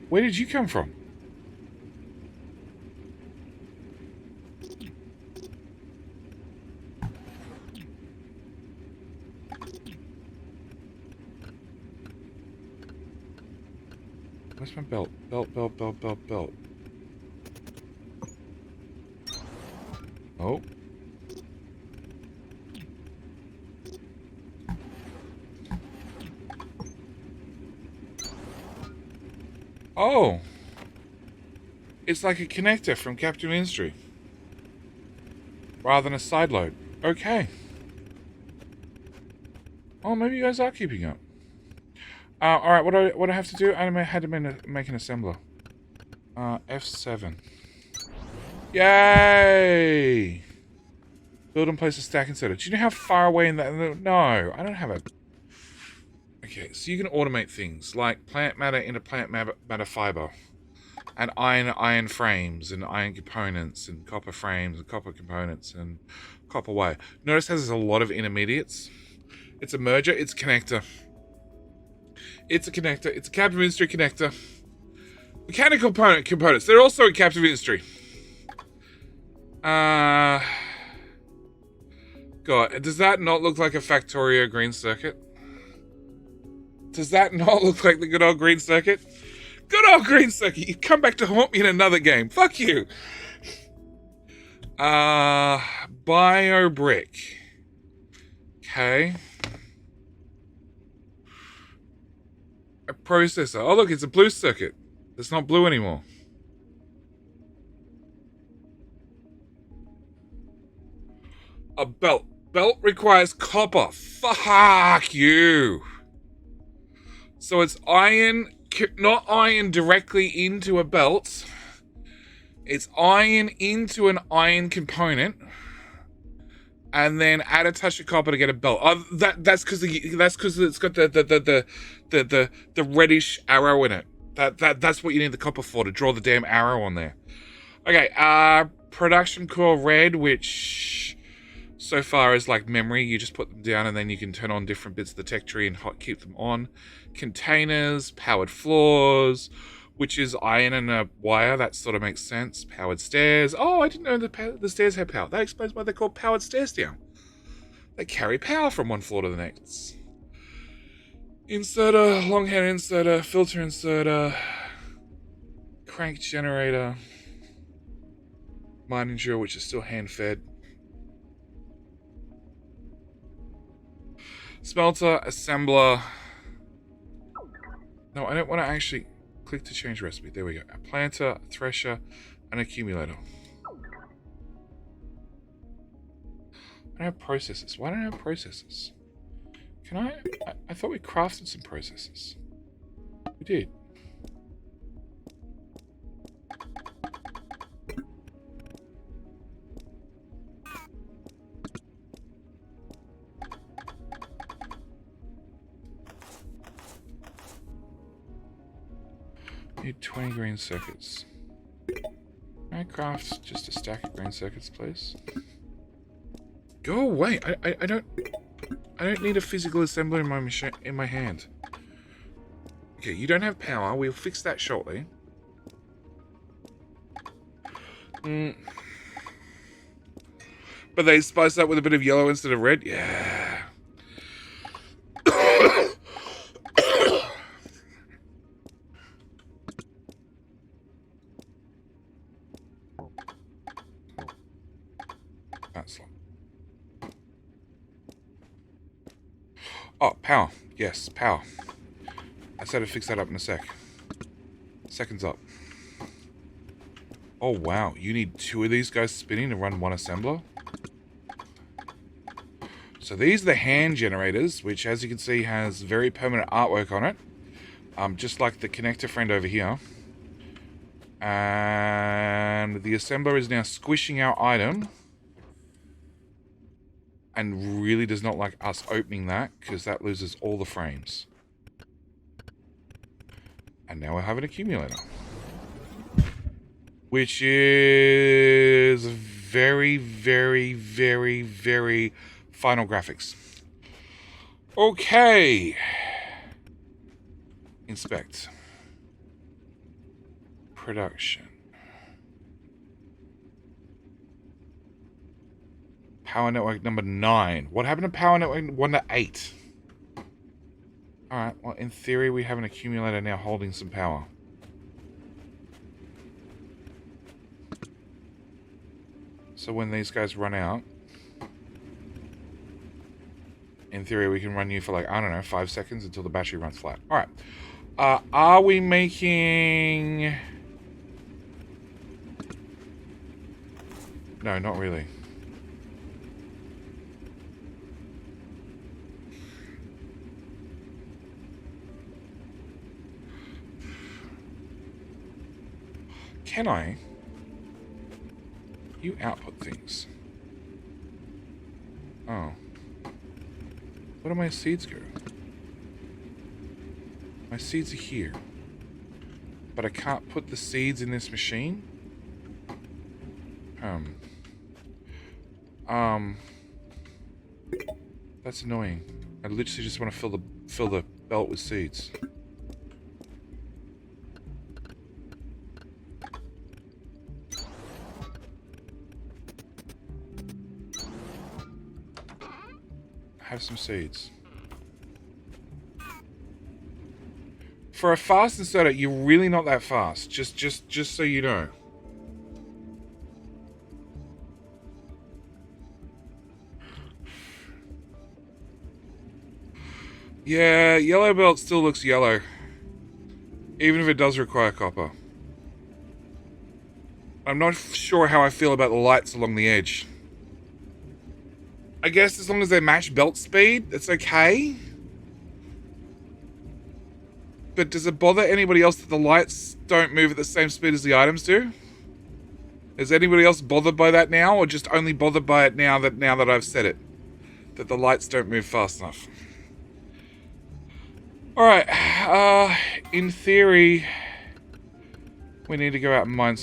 Where did you come from? Where's my belt? Belt. Oh. Oh. It's like a connector from Captain Industry. Rather than a side load. Okay. Oh, maybe you guys are keeping up. Alright, what do I have to do? I had to make an assembler. F7. Yay! Build and place a stack inserter. Do you know how far away in that... No, I don't have a... Okay, so you can automate things like plant matter into plant matter fiber. And iron frames and iron components and copper frames and copper components and copper wire. Notice how there's a lot of intermediates. It's a merger, it's a connector. It's a connector. It's a captive industry connector. Mechanical components. They're also a captive industry. God, does that not look like a Factorio green circuit? Does that not look like the good old green circuit? Good old green circuit. You come back to haunt me in another game. Fuck you. Bio brick. Okay. A processor. Oh, look, it's a blue circuit. It's not blue anymore. A belt. Belt requires copper. Fuck you. So it's iron, not iron directly into a belt. It's iron into an iron component. And then add a touch of copper to get a belt. That's because it's got the reddish arrow in it. That's what you need the copper for, to draw the damn arrow on there. Okay, production core red, which so far is like memory. You just put them down and then you can turn on different bits of the tech tree and keep them on. Containers, powered floors, which is iron and a wire. That sort of makes sense. Powered stairs. Oh, I didn't know the stairs had power. That explains why they're called powered stairs down. They carry power from one floor to the next. Inserter, longhand inserter, filter inserter, crank generator, mining drill, which is still hand-fed. Smelter, assembler, No, I don't want to actually click to change recipe. There we go. A planter, a thresher, an accumulator. I don't have processors. Why don't I have processors? Can I thought we crafted some processors. We did. Need 20 green circuits. Can I craft just a stack of green circuits, please? Go away! I don't need a physical assembler in my machine in my hand. Okay, you don't have power. We'll fix that shortly. But they spice up with a bit of yellow instead of red. Yeah. That's oh, power. Yes, power. I said I'd fix that up in a sec. Seconds up. Oh, wow. You need 2 of these guys spinning to run 1 assembler? So these are the hand generators, which, as you can see, has very permanent artwork on it. Just like the connector friend over here. And the assembler is now squishing our item. And really does not like us opening that, because that loses all the frames. And now I have an accumulator. Which is very, very, very, very final graphics. Okay. Inspect. Production. Power network number 9. What happened to power network 1 to 8? Alright, well, in theory, we have an accumulator now holding some power. So when these guys run out, in theory, we can run you for, like, I don't know, 5 seconds until the battery runs flat. Alright. Are we making... No, not really. Can I? You output things. Oh. Where do my seeds go? My seeds are here. But I can't put the seeds in this machine? That's annoying. I literally just want to fill the belt with seeds. Have some seeds. For a fast inserter, you're really not that fast. Just so you know. Yeah, yellow belt still looks yellow. Even if it does require copper. I'm not sure how I feel about the lights along the edge. I guess as long as they match belt speed, it's okay. But does it bother anybody else that the lights don't move at the same speed as the items do? Is anybody else bothered by that now, or just only bothered by it now that I've said it? That the lights don't move fast enough. Alright, in theory, we need to go out and mine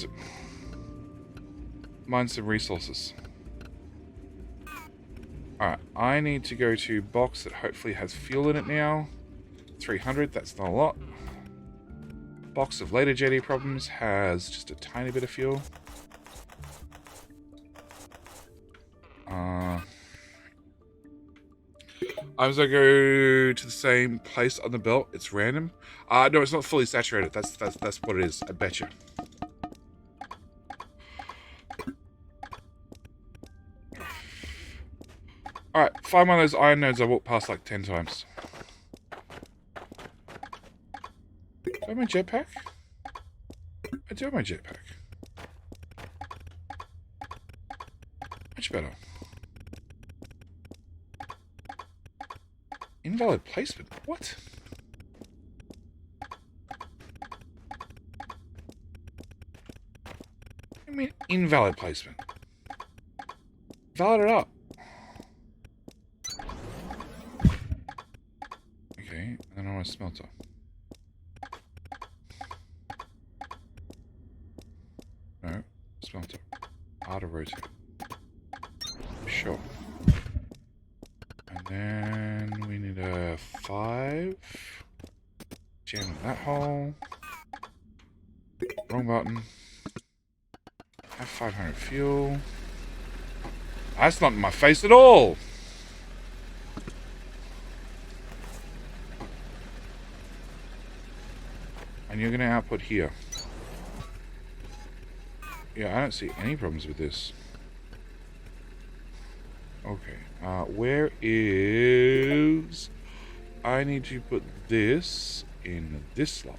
some resources. Alright, I need to go to box that hopefully has fuel in it now. 300, that's not a lot. Box of later jetty problems has just a tiny bit of fuel. I'm just gonna go to the same place on the belt. It's random. No, it's not fully saturated. That's what it is. I bet you. Alright, find one of those iron nodes I walked past like 10 times. I have my jetpack? I do have my jetpack. Much better. Invalid placement? What? I mean, invalid placement. Valid it up. Okay, and then I want a smelter. No, smelter. R to rotate. Sure. And then we need a 5. Jam in that hole. Wrong button. Have 500 fuel. That's not in my face at all. And you're going to output here. Yeah, I don't see any problems with this. Okay, where is... I need to put this in this slot.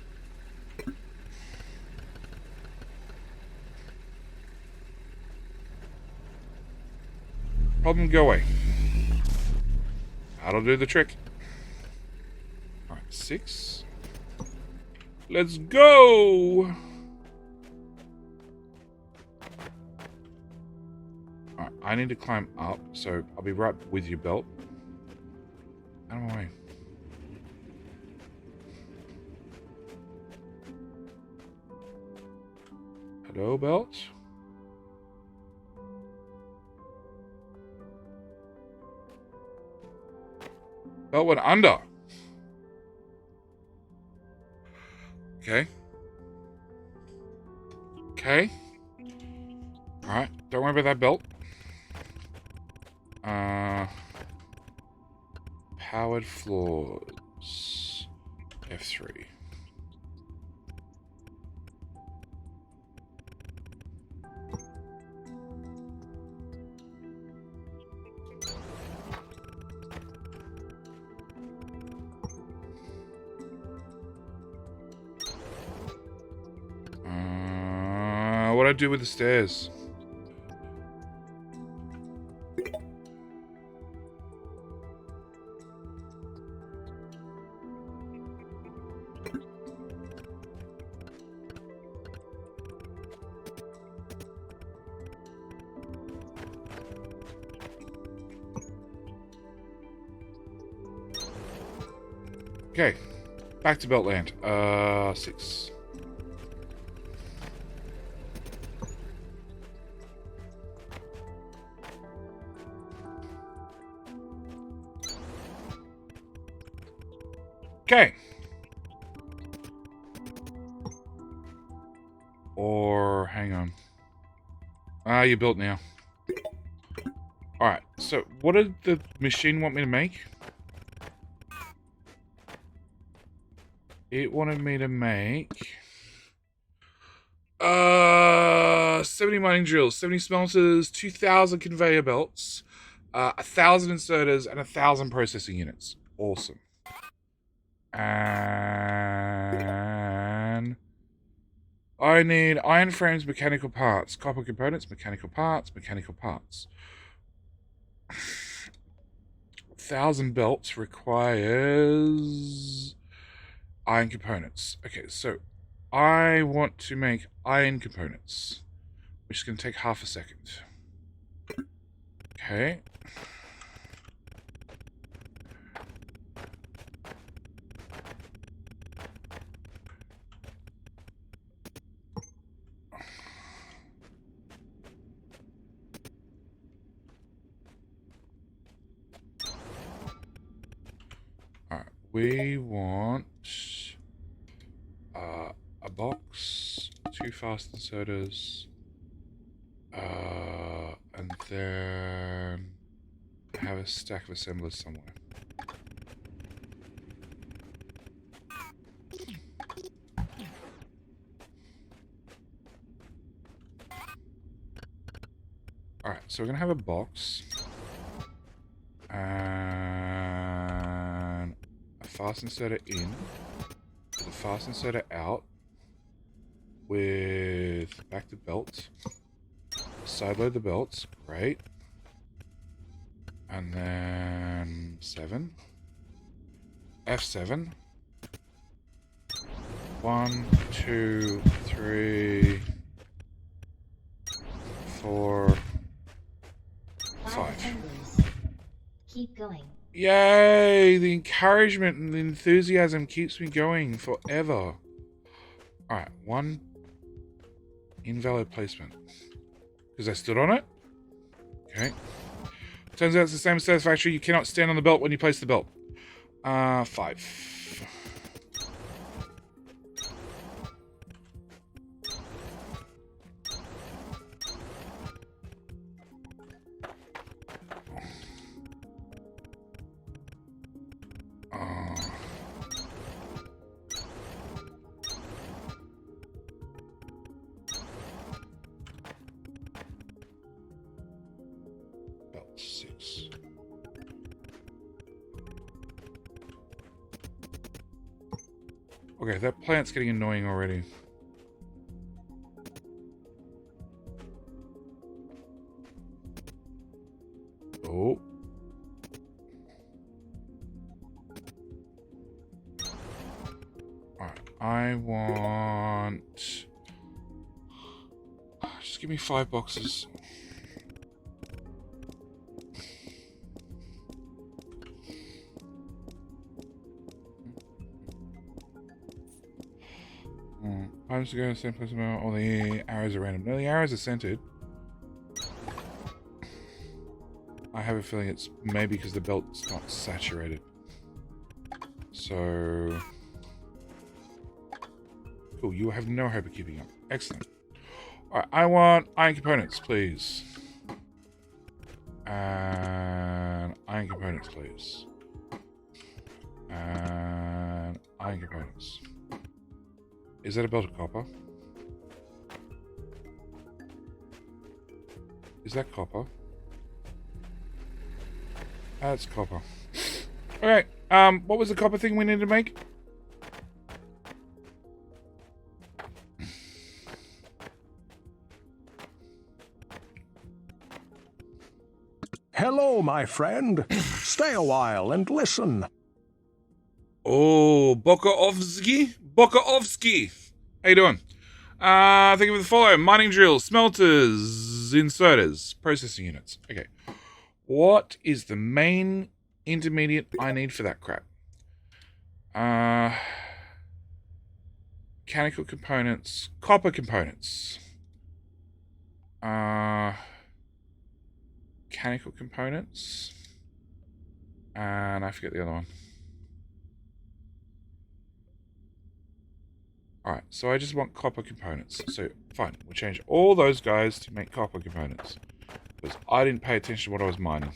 Problem, go away. That'll do the trick. Alright, 6. Let's go! Alright, I need to climb up, so I'll be right with you, Belt. Out of my way. Hello, Belt? Belt went under. Okay. Okay. Alright, don't worry about that, Belt. Powered floors. F3. What do I do with the stairs? Okay, back to Beltland. 6. Okay. Or hang on. You built now. Alright, so what did the machine want me to make? It wanted me to make 70 mining drills, 70 smelters, 2,000 conveyor belts, 1,000 inserters, and 1,000 processing units. Awesome. And I need iron frames, mechanical parts, copper components, mechanical parts, mechanical parts. 1,000 belts requires iron components. Okay, so I want to make iron components, which is going to take half a second. Okay. Alright, we want a box, 2 fast inserters, and then have a stack of assemblers somewhere. Alright, so we're going to have a box and a fast inserter in with a fast inserter out with back to belt. Side load the belts. Great. And then 7. F7. 1, 2, 3, 4, 5. assemblies. Keep going. Yay! The encouragement and the enthusiasm keeps me going forever. Alright, 1 invalid placement. Because I stood on it? Okay. Turns out it's the same satisfaction. You cannot stand on the belt when you place the belt. 5. Belt 6. Okay, that plant's getting annoying already. Oh. Alright, I want... Just give me 5 boxes. I'm just going to same place about all the arrows are random. No, the arrows are centered. I have a feeling it's maybe because the belt's not saturated. So... Cool, you have no hope of keeping up. Excellent. Alright, I want iron components, please. And iron components, please. And iron components. Is that a belt of copper? Is that copper? That's copper. Okay, what was the copper thing we need to make? Hello, my friend. Stay a while and listen. Oh, Bokaovsky? Bokaovsky! How you doing? Thank you for the follow. Mining drills, smelters, inserters, processing units. Okay. What is the main intermediate I need for that crap? Mechanical components, copper components. Mechanical components. And I forget the other one. Alright, so I just want copper components. So, fine. We'll change all those guys to make copper components. Because I didn't pay attention to what I was mining.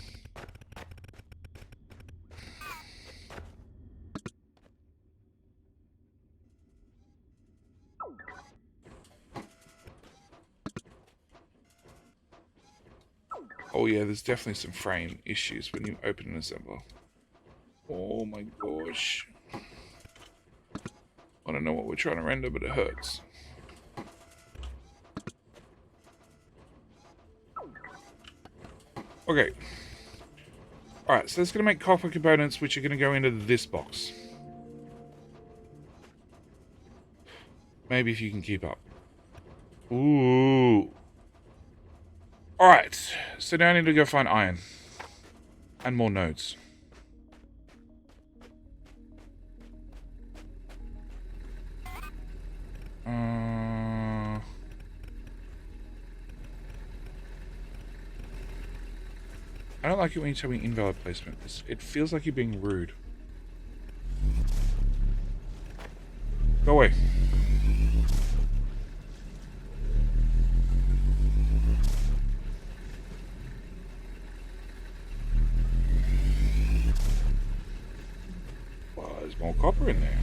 Oh yeah, there's definitely some frame issues when you open an assembler. Oh my gosh. I don't know what we're trying to render, but it hurts. Okay. Alright, so that's going to make copper components, which are going to go into this box. Maybe if you can keep up. Ooh. Alright, so now I need to go find iron. And more nodes. I don't like it when you tell me invalid placement. It feels like you're being rude. Go away. Well, there's more copper in there.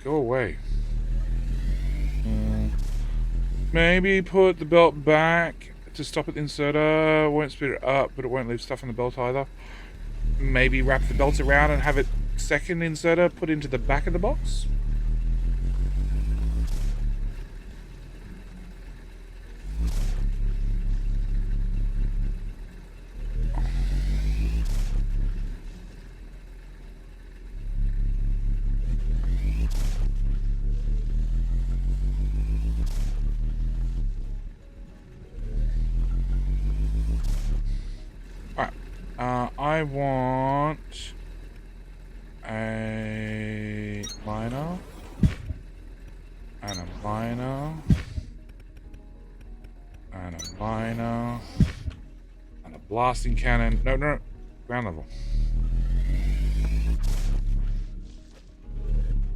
Go away. Maybe put the belt back to stop at the inserter. Won't speed it up, but it won't leave stuff on the belt either. Maybe wrap the belt around and have it second inserter put into the back of the box. I want a liner and a liner and a liner and a blasting cannon. No, ground level.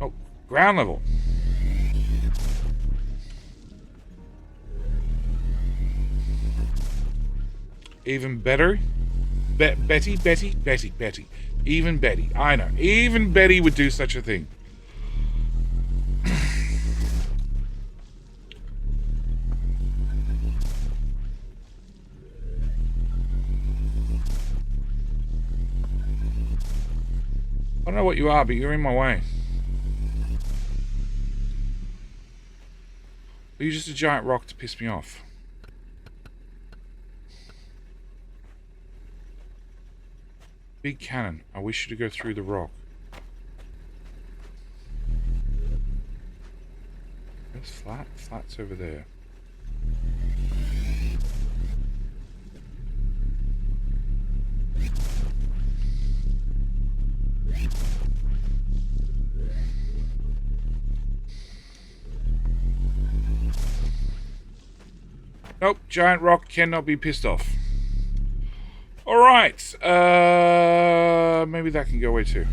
Oh, ground level. Even better. Betty. Even Betty. I know. Even Betty would do such a thing. I don't know what you are, but you're in my way. Are you just a giant rock to piss me off? Big cannon. I wish you to go through the rock. Where's flat? Flat's over there. Nope, giant rock cannot be pissed off. Alright, maybe that can go away too.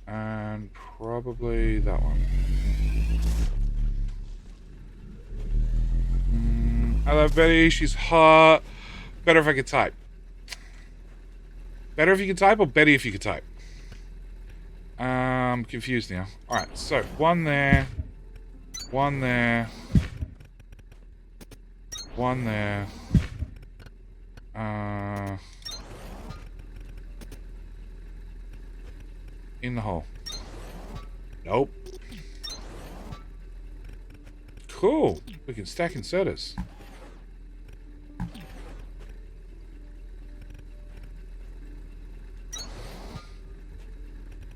And probably that one. I love Betty, she's hot. Better if I could type. Better if you could type or Betty if you could type? Confused now. Alright, so one there. One there. One there. In the hole. Nope. Cool. We can stack inserters.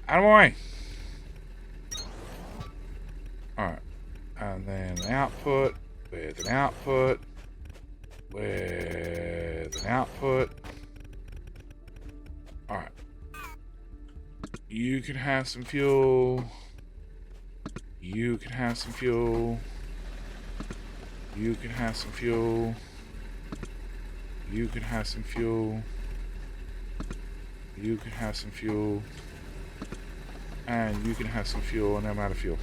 Out of my way. Alright. And then output with an output. With an output. Alright. You can have some fuel. You can have some fuel. You can have some fuel. You can have some fuel. You can have some fuel. And you can have some fuel, and I'm out of fuel.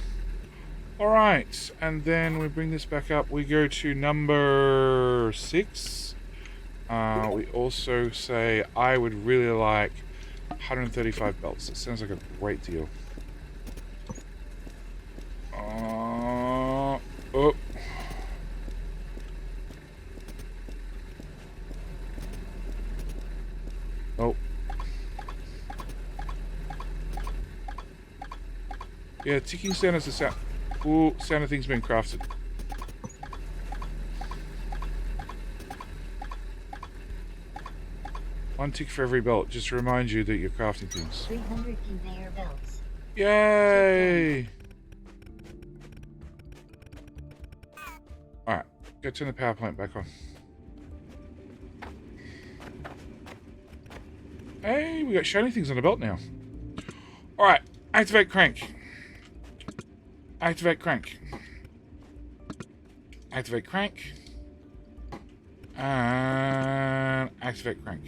Alright, and then we bring this back up. We go to number 6. We also say, I would really like 135 belts. It sounds like a great deal. Oh. Oh. Yeah, ticking sound is the sound. Ooh, sound of things being crafted. One tick for every belt, just to remind you that you're crafting things. 300 conveyor belts. Yay! Alright, go turn the power plant back on. Hey, we got shiny things on the belt now. Alright, activate crank. Activate crank. Activate crank. And activate crank.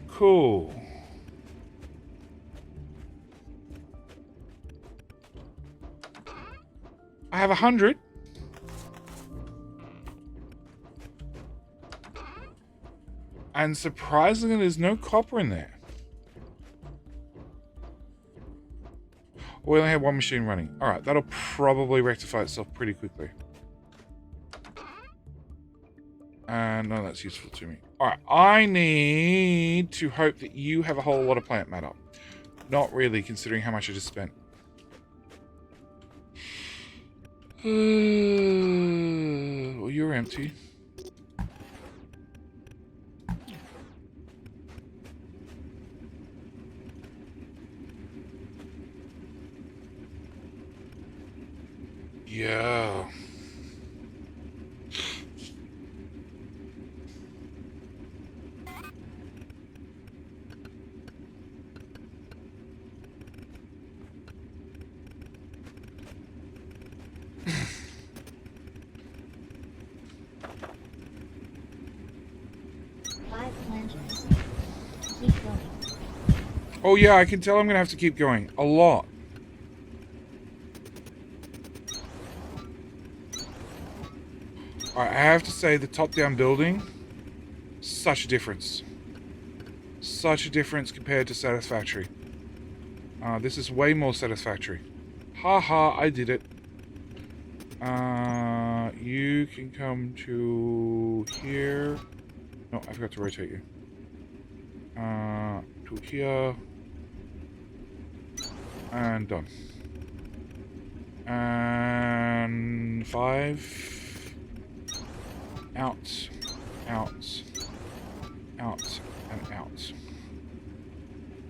Cool. I have 100. And surprisingly, there's no copper in there. We only have one machine running. Alright, that'll probably rectify itself pretty quickly. And no, that's useful to me. Alright, I need to hope that you have a whole lot of plant matter. Not really, considering how much I just spent. Well, you're empty. Yeah. Five planters. Keep going. Oh yeah, I can tell I'm gonna have to keep going. A lot. Alright, I have to say the top-down building, such a difference. Such a difference compared to Satisfactory. This is way more satisfactory. Haha, I did it. You can come to here. No, I forgot to rotate you. To here. And done. And 5. Out. Out. Out. And out.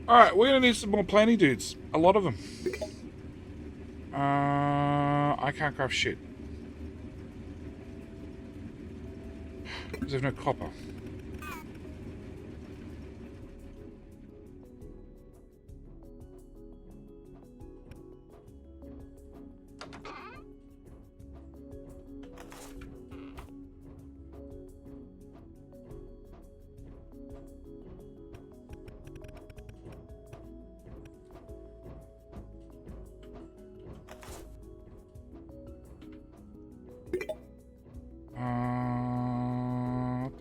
Alright, we're gonna need some more planty dudes. A lot of them. I can't craft shit. Because there's no copper.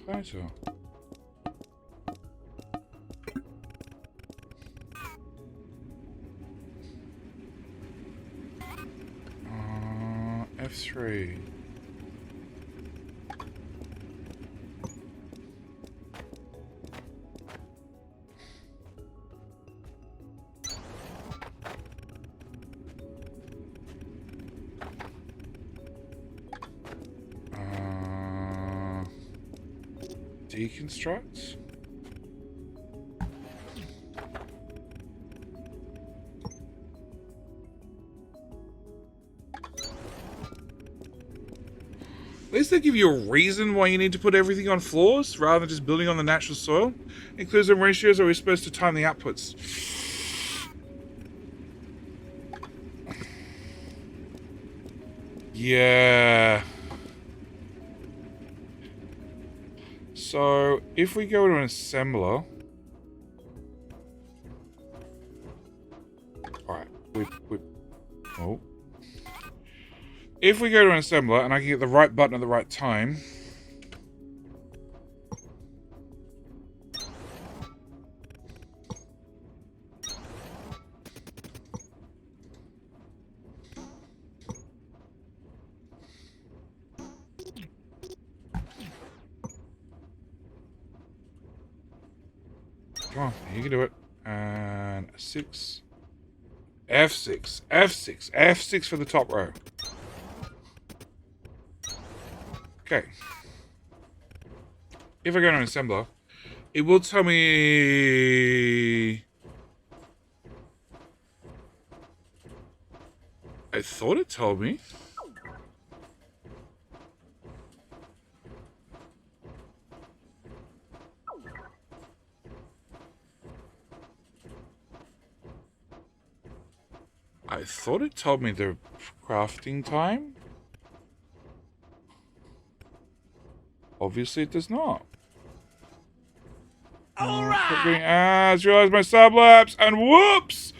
Plateau. F3. Deconstruct. At least they give you a reason why you need to put everything on floors rather than just building on the natural soil. Includes some ratios, or we're supposed to time the outputs. Yeah. So, if we go to an assembler... Alright, oh. If we go to an assembler, and I can get the right button at the right time... Come on, you can do it. And 6. F6. F6. F6 for the top row. Okay. If I go to an assembler, it will tell me... I thought it told me. I thought it told me the crafting time. Obviously it does not. Alright! I just realized my sublapse, and whoops!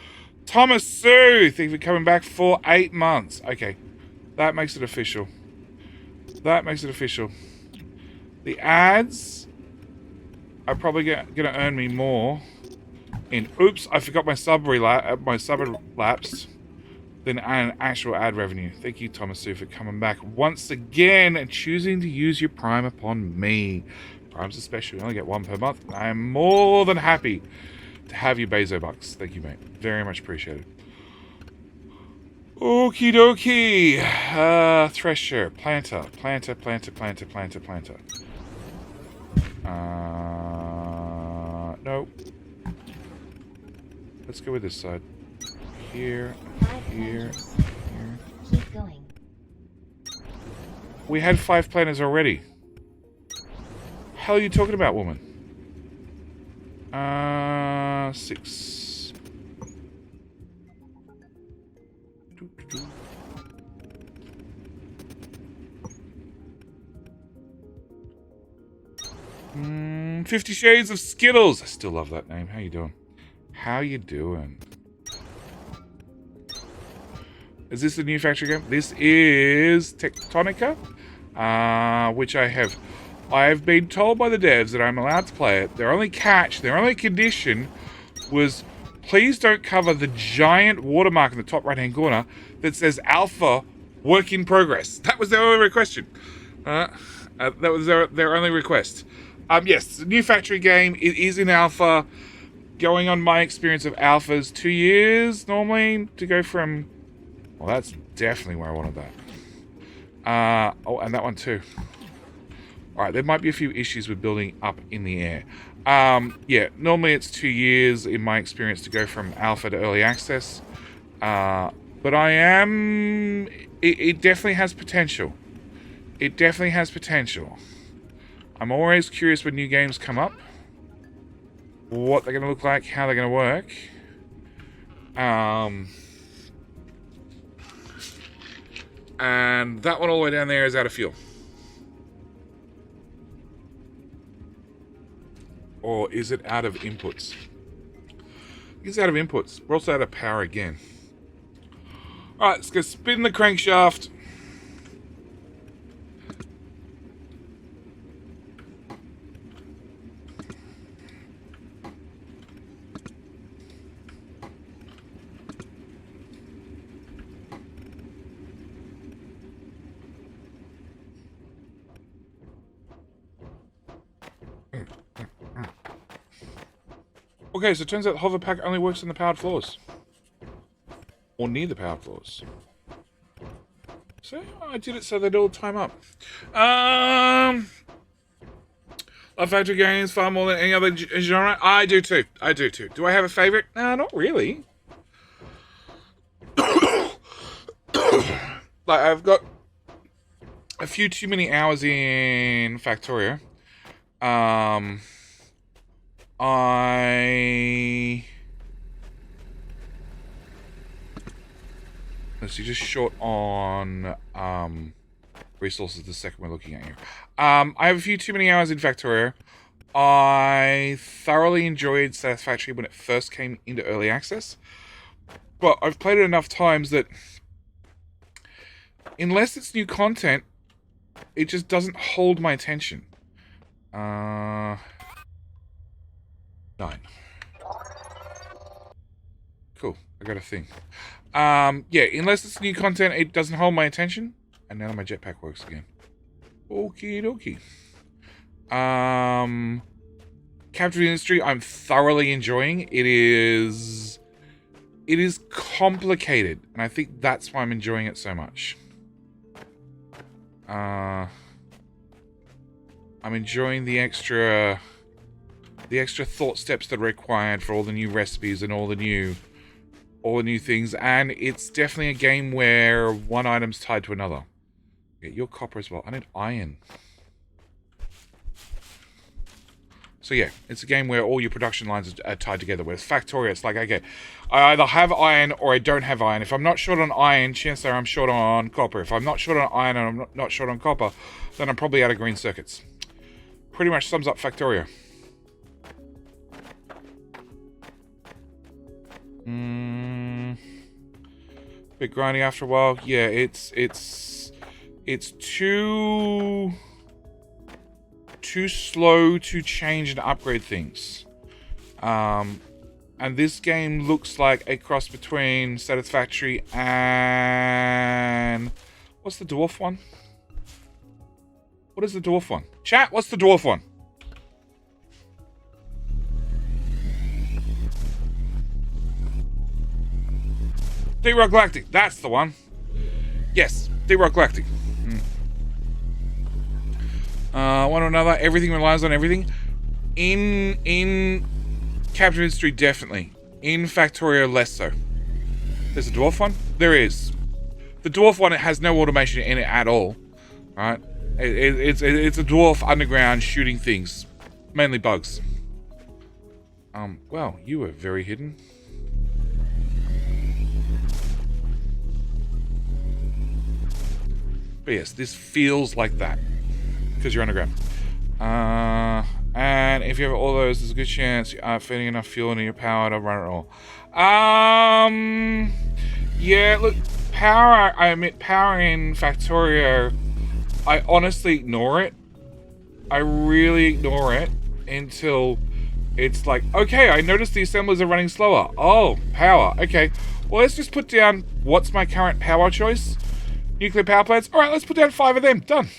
Thomas Sue! Think of it coming back for 8 months. Okay. That makes it official. That makes it official. The ads are probably gonna earn me more in... Oops, I forgot my sub lapsed. than an actual ad revenue. Thank you, Thomas Sue, for coming back once again and choosing to use your Prime upon me. Prime's a special. You only get one per month. I am more than happy to have you, Bezo Bucks. Thank you, mate. Very much appreciated. Okie dokie. Thresher. Planter. No. Let's go with this side. Here, here. Keep going. We had 5 planters already. Hell are you talking about, woman? 6. 50 Shades of Skittles. I still love that name. How you doing? How you doing? Is this the new factory game? This is Techtonica, which I've been told by the devs that I'm allowed to play it. Their only condition was please don't cover the giant watermark in the top right-hand corner that says Alpha Work in Progress. That was their only request. That was their only request. Yes, the new factory game. It is in Alpha. Going on my experience of Alphas, 2 years normally to go from... Well, that's definitely where I wanted that. Oh, and that one too. Alright, there might be a few issues with building up in the air. Yeah, normally it's 2 years in my experience to go from alpha to early access. But I am... It definitely has potential. It definitely has potential. I'm always curious when new games come up. What they're going to look like, how they're going to work. And that one all the way down there is out of fuel. Or is it out of inputs? It's out of inputs. We're also out of power again. Alright, let's go spin the crankshaft. Okay, so it turns out the hover pack only works on the powered floors. Or near the powered floors. So, I did it so they'd all time up. Love factory games far more than any other genre. I do too. Do I have a favorite? Not really. Like, I've got a few too many hours in Factorio. Let's see, just short on resources, the second we're looking at here. I have a few too many hours in Factorio. I thoroughly enjoyed Satisfactory when it first came into early access. But I've played it enough times that unless it's new content, it just doesn't hold my attention. 9. Cool, I got a thing. Yeah, unless it's new content, it doesn't hold my attention. And now my jetpack works again. Okie dokie. Capture the Industry, I'm thoroughly enjoying. It is complicated, and I think that's why I'm enjoying it so much. I'm enjoying the extra thought steps that are required for all the new recipes and all the new things, and it's definitely a game where one item's tied to another. Get your copper as well. I need iron. So yeah, it's a game where all your production lines are tied together. Whereas Factorio, it's like, okay, I either have iron or I don't have iron. If I'm not short on iron, chances are I'm short on copper. If I'm not short on iron and I'm not short on copper, then I'm probably out of green circuits. Pretty much sums up Factorio. Bit grindy after a while. Yeah, it's too slow to change and upgrade things. And this game looks like a cross between Satisfactory and... What's the dwarf one? What is the dwarf one? Chat, what's the dwarf one? Deep Rock Galactic, that's the one. Yes, Deep Rock Galactic. One or another, everything relies on everything. In Captain Industry, definitely. In Factorio, less so. There's a dwarf one? There is. The dwarf one, it has no automation in it at all. Alright? It's a dwarf underground shooting things. Mainly bugs. Well, you were very hidden. But yes, this feels like that. Because you're underground. And if you have all those, there's a good chance you are feeding enough fuel into your power to run it all. Yeah, look, power, I admit, power in Factorio, I honestly ignore it. I really ignore it until it's like, okay, I noticed the assemblers are running slower. Oh, power, okay. Well, let's just put down, what's my current power choice? Nuclear power plants? Alright, let's put down 5 of them. Done.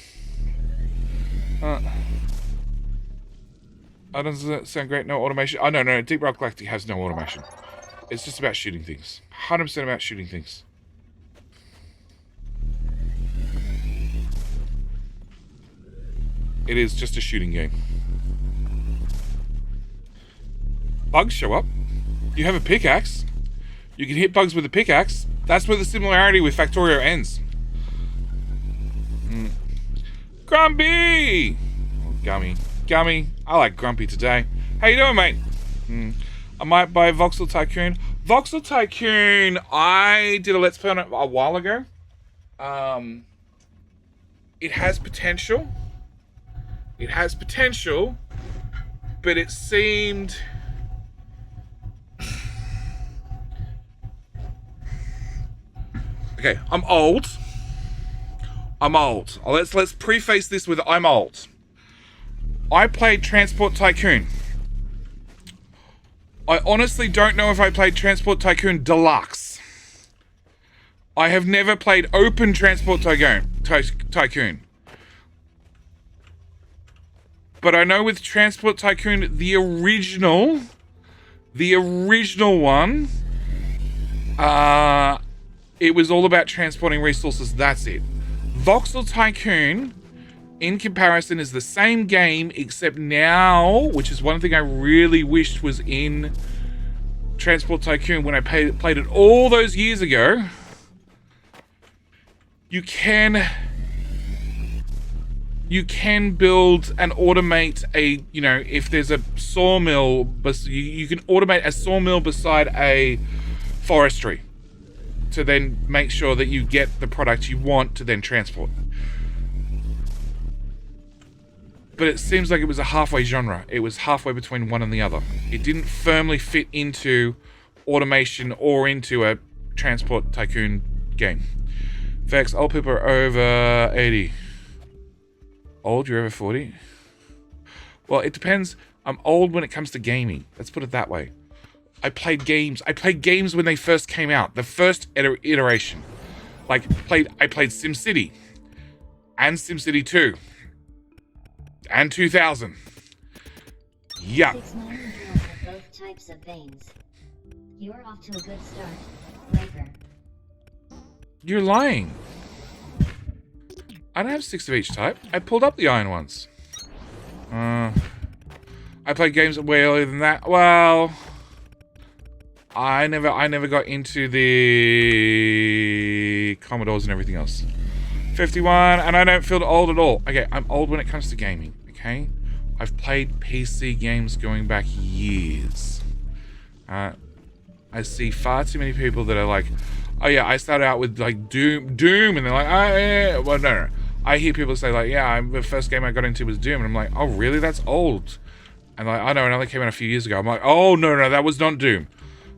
That doesn't sound great. No automation. Oh, no. Deep Rock Galactic has no automation. It's just about shooting things. 100% about shooting things. It is just a shooting game. Bugs show up. You have a pickaxe. You can hit bugs with a pickaxe. That's where the similarity with Factorio ends. Grumpy! Oh, Gummy. I like Grumpy today. How you doing, mate? I might buy Voxel Tycoon. Voxel Tycoon, I did a Let's Play on it a while ago. It has potential. But it seemed... Okay, I'm old. Let's preface this with I'm old. I played Transport Tycoon. I honestly don't know if I played Transport Tycoon Deluxe. I have never played Open Transport Tycoon. But I know with Transport Tycoon, the original one, it was all about transporting resources, that's it. Voxel Tycoon, in comparison, is the same game, except now, which is one thing I really wished was in Transport Tycoon when I played it all those years ago. You can build and automate a, if there's a sawmill, you can automate a sawmill beside a forestry to then make sure that you get the product you want to then transport. But it seems like it was a halfway genre. It was halfway between one and the other. It didn't firmly fit into automation or into a Transport Tycoon game. Vex, old people are over 80. Old, you're over 40? Well, it depends. I'm old when it comes to gaming. Let's put it that way. I played games when they first came out. The first iteration. I played SimCity. And SimCity 2. And 2000. Yeah. It's my drill for both types of veins. You're off to a good start, Breaker. You're lying. I don't have 6 of each type. I pulled up the iron ones. I played games way earlier than that. Well, I never got into the Commodores and everything else. 51, and I don't feel old at all. Okay, I'm old when it comes to gaming, okay? I've played PC games going back years. I see far too many people that are like, oh yeah, I started out with Doom, and they're like, oh yeah, well no. I hear people say like, yeah, the first game I got into was Doom, and I'm like, oh really, that's old. And like, I know, it only came out a few years ago. I'm like, oh no, that was not Doom.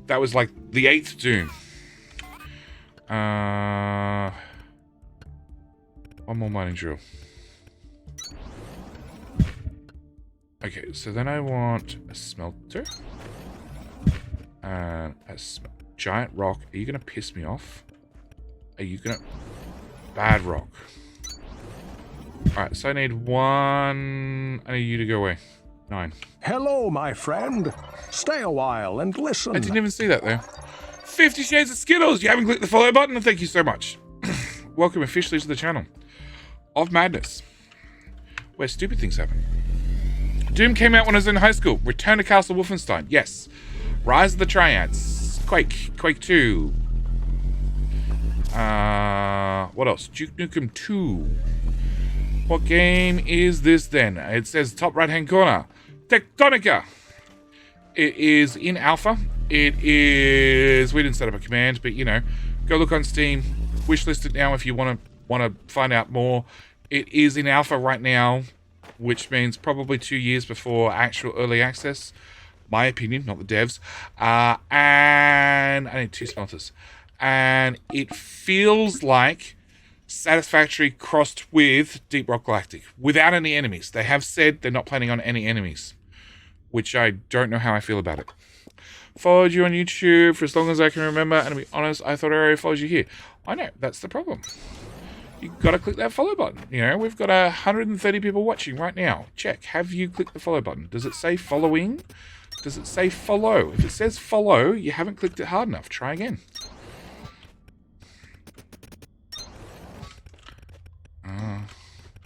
That was like the 8th Doom. One more mining drill. Okay, so then I want a smelter. And a giant rock. Are you going to piss me off? Are you going to... Bad rock. Alright, so I need one... I need you to go away. 9. Hello, my friend. Stay a while and listen. I didn't even see that, though. 50 Shades of Skittles! You haven't clicked the follow button? Thank you so much. Welcome officially to the channel of madness, where stupid things happen. Doom came out when I was in high school. Return to Castle Wolfenstein. Yes. Rise of the Triads. Quake 2. What else? Duke Nukem 2. What game is this then? It says top right hand corner. Techtonica. It is in alpha. It is... We didn't set up a command, but you know, go look on Steam. Wishlist it now if you want to find out more. It is in alpha right now, which means probably 2 years before actual early access. My opinion, not the devs. And I need 2 smelters. And it feels like Satisfactory crossed with Deep Rock Galactic without any enemies. They have said they're not planning on any enemies, which I don't know how I feel about it. Followed you on YouTube for as long as I can remember, and to be honest, I thought I already followed you here. I know, that's the problem. You gotta click that follow button. You know, we've got 130 people watching right now. Check. Have you clicked the follow button? Does it say following? Does it say follow? If it says follow, you haven't clicked it hard enough. Try again.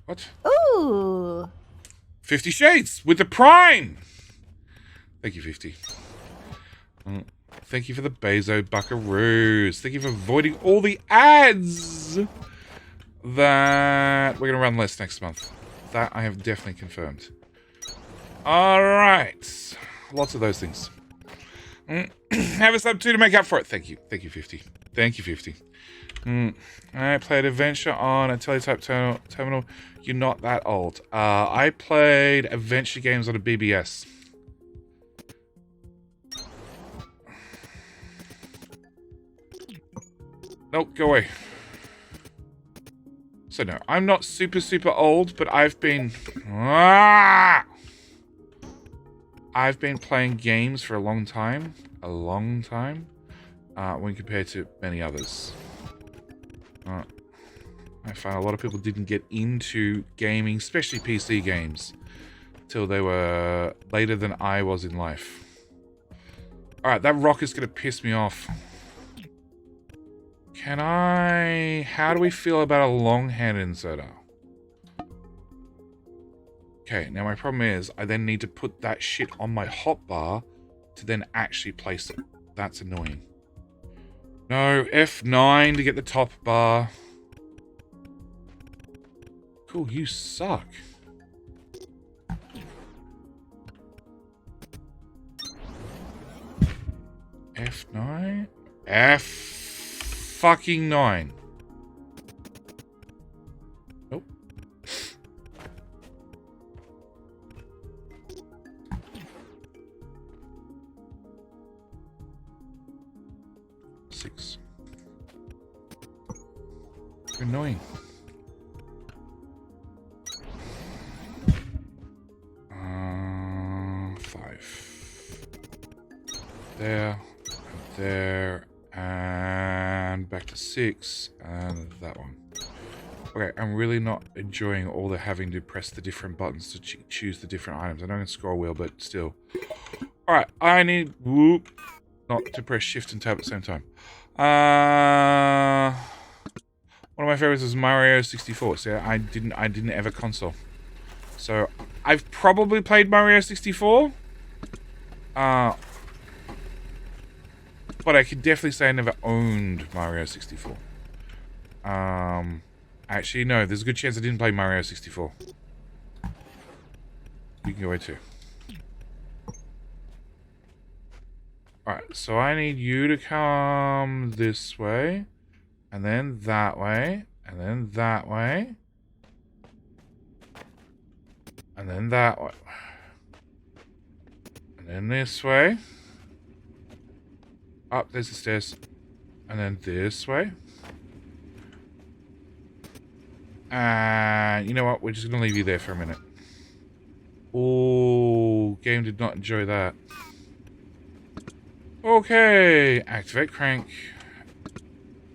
What? Ooh. 50 Shades with the Prime. Thank you, 50. Thank you for the Bezo Buckaroos. Thank you for avoiding all the ads. That we're going to run less next month. That I have definitely confirmed. Alright. Lots of those things. Have a sub 2 to make up for it. Thank you. Thank you, 50. Thank you, 50. I played Adventure on a teletype terminal. You're not that old. I played adventure games on a BBS. Nope, go away. So no, I'm not super old, but I've been... I've been playing games for a long time. When compared to many others. I find a lot of people didn't get into gaming, especially PC games, till they were later than I was in life. Alright, that rock is going to piss me off. Can I... How do we feel about a long-hand inserter? Okay, now my problem is I then need to put that shit on my hotbar to then actually place it. That's annoying. No, F9 to get the top bar. Cool, you suck. F9? F fucking 9. Nope. Six. Annoying. There, and back to 6, and that one. Okay, I'm really not enjoying all the having to press the different buttons to choose the different items. I know I can scroll wheel, but still. Alright, I need... Whoop, not to press shift and tab at the same time. One of my favorites was Mario 64. So I didn't ever console. So I've probably played Mario 64. But I can definitely say I never owned Mario 64. Actually, no. There's a good chance I didn't play Mario 64. You can go away too. Alright, so I need you to come this way. And then that way. And then that way. And then that way. And then this way. Up, there's the stairs. And then this way. And you know what? We're just going to leave you there for a minute. Oh, game did not enjoy that. Okay, activate crank.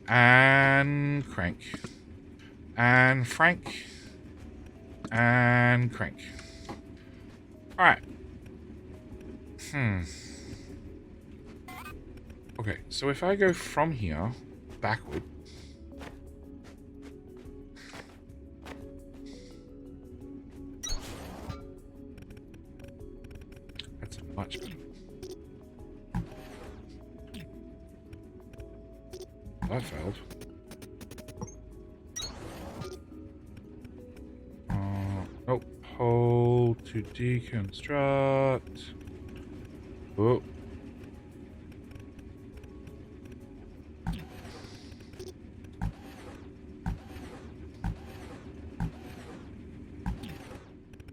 And crank. And Frank. And crank. Alright. Okay, so if I go from here backward. That's much better. That failed. Nope. Hold to deconstruct. Oh.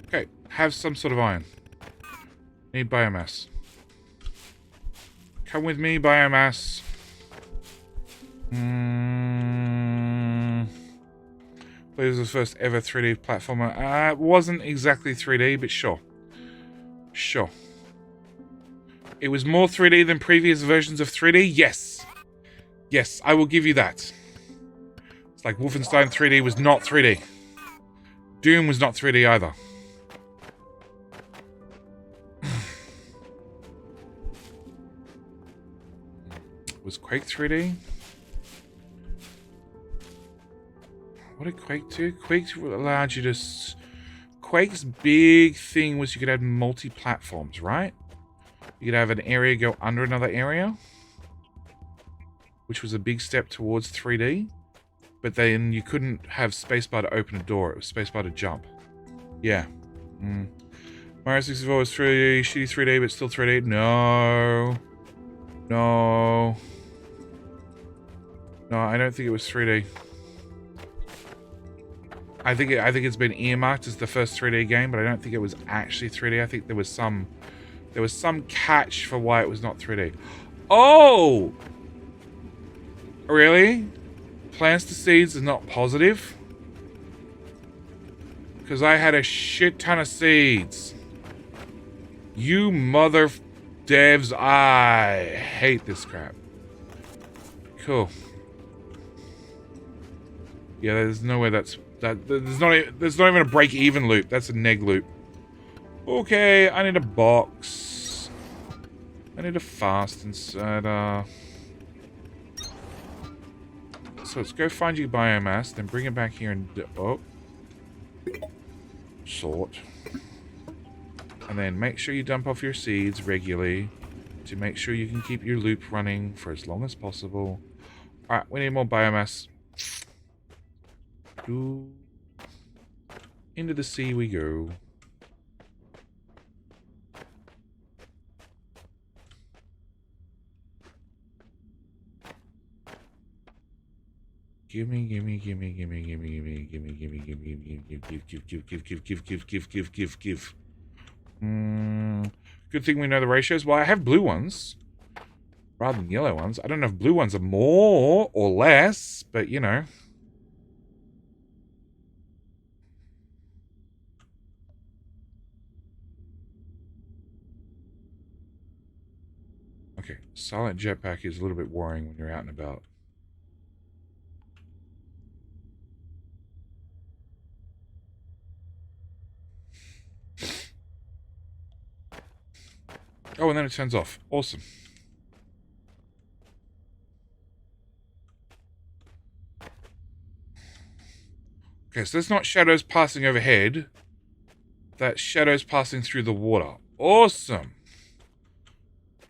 Okay, have some sort of iron. Need biomass. Come with me, biomass. This was the first ever 3D platformer. It wasn't exactly 3D, but sure. Sure. It was more 3D than previous versions of 3D? Yes. Yes, I will give you that. It's like Wolfenstein 3D was not 3D. Doom was not 3D either. Was Quake 3D? What did Quake do? Quake allowed you to... Quake's big thing was you could have multi-platforms, right? You could have an area go under another area, which was a big step towards 3D. But then you couldn't have spacebar to open a door. It was spacebar to jump. Yeah. Mario 64 was 3D, shitty 3D, but still 3D. No. No. No, I don't think it was 3D. I think it's been earmarked as the first 3D game, but I don't think it was actually 3D. I think there was some catch for why it was not 3D. Oh! Really? Plants to seeds is not positive? Because I had a shit ton of seeds. You mother devs, I hate this crap. Cool. Yeah, there's no way that's... There's not even a break-even loop. That's a neg loop. Okay, I need a box. I need a fast inserter. So let's go find you biomass, then bring it back here and... Oh. Sort. And then make sure you dump off your seeds regularly to make sure you can keep your loop running for as long as possible. Alright, we need more biomass. Into the sea we go. Gimme. Good thing we know the ratios. Well, I have blue ones rather than yellow ones. I don't know if blue ones are more or less, but you know. Okay, silent jetpack is a little bit worrying when you're out and about. Oh, and then it turns off. Awesome. Okay, so that's not shadows passing overhead. That's shadows passing through the water. Awesome.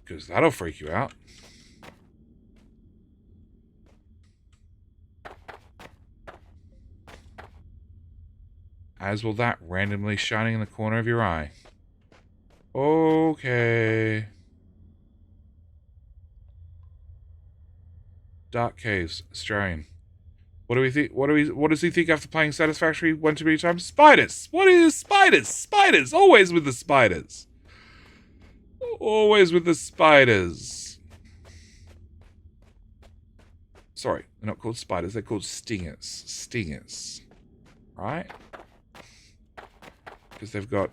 Because that'll freak you out. As will that randomly shining in the corner of your eye. Okay. Dark Caves, Australian. What do we think? What does he think after playing Satisfactory 1 too many times? Spiders! What is spiders? Spiders! Always with the spiders. Always with the spiders. Sorry, they're not called spiders, they're called stingers. Stingers. Right? Because they've got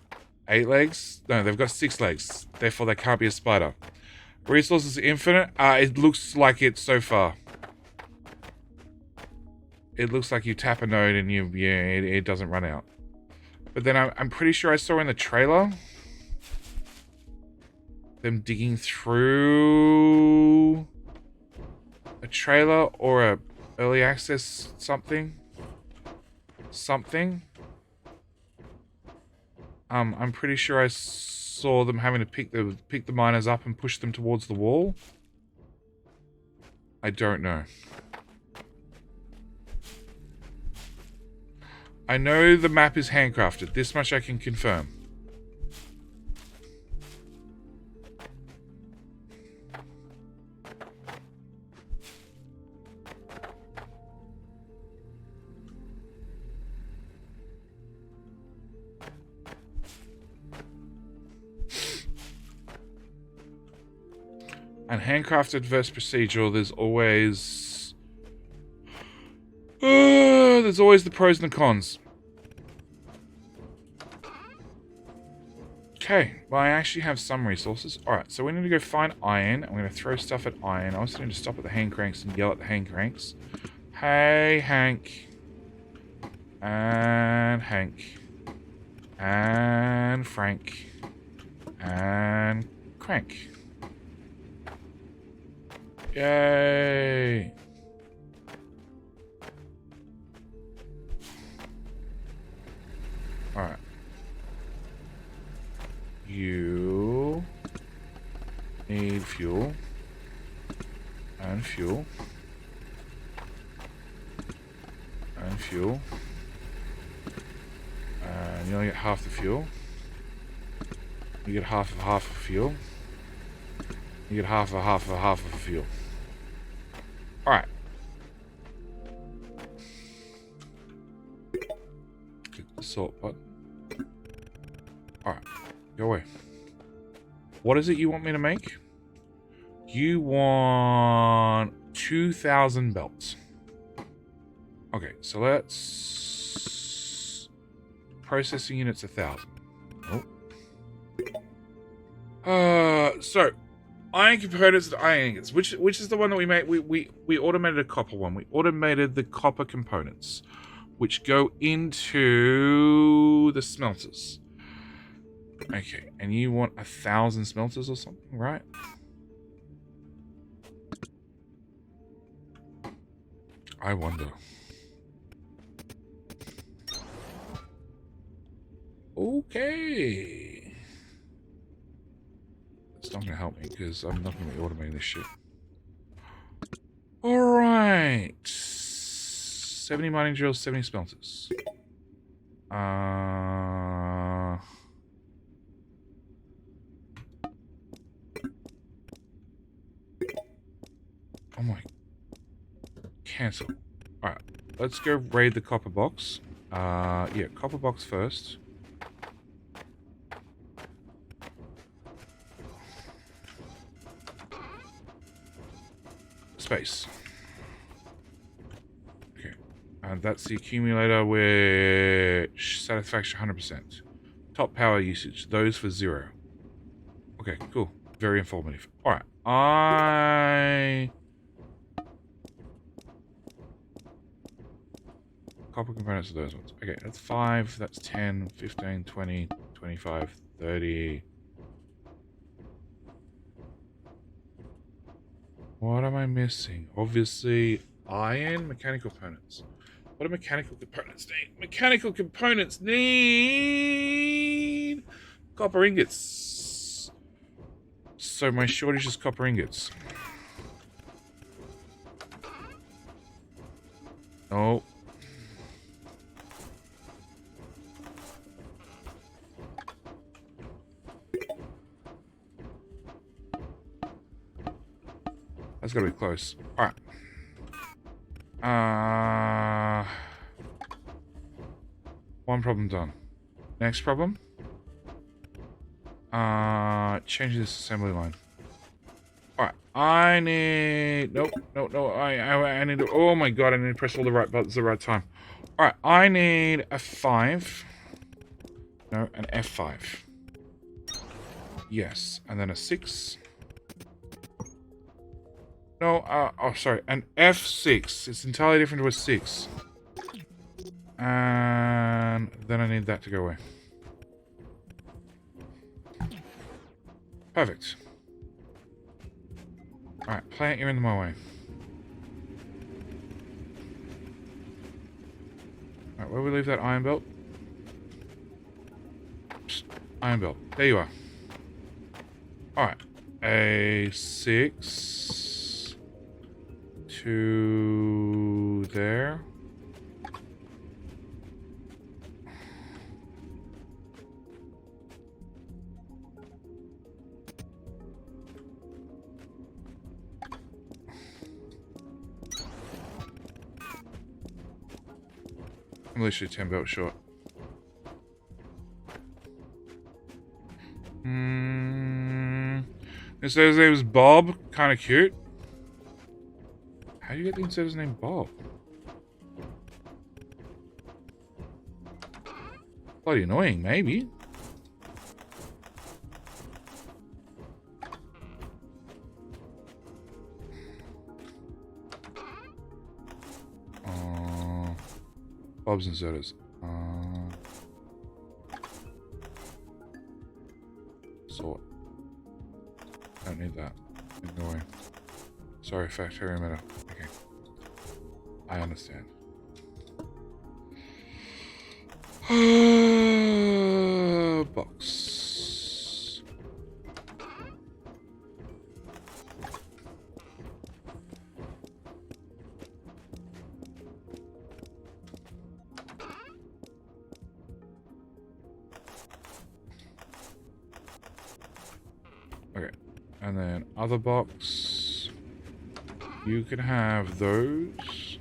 8 legs? No, they've got 6 legs. Therefore, they can't be a spider. Resources infinite? It looks like it so far. It looks like you tap a node and it doesn't run out. But then I'm pretty sure I saw in the trailer them digging through a trailer or a early access something. I'm pretty sure I saw them having to pick the miners up and push them towards the wall. I don't know. I know the map is handcrafted. This much I can confirm. And handcrafted versus procedural, there's always the pros and the cons. Okay, well I actually have some resources. Alright, so we need to go find iron. I'm going to throw stuff at iron. I also need to stop at the hand cranks and yell at the hand cranks. Hey, Hank. And Hank. And Frank. And Crank. Yay! Alright. You need fuel. And fuel. And fuel. And you only get half the fuel. You get half of fuel. You get half of fuel. Alright. Click the sort button. Alright. Go away. What is it you want me to make? You want 2,000 belts. Okay, so let's... Processing units 1,000. Oh. So... Iron components and iron ingots. Which is the one that we made? We automated a copper one. We automated the copper components, which go into the smelters. Okay, and you want 1,000 smelters or something, right? I wonder. Okay. It's not going to help me because I'm not going to be automating this shit. Alright. 70 mining drills, 70 smelters. Oh my. Cancel. Alright. Let's go raid the copper box. Yeah, copper box first. Space. Okay. And that's the accumulator which satisfaction 100%. Top power usage. Those for 0. Okay, cool. Very informative. Alright. Copper components of those ones. Okay, that's 5, that's 10, 15, 20, 25, 30. What am I missing? Obviously, iron, mechanical components. What do mechanical components need? Mechanical components need copper ingots. So my shortage is copper ingots. Oh. That's gotta be close. Alright. One problem done. Next problem. Change this assembly line. Alright. I need... Nope. No. I need to... Oh my god, I need to press all the right buttons at the right time. Alright. I need a 5. No, an F5. Yes. And then a 6. No, oh, sorry, an F6. It's entirely different to a 6. And then I need that to go away. Perfect. Alright, plant, you're in my way. Alright, where do we leave that iron belt? Psst, iron belt. There you are. Alright. A 6 to there. I'm literally 10 belts short. It says his name was Bob. Kind of cute. How do you get the inserter's name Bob? Bloody annoying, maybe. Bob's inserters. Sort. Don't need that. Ignore. Sorry, factory emitter. Okay. I understand. Box. Okay. And then other box. You can have those.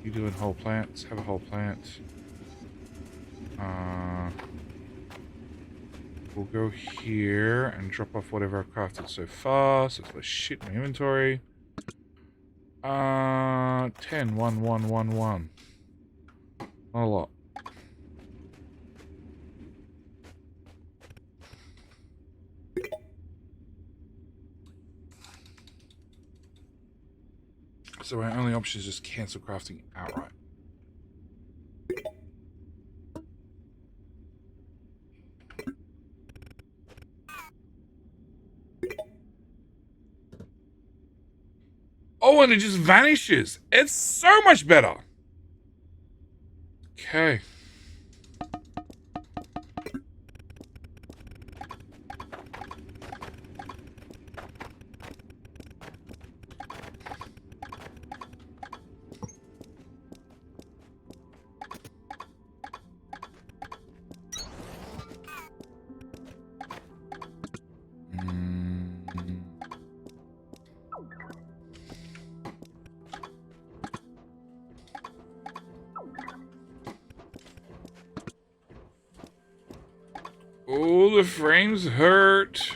You doing whole plants? Have a whole plant. We'll go here and drop off whatever I've crafted so far. So it's less shit in my inventory. 10, 1, 1, 1, 1. Not a lot. So my only option is just cancel crafting outright. Oh, and it just vanishes. It's so much better. Okay. Oh, the frames hurt.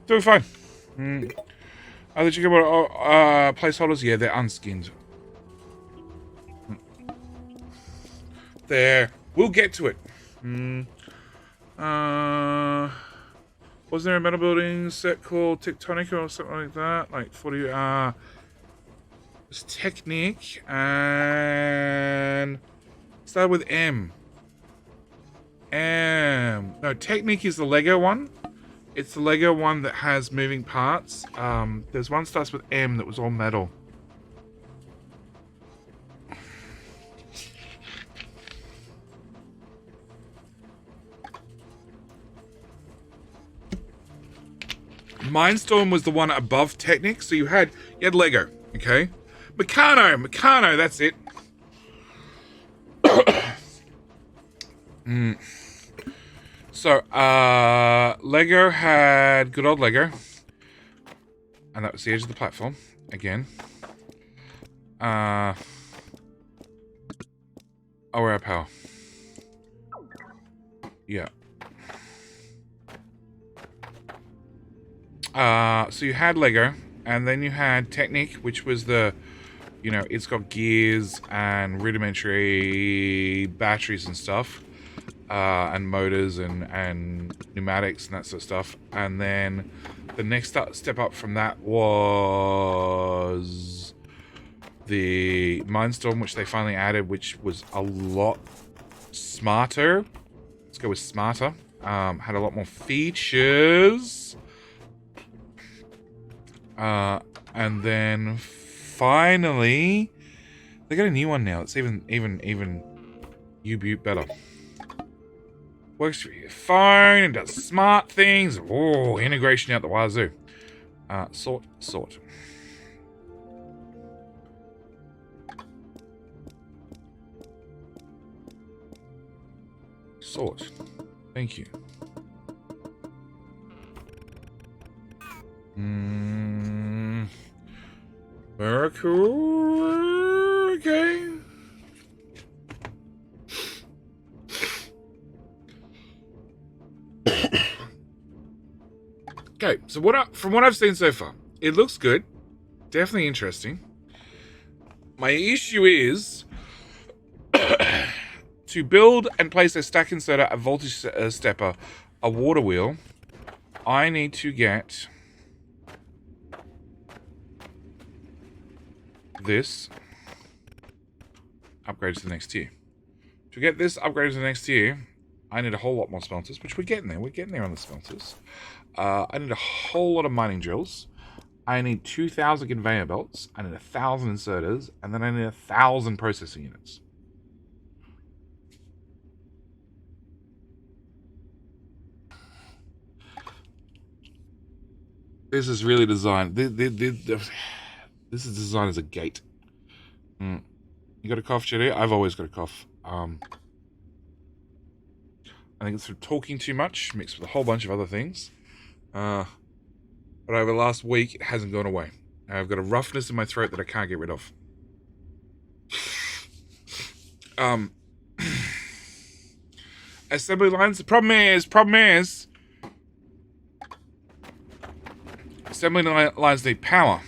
Doing fine. Did you get about placeholders? Yeah, they're unskinned. There. We'll get to it. Was there a metal building set called Techtonica or something like that? Like 40, it's Technic and started with M. No, Technic is the Lego one. It's the Lego one that has moving parts. There's one that starts with M that was all metal. Mindstorm was the one above Technic, so you had Lego, okay? Meccano, that's it. So, Lego had good old Lego. And that was the edge of the platform, again. Oh, we're at power. Yeah. So you had Lego, and then you had Technic, which was the you know, it's got gears and rudimentary batteries and stuff, and motors and pneumatics and that sort of stuff. And then the next step up from that was the Mindstorm, which they finally added, which was a lot smarter. Let's go with smarter. Had a lot more features. And then finally, they got a new one now. It's even U-Butte better. Works for your phone and does smart things. Oh, integration out the wazoo. Sort. Sort. Thank you. Very cool. Okay. Okay, so from what I've seen so far, it looks good. Definitely interesting. My issue is to build and place a stack inserter, a voltage stepper, a water wheel. I need to get this upgraded to the next tier. To get this upgraded to the next tier, I need a whole lot more smelters, which we're getting there. We're getting there on the smelters. I need a whole lot of mining drills. I need 2,000 conveyor belts. I need 1,000 inserters, and then I need 1,000 processing units. This is really designed. This is designed as a gate. You got a cough, Jetty? I've always got a cough. I think it's from talking too much, mixed with a whole bunch of other things. But over the last week, it hasn't gone away. I've got a roughness in my throat that I can't get rid of. Assembly lines. The problem is, assembly lines need power.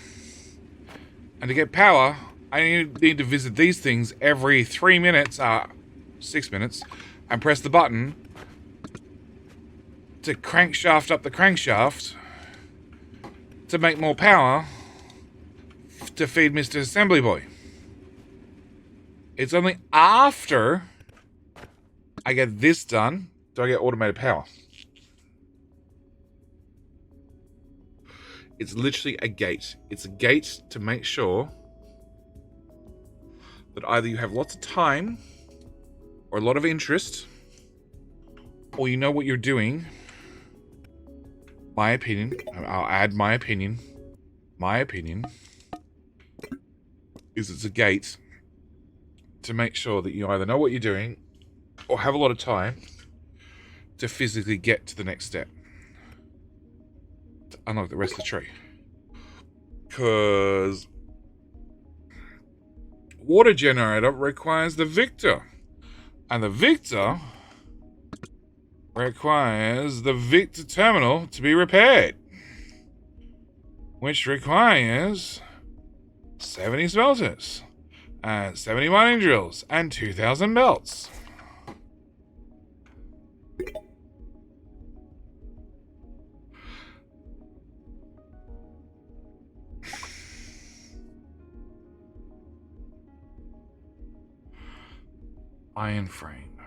And to get power, I need to visit these things every 3 minutes, 6 minutes, and press the button to crankshaft up the crankshaft to make more power to feed Mr. Assembly Boy. It's only after I get this done do I get automated power. It's literally a gate. It's a gate to make sure that either you have lots of time or a lot of interest, or you know what you're doing. My opinion, I'll add my opinion. My opinion is it's a gate to make sure that you either know what you're doing or have a lot of time to physically get to the next step. To unlock the rest of the tree. Because water generator requires the Victor. And the Victor requires the Victor terminal to be repaired. Which requires 70 smelters. And 70 mining drills. And 2,000 belts. Iron frame.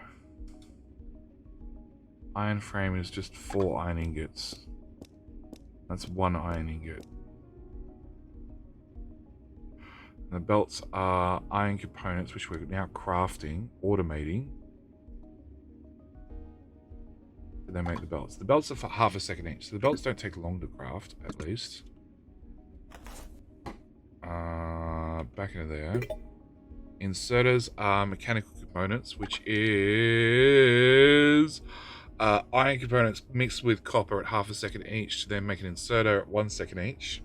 Iron frame is just 4 iron ingots. That's 1 iron ingot. And the belts are iron components, which we're now crafting, automating. And then make the belts. The belts are for half a second each, so the belts don't take long to craft, at least. Back into there. Inserters are mechanical components, which is iron components mixed with copper at half a second each to then make an inserter at 1 second each.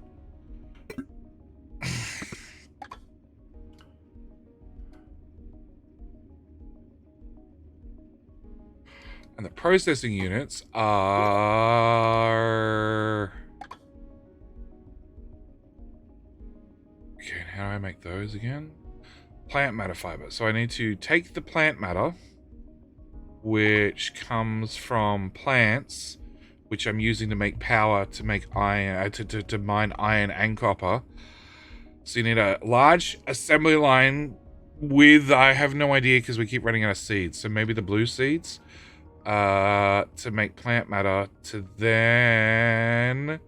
And the processing units are Okay, how do I make those again? Plant matter fiber. So I need to take the plant matter, which comes from plants, which I'm using to make power to make iron, to mine iron and copper. So you need a large assembly line with, I have no idea because we keep running out of seeds. So maybe the blue seeds to make plant matter, to then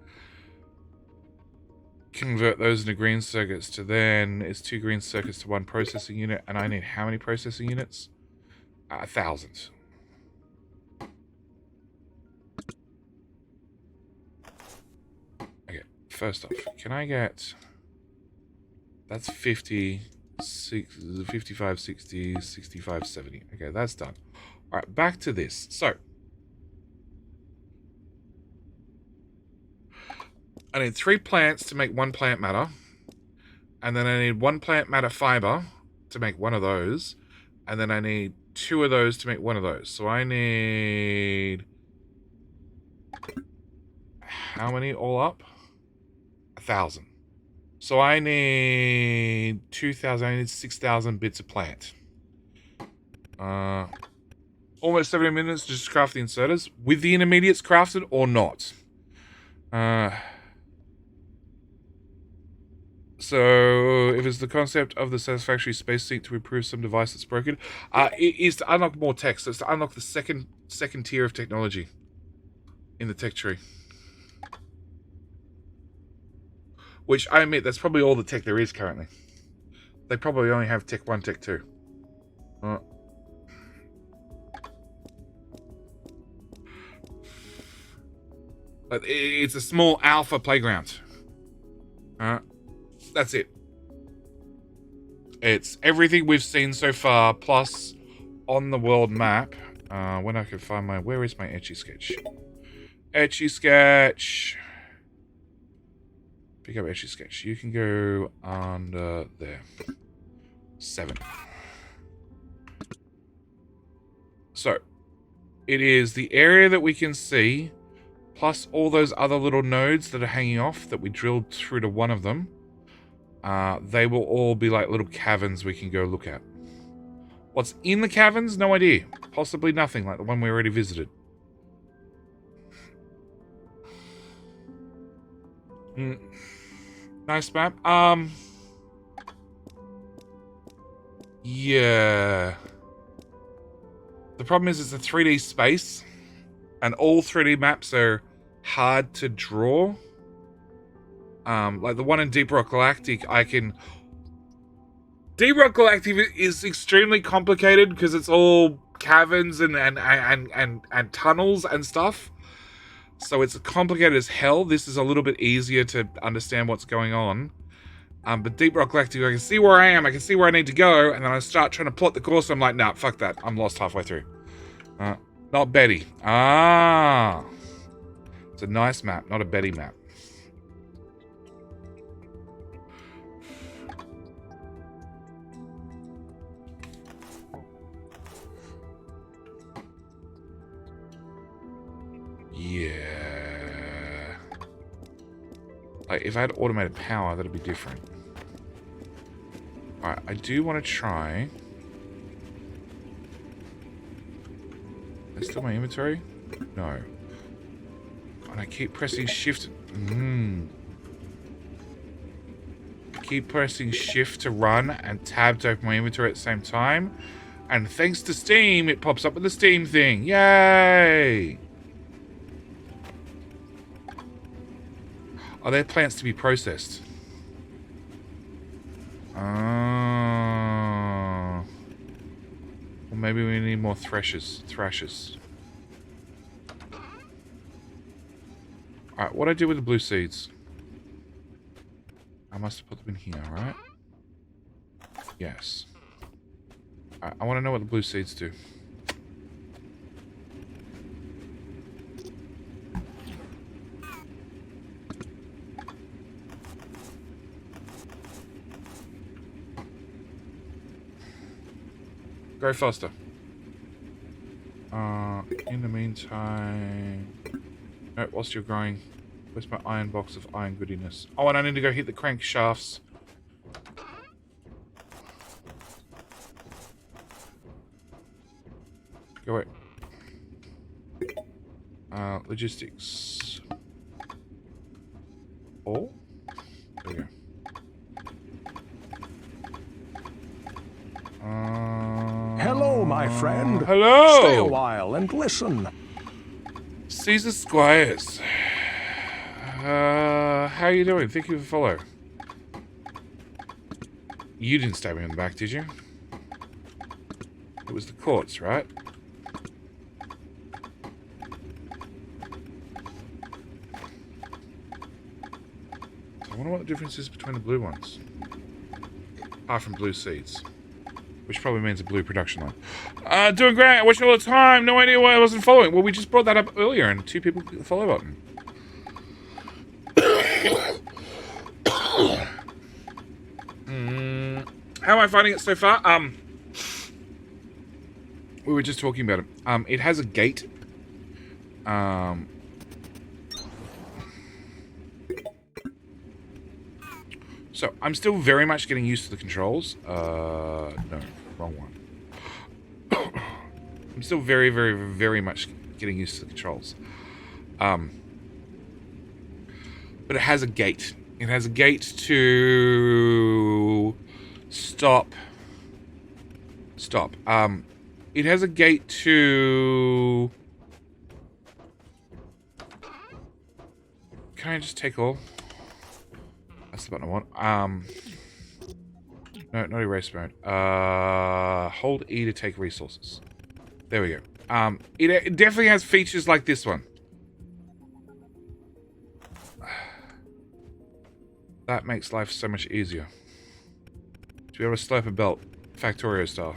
convert those into green circuits, to then it's 2 green circuits to 1 processing unit. And I need how many processing units? 1,000. Okay, first off, can I get... That's 50, 55, 60, 65, 70. Okay, that's done. All right, back to this. So, I need 3 plants to make 1 plant matter. And then I need 1 plant matter fiber to make 1 of those. And then I need 2 of those to make 1 of those. So I need... How many all up? 1,000. So I need 2,000, I need 6,000 bits of plant. Almost 70 minutes to just craft the inserters. With the intermediates crafted or not. So, if it's the concept of the satisfactory space sink to improve some device that's broken, it is to unlock more tech. So it's to unlock the second tier of technology in the tech tree. Which, I admit, that's probably all the tech there is currently. They probably only have Tech 1, Tech 2. But it's a small alpha playground. That's it. It's everything we've seen so far, plus on the world map. When I can find my... Where is my Etch-a-Sketch? Etch-a-Sketch... Pick up Etch-a-Sketch. You can go under there. 7. So, it is the area that we can see, plus all those other little nodes that are hanging off that we drilled through to one of them. They will all be like little caverns we can go look at. What's in the caverns? No idea. Possibly nothing, like the one we already visited. Nice map. Yeah. The problem is it's a 3D space, and all 3D maps are hard to draw. Like the one in Deep Rock Galactic, Deep Rock Galactic is extremely complicated because it's all caverns and tunnels and stuff. So it's complicated as hell. This is a little bit easier to understand what's going on. But Deep Rock Galactic, I can see where I am, I can see where I need to go, and then I start trying to plot the course, and I'm like, nah, fuck that. I'm lost halfway through. Not Betty. Ah. It's a nice map, not a Betty map. Yeah. Like, if I had automated power, that'd be different. Alright, I do want to try... Is still my inventory? No. And I keep pressing shift... I keep pressing shift to run and tab to open my inventory at the same time. And thanks to Steam, it pops up with the Steam thing. Yay! Are there plants to be processed? Well, maybe we need more thrashers. Alright, what do I do with the blue seeds? I must have put them in here, right? Yes. Alright, I want to know what the blue seeds do. Go faster. In the meantime... No, whilst you're growing, where's my iron box of iron goodiness? Oh, and I need to go hit the crankshafts Go away. Logistics. Oh? There we go. Hello, my friend. Hello! Stay a while and listen. Caesar Squires. How you doing? Thank you for follow. You didn't stab me in the back, did you? It was the courts, right? I wonder what the difference is between the blue ones. Apart from blue seeds. Which probably means a blue production line. Doing great. Watching all the time. No idea why I wasn't following. Well, we just brought that up earlier and 2 people clicked the follow button. How am I finding it so far? We were just talking about it. It has a gate. So, I'm still very much getting used to the controls. No, wrong one. I'm still very, very, very much getting used to the controls. But it has a gate. It has a gate to stop. It has a gate to... Can I just take all? That's the button I want. No, not erase mode. Hold E to take resources. There we go. It definitely has features like this one. That makes life so much easier. To be able to slap a belt, Factorio style.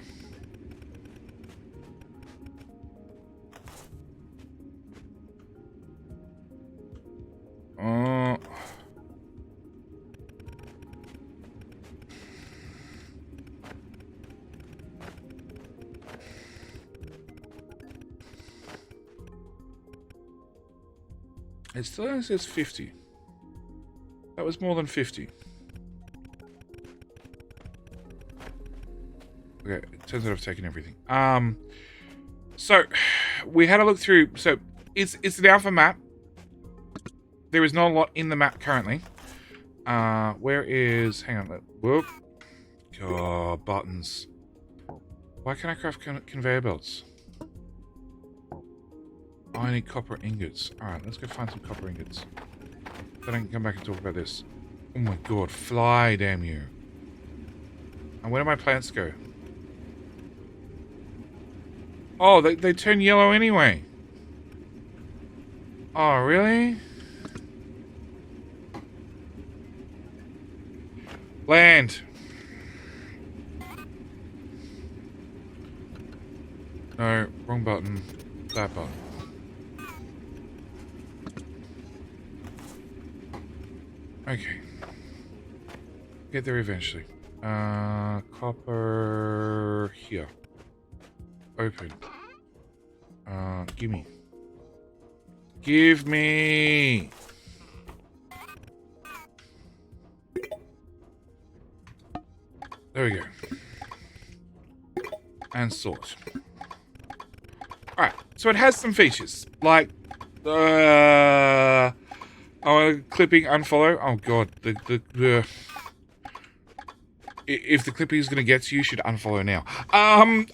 It still only says 50. That was more than 50. Okay, it turns out I've taken everything. So we had a look through. So it's an alpha map. There is not a lot in the map currently. Where is? Hang on. Whoop. Oh, buttons. Why can't I craft conveyor belts? Oh, I need copper ingots. Alright, let's go find some copper ingots. Then I can come back and talk about this. Oh my god, fly, damn you. And where do my plants go? Oh, they turn yellow anyway. Oh, really? Land. No, wrong button. That button. Okay. Get there eventually. Copper here. Open. Gimme. Give me! There we go. And sort. Alright, so it has some features. Like, clipping, unfollow. Oh god, the if the clipping is going to get to you, you should unfollow now.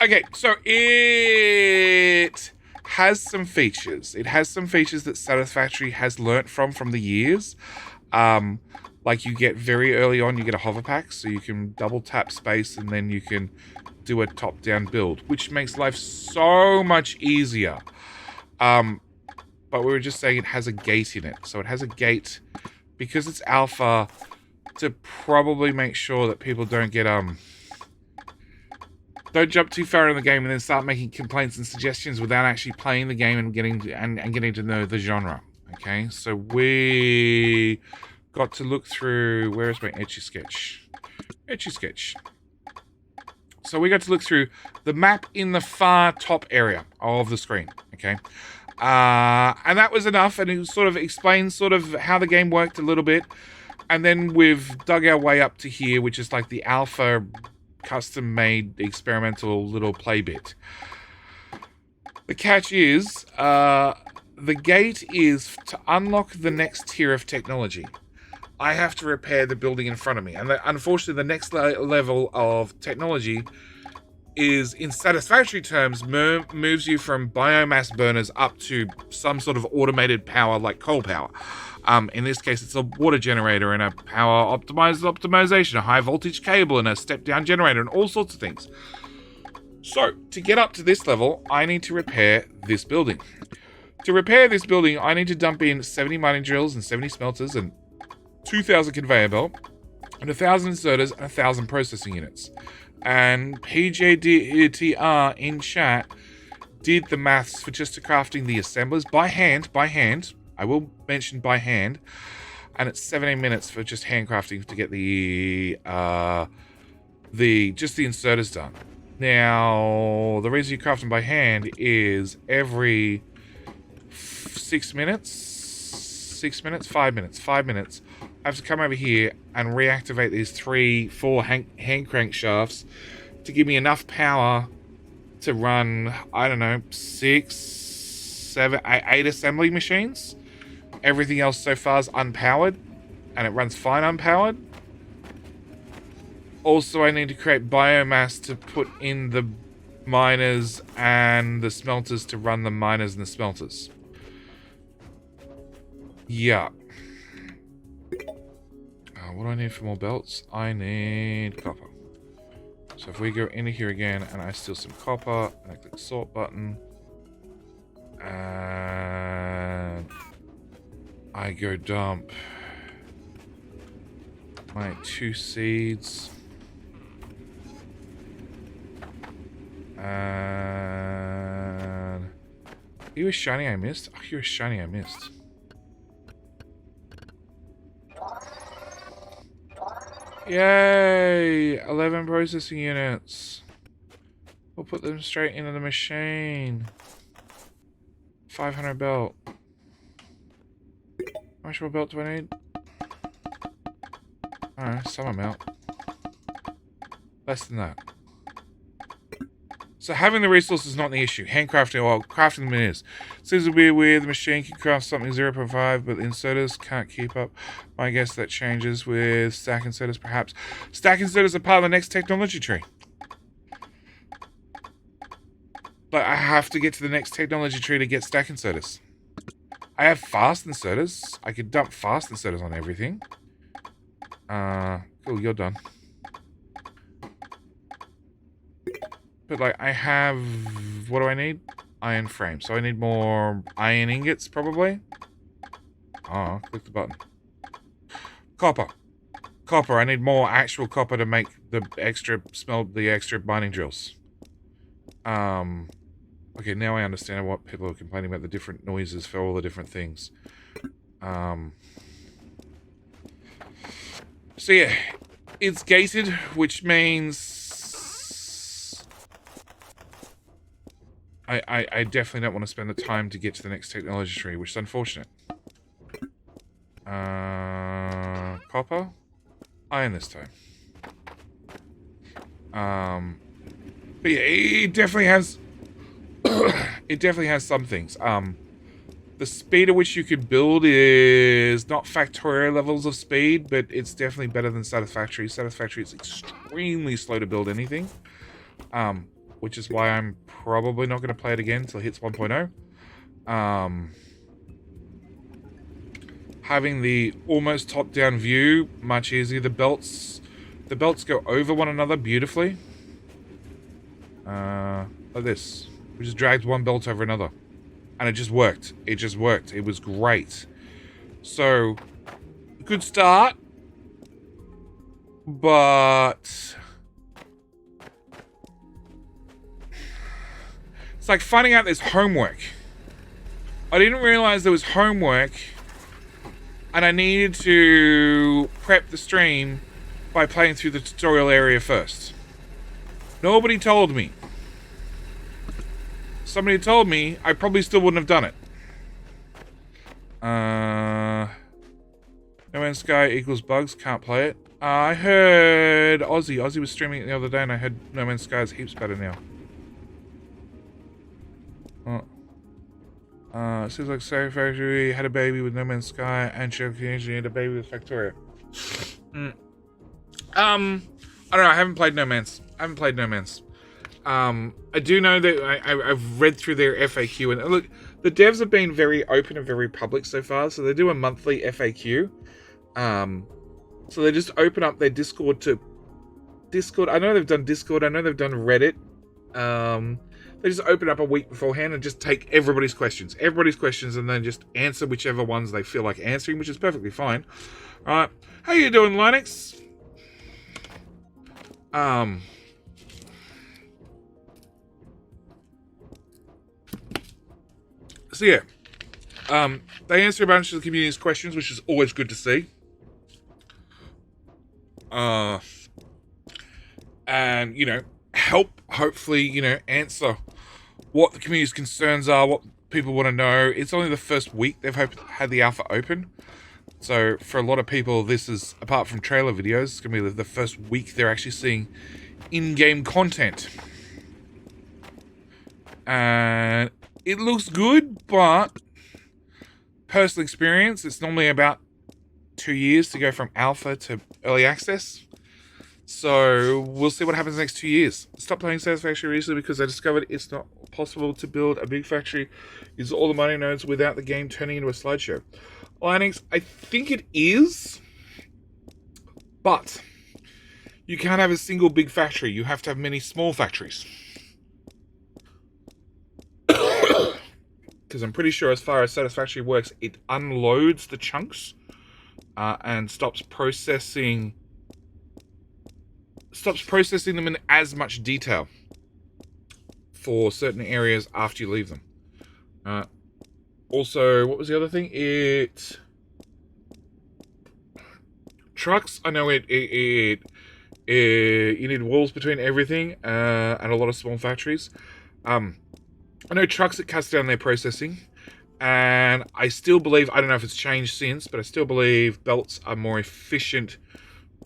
Okay, so it has some features. It has some features that Satisfactory has learnt from the years. Like you get very early on, you get a hover pack, so you can double tap space and then you can do a top-down build, which makes life so much easier. But we were just saying it has a gate in it. So it has a gate because it's alpha to probably make sure that people don't get, don't jump too far in the game and then start making complaints and suggestions without actually playing the game and getting to know the genre. Okay, so we got to look through, where is my Etch-a-Sketch? Etch-a-Sketch. So we got to look through the map in the far top area of the screen, okay? And that was enough, and it sort of explains sort of how the game worked a little bit. And then we've dug our way up to here, which is like the alpha custom-made experimental little play bit. The catch is, the gate is to unlock the next tier of technology. I have to repair the building in front of me. And unfortunately, the next level of technology is, in satisfactory terms, moves you from biomass burners up to some sort of automated power like coal power. In this case, it's a water generator and a power optimization, a high voltage cable and a step-down generator and all sorts of things. So, to get up to this level, I need to repair this building. To repair this building, I need to dump in 70 mining drills and 70 smelters and 2,000 conveyor belt and 1,000 inserters and 1,000 processing units. And PJDTR in chat did the maths for just crafting the assemblers by hand. I will mention by hand. And it's 17 minutes for just handcrafting to get the inserters done. Now, the reason you craft them by hand is every 5 minutes, I have to come over here and reactivate these 4 hand crankshafts to give me enough power to run, I don't know, 6, 7, 8 assembly machines. Everything else so far is unpowered, and it runs fine unpowered. Also, I need to create biomass to put in the miners and the smelters to run the miners and the smelters. Yeah. What do I need for more belts? I need copper. So if we go into here again and I steal some copper and I click the sort button and I go dump my 2 seeds and he was shiny I missed. Oh, he was shiny I missed. Yay! 11 processing units. We'll put them straight into the machine. 500 belt. How much more belt do I need? I don't know, some amount. Less than that. So having the resources is not the issue. Handcrafting, well, crafting them is. Seems a bit weird. The machine can craft something 0.5, but the inserters can't keep up. I guess that changes with stack inserters, perhaps. Stack inserters are part of the next technology tree. But I have to get to the next technology tree to get stack inserters. I have fast inserters. I could dump fast inserters on everything. Cool, you're done. But, like, I have... What do I need? Iron frame. So I need more iron ingots, probably. Oh, click the button. Copper. Copper. I need more actual copper to make the extra mining drills. Okay, now I understand what people are complaining about, the different noises for all the different things. So yeah, it's gated, which means I definitely don't want to spend the time to get to the next technology tree, which is unfortunate. Copper? Iron this time. But yeah, it definitely has... it definitely has some things. The speed at which you could build is not factorial levels of speed, but it's definitely better than Satisfactory. Satisfactory is extremely slow to build anything. Which is why I'm probably not going to play it again until it hits 1.0. Having the almost top-down view, much easier. The belts go over one another beautifully. Like this. We just dragged one belt over another. And it just worked. It just worked. It was great. So, good start. But... it's like finding out there's homework. I didn't realize there was homework. And I needed to prep the stream by playing through the tutorial area first. Nobody told me. Somebody told me, I probably still wouldn't have done it. No Man's Sky equals bugs, can't play it. I heard Ozzy was streaming it the other day and I heard No Man's Sky is heaps better now. Seems like Sky Factory had a baby with No Man's Sky, and she had a baby with Factoria. I don't know. I haven't played No Man's. I do know that I've read through their FAQ, and look, the devs have been very open and very public so far. So they do a monthly FAQ. So they just open up their Discord to Discord. I know they've done Discord. I know they've done Reddit. They just open up a week beforehand and just take everybody's questions, and then just answer whichever ones they feel like answering, which is perfectly fine. All right, how you doing, Linux? So yeah, they answer a bunch of the community's questions, which is always good to see. And help hopefully answer what the community's concerns are, what people want to know. It's only the first week they've had the alpha open, so for a lot of people, this is, apart from trailer videos, it's gonna be the first week they're actually seeing in-game content, and it looks good. But personal experience, it's normally about 2 years to go from alpha to early access. So we'll see what happens the next 2 years. Stopped playing Satisfactory recently because I discovered it's not possible to build a big factory, use all the money nodes without the game turning into a slideshow. Linux, I think it is, but you can't have a single big factory. You have to have many small factories. Because I'm pretty sure as far as Satisfactory works, it unloads the chunks and stops processing them in as much detail for certain areas after you leave them. Also, what was the other thing? Trucks. I know you need walls between everything and a lot of small factories. I know trucks, it cuts down their processing, and I still believe, I don't know if it's changed since, but I still believe belts are more efficient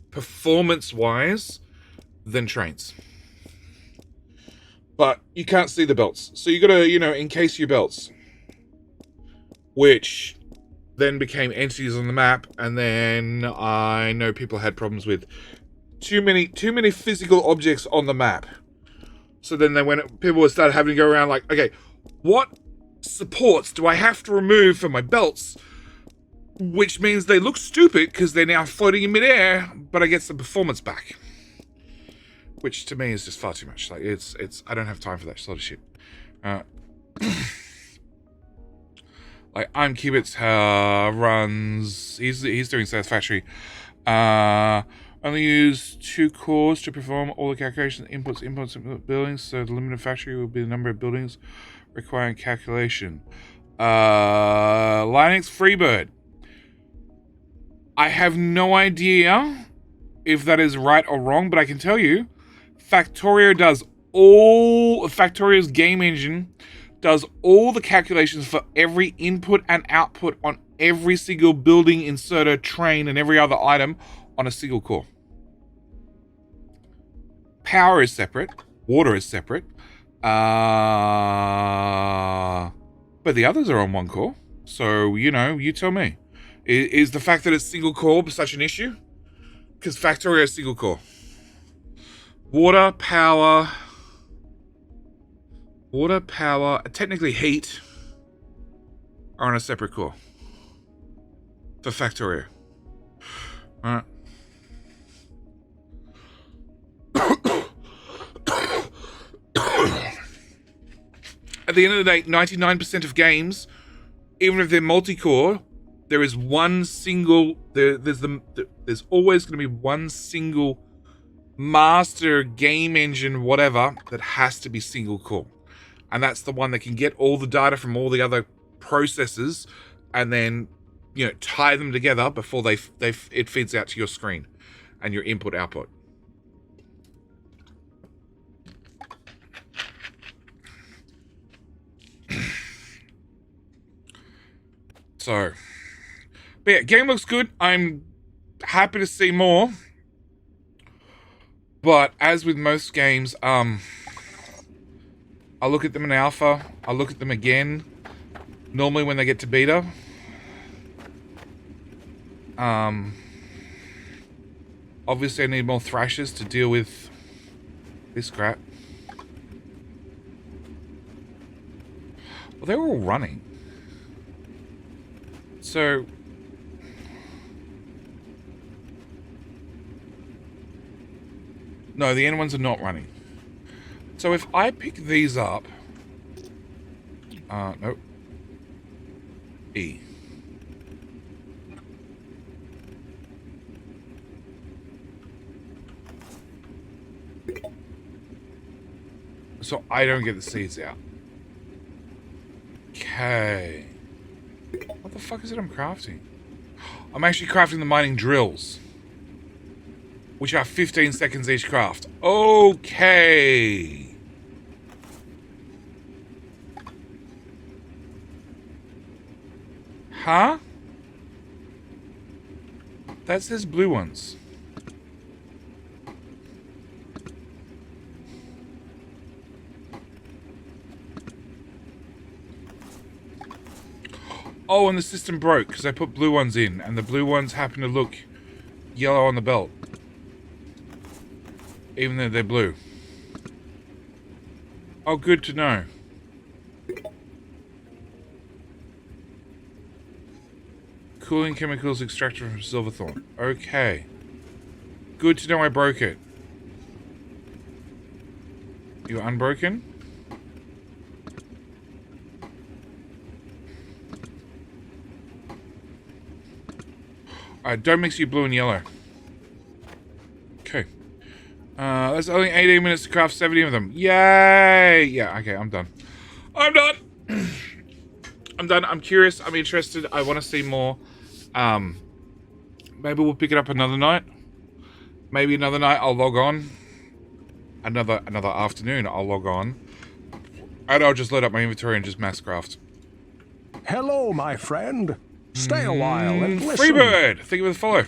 performance-wise than trains. But you can't see the belts, so you gotta, encase your belts, which then became entities on the map. And then I know people had problems with too many physical objects on the map. So then people started having to go around like, okay, what supports do I have to remove from my belts? Which means they look stupid because they're now floating in midair, but I get some performance back. Which to me is just far too much. Like it's I don't have time for that sort of shit. Like I'm Qubits runs. He's doing Satisfactory. Only use 2 cores to perform all the calculations, inputs, and buildings. So the limited factory will be the number of buildings requiring calculation. Linux Freebird. I have no idea if that is right or wrong, but I can tell you, Factoria's game engine does all the calculations for every input and output on every single building, inserter, train, and every other item on a single core. Power is separate. Water is separate. But the others are on one core. So, you tell me. Is the fact that it's single core such an issue? Because Factoria is single core. Water, power, technically heat are on a separate core for Factoria. Alright. At the end of the day, 99% of games, even if they're multi-core, there is one single. There's always going to be one single master game engine, whatever, that has to be single core, and that's the one that can get all the data from all the other processors, and then tie them together before it feeds out to your screen and your input output. So, but yeah, game looks good. I'm happy to see more. But as with most games, I'm I'll look at them in alpha. I'll look at them again. Normally when they get to beta. Obviously I need more thrashers to deal with this crap. Well, they were all running. So... No, the N ones are not running. So if I pick these up... nope. E. So I don't get the seeds out. Okay. What the fuck is it I'm crafting? I'm actually crafting the mining drills. Which are 15 seconds each craft. Okay. Huh? That says blue ones. Oh, and the system broke because I put blue ones in, and the blue ones happen to look yellow on the belt. Even though they're blue. Oh, good to know. Cooling chemicals extracted from silverthorn. Okay. Good to know I broke it. You unbroken? Alright, don't mix you blue and yellow. Okay. That's only 18 minutes to craft 70 of them. Yay! Yeah, okay, I'm done. I'm done! I'm done. I'm curious. I'm interested. I want to see more. Maybe we'll pick it up another night. Maybe another night I'll log on. Another afternoon I'll log on. And I'll just load up my inventory and just mass craft. Hello, my friend. Stay a while and listen. Freebird! Thank you for the follow.